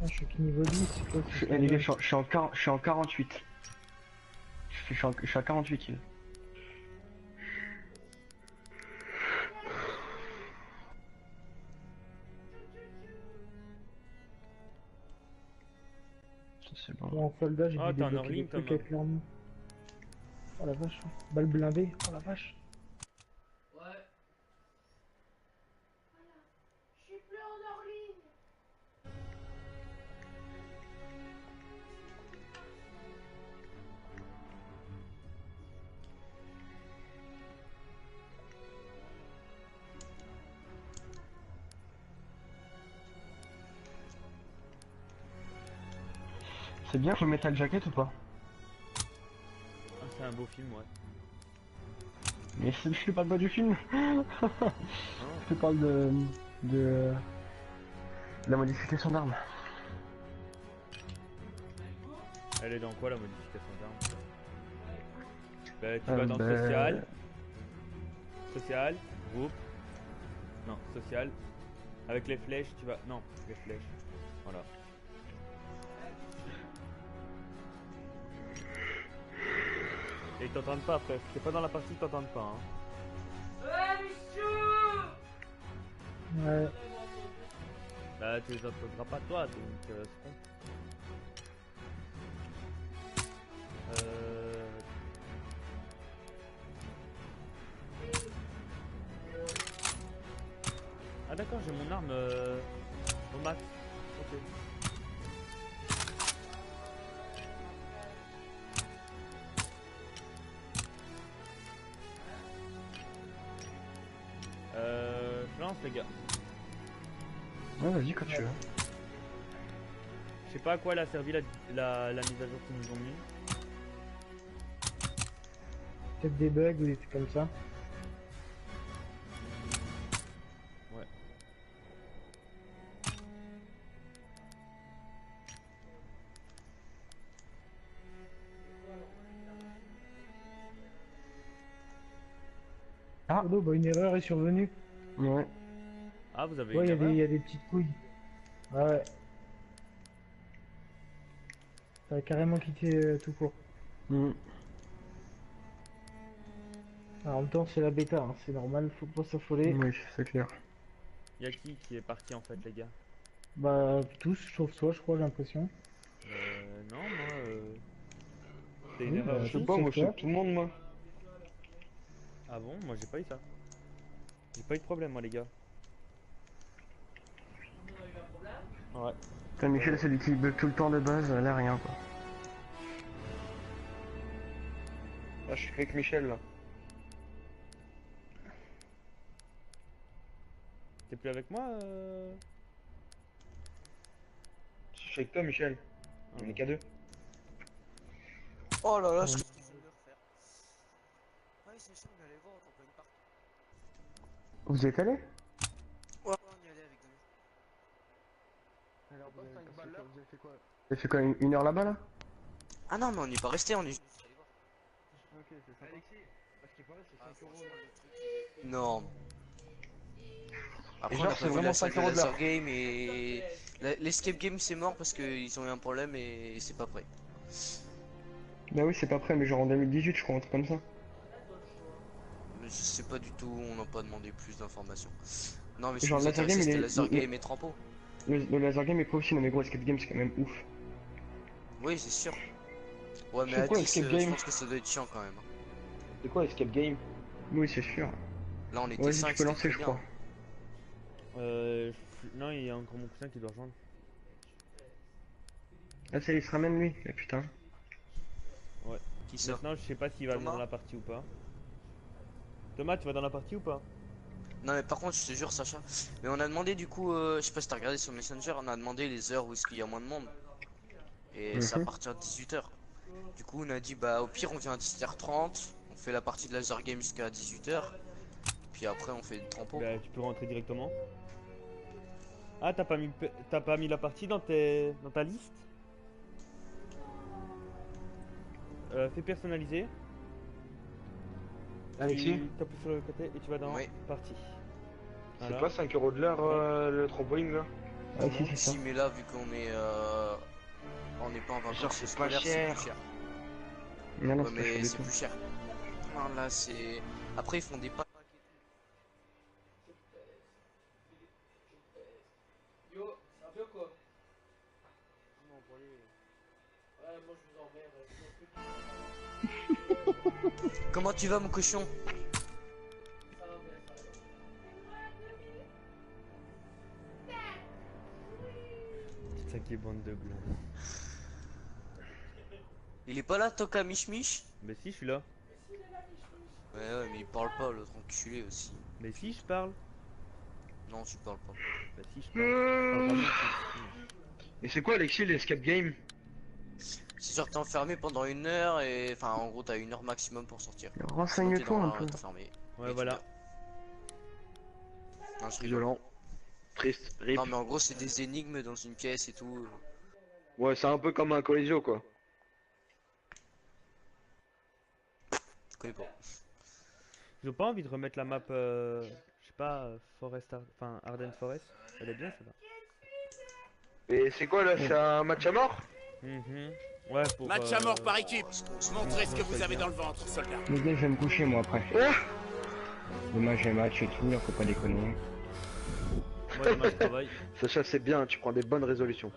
Ah, je suis que niveau 10, c'est quoi Eh les gars, je suis en 48. Je suis à 48 kills. Ça, c'est bon. Bon, en soldat, j'ai Ah, dû t'es en débloquer hors-ligne, des trucs Thomas. avec leur nom. Oh la vache. Balle blindée. Oh la vache. Ouais. Je suis plus en hors ligne. C'est bien le Metal Jacket ou pas? Ah, c'est un beau film, ouais. Mais je parle pas du film. Je parle de la modification d'armes. Elle est dans quoi la modification d'armes? Bah, tu vas dans social. Social, groupe. Non, social. Avec les flèches, tu vas. Non, les flèches. Voilà. Et ils t'entendent pas après. C'est pas dans la partie, ils t'entendent pas. Hein. Ouais. Bah, tu les entendras pas toi, donc c'est bon. Ah d'accord, j'ai mon arme au max. Ok. Je lance les gars. Ouais, vas-y quand tu veux. Je sais pas à quoi elle a servi la mise à jour qu'ils nous ont mis. Peut-être des bugs ou des trucs comme ça. Ouais. Ah, oh, bah une erreur est survenue. Ouais. Ah, vous avez Ouais, une erreur. y a des petites couilles. Ouais. Ça a carrément quitté tout court. Alors, en même temps, c'est la bêta, hein, c'est normal, faut pas s'affoler. Oui, c'est clair. Y'a qui est parti en fait, les gars? Bah, tous, sauf toi, je crois, j'ai l'impression. Non, moi. C'est une Oui, erreur bah, Je sais aussi. pas, sauf moi je toi. suis tout le monde moi. Ah bon, moi j'ai pas eu ça. J'ai pas eu de problème, moi, les gars. Ouais. Putain, Michel, c'est lui qui bug tout le temps de base, là rien quoi. Là je suis avec Michel là. T'es plus avec moi Je suis avec toi Michel. On est qu'à deux. Oh là là, ce que je viens de le refaire. Ouais, c'est sûr, on allait voir, on peut une partie. Vous y êtes allé? Ouais, on y allait avec Denis. Alors, vous avez fait quoi? Vous avez fait quoi, une heure là-bas là? Ah non, mais on n'y est pas resté, on est juste allé voir. Ok, c'est sympa. Alexis, parce qu'il paraît c'est 5 euros là. Non. Après, Et on genre, a c'est pas vu vraiment la salle 5 de euros de l'heure. laser game et l'escape game c'est mort parce qu'ils ont eu un problème et c'est pas prêt. Bah oui, c'est pas prêt, mais genre en 2018, je crois, un truc comme ça. Mais je sais pas du tout, on n'a pas demandé plus d'informations. Non, mais ce Genre, qui nous laser intéressait game, c'était il est- laser il- game et trampo. Le laser game est pas aussi, non mais gros, escape game, c'est quand même ouf. Oui, c'est sûr. Ouais, mais C'est à quoi, 10, escape je game pense que ça doit être chiant quand même. C'est quoi escape game? Oui, c'est sûr. Là, on était Vas-y, 5, tu peux c'était lancer, très je bien. crois. Non, il y a encore mon cousin qui doit rejoindre. Ah, c'est il se ramène lui, ah, putain. Qui ça? Maintenant, je sais pas s'il va Thomas dans la partie ou pas. Thomas, tu vas dans la partie ou pas? Non, mais par contre, je te jure, Sacha. Mais on a demandé du coup, je sais pas si t'as regardé sur Messenger, on a demandé les heures où est-ce qu'il y a moins de monde. Et c'est à partir de 18h. Du coup, on a dit, bah au pire, on vient à 17h30, on fait la partie de laser game jusqu'à 18h. Puis après, on fait le trampo. Bah, tu peux rentrer directement. Ah, t'as pas mis la partie dans ta liste? Fais personnaliser. Alexis, Tu tapes sur le côté et tu vas dans Oui. partie. c'est Voilà. pas 5 euros de l'heure le trampoline là? Ah, si, c'est ça. Si, mais là, vu qu'on est, on n'est pas en vacances Genre, c'est pas scolaires, c'est cher. plus cher. Non, non, Ouais, c'est pas mais cher du c'est tout. plus cher. Non, là, c'est. Après, ils font des packs. Yo, ça va bien quoi? Ouais, moi je vous emmerde. Comment tu vas, mon cochon? Ça va bien, ça va bien. C'est ça qui est bande de glands. Il est pas là, Toka Mich Mich? Mais si, je suis là. Ouais, mais il parle pas, l'autre enculé aussi. Mais si, je parle. Non, tu parles pas. Bah si, je parle. Je parle pas non plus. Et c'est quoi Alexis l'escape game? C'est genre t'es enfermé pendant 1 heure et enfin en gros t'as 1 heure maximum pour sortir. Renseigne-toi un peu. T'es enfermé. Ouais, Et voilà. Non, je rigole. Violent. Triste. Rip. Non mais en gros c'est des énigmes dans une pièce et tout. Ouais, c'est un peu comme un Coliseo quoi. Je connais pas. J'ai pas envie de remettre la map, je sais pas, enfin Arden Forest. Elle est bien celle-là. Et c'est quoi là? C'est un match à mort? Mhm. Ouais, pour. Match à mort par équipe. Montrez ce que vous avez dans le ventre, soldat. Les gars, je vais me coucher moi après. Ah Dommage les matchs et tout, là, faut pas déconner. Moi, demain, je travaille. Sacha, c'est bien, tu prends des bonnes résolutions.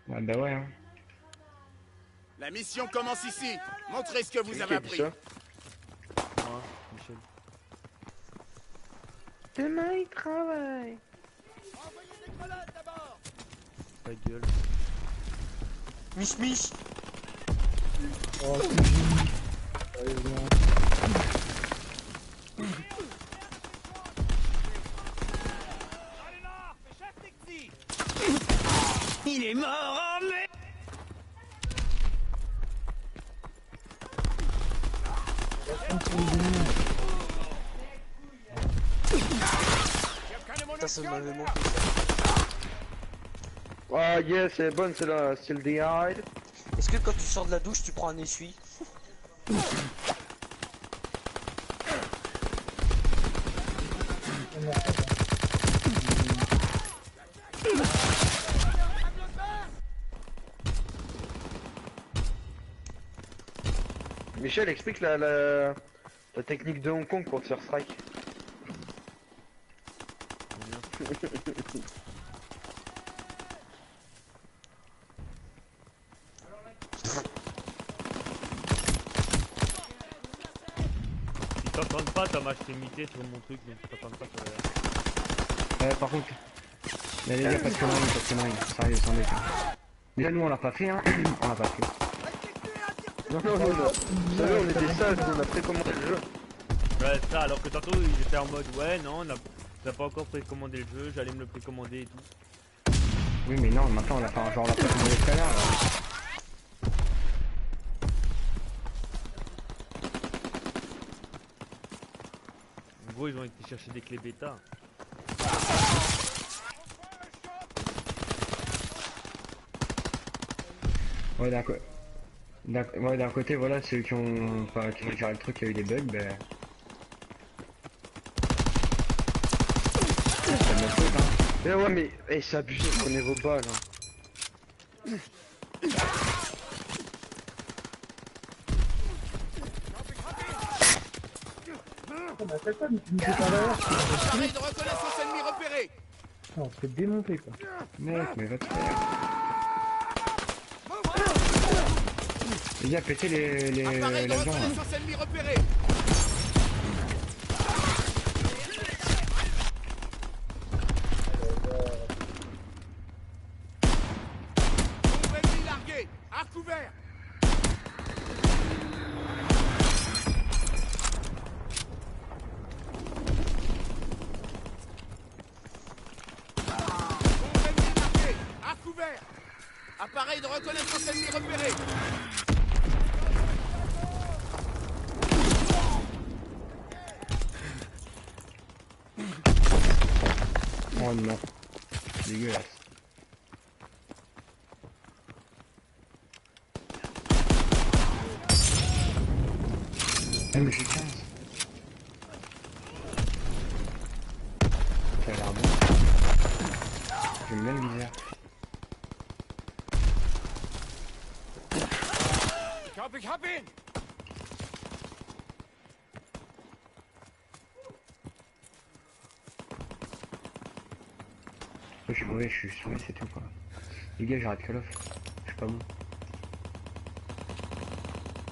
Ouais, bah ouais, hein. La mission commence ici. Montrez ce que vous Qui avez a dit appris. ça? Moi, Michel. Demain il travaille. Ta gueule. Mich mich. Oh, sérieusement. Il est mort, mais... Putain ça m'avait manqué. Ah yes, c'est bonne celle-là, still the hide. Est-ce que quand tu sors de la douche tu prends un essuie? Michel, explique la technique de Hong Kong pour te faire strike. Ils t'entendent pas, Thomas, je t'ai imité sur mon truc, donc ils t'entendent pas sur la. Par contre, là, les gars, pas de conneries, sérieux, sans déconner. Déjà, nous, on l'a pas fait, hein. On l'a pas fait. Non, non, non, non. Vous savez, on était sages, on a précommandé le jeu. Ouais, ça, alors que tantôt ils étaient en mode ouais, non, on n'a pas encore précommandé le jeu, j'allais me le précommander et tout. Oui, mais non, maintenant, on a fait genre, on l'a pas commandé tout à l'heure, là. En gros, ils ont été chercher des clés bêta. Ouais, d'un côté, voilà, ceux qui ont géré le truc, il y a eu des bugs, ben... C'est de notre faute, hein. Mais ouais, mais hey, c'est abusé, prenez vos balles. Hein. Bah, t'as quoi, mais tu me fais pas l'air. Appareil de reconnaissance ennemi repéré. On se fait démonter, quoi. Mec, mais va te faire. Les gars, pétez Appareil de l'avion, là. reconnaissance ennemi repéré. Bombe ennemie larguée. Arc ouvert. Bombe ennemie larguée. Arc ouvert. Appareil de reconnaissance ennemi repéré. Oh non. Dégueulasse. MG15. Ça a l'air bon. J'aime bien le viseur. Copy, copy. Je suis mauvais, je suis souris, c'est tout quoi. Les gars, j'arrête Call of. Je suis pas bon.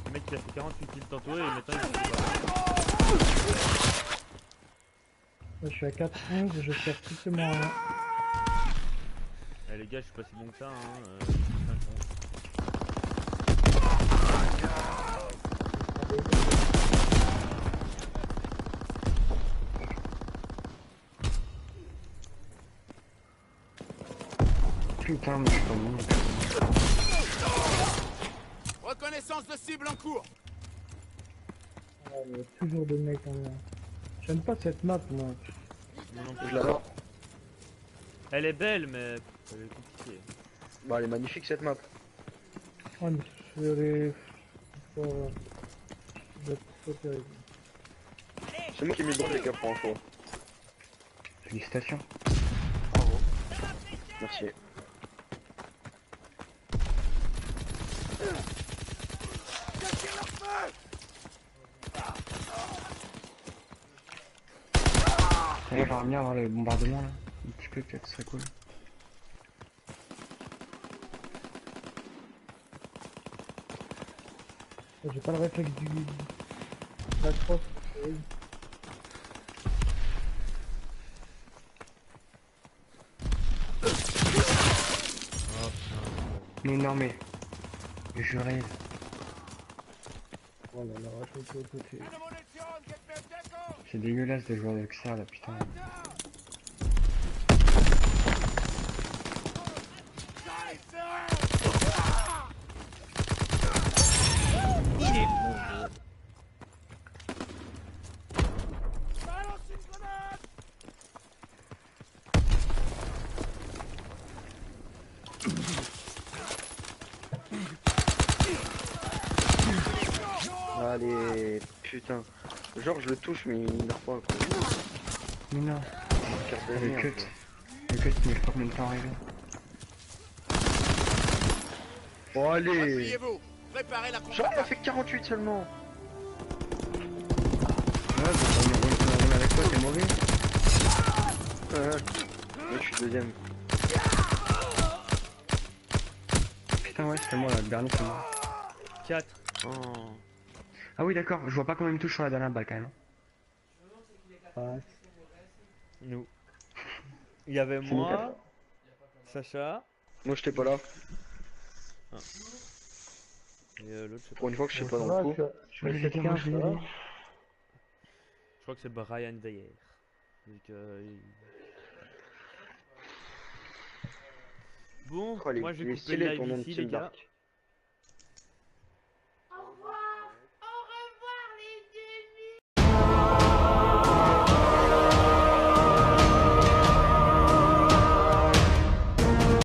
Le mec il a fait 48 kills tantôt et maintenant il fait pas. Moi, je suis à 4-11 et je tire strictement rien. Eh les gars, je suis pas si bon que ça, hein. putain, mais c'est pas bon. Reconnaissance de cible en cours. Ah, il y a toujours des mecs en l'air. J'aime pas cette map, moi. Moi non Je plus. l'adore. Elle est belle, mais elle est compliquée. Bah, elle est magnifique cette map. Ah, mais je vais... Ça va être trop terrible. C'est moi qui ai mis le droit, les gars, pour info. Félicitations. Bravo. Merci. J'aimerais bien avoir le bombardement là. Un petit peu peut-être, ce serait cool. J'ai pas le réflexe du... La crosse. Mais non mais... Je rêve. Oh là là, je vais te côté. C'est dégueulasse de jouer avec ça là, putain. Allez, putain. Genre, je le touche, mais il meurt pas, quoi. Mais non. Carte de Le merde, cut. quoi. Le cut, il met pas combien de temps à arriver. Oh, allez. Appuyez-vous. Préparez la Genre, contre-attaque. il a fait 48 seulement. Ouais, bah, on avec toi, t'es mauvais. Moi, je suis deuxième. Putain, ouais, c'était moi là, le dernier c'est moi. 4. Oh. Ah oui, d'accord, je vois pas combien il me touche sur la dernière balle quand même. Ouais. Nous. Il y avait C'est moi, Sacha, Moi, j'étais pas là. et l'autre, je sais pas. Pour une fois que je suis pas Ça dans va, le coup. je vais Ouais, essayer c'est de bien, 15, je ça l'ai va. dit. Je crois que c'est Brian Veyer. Vu que, Bon, Oh, moi je il vais est couper stylé le ton live nom de ici les Team gars. Dark.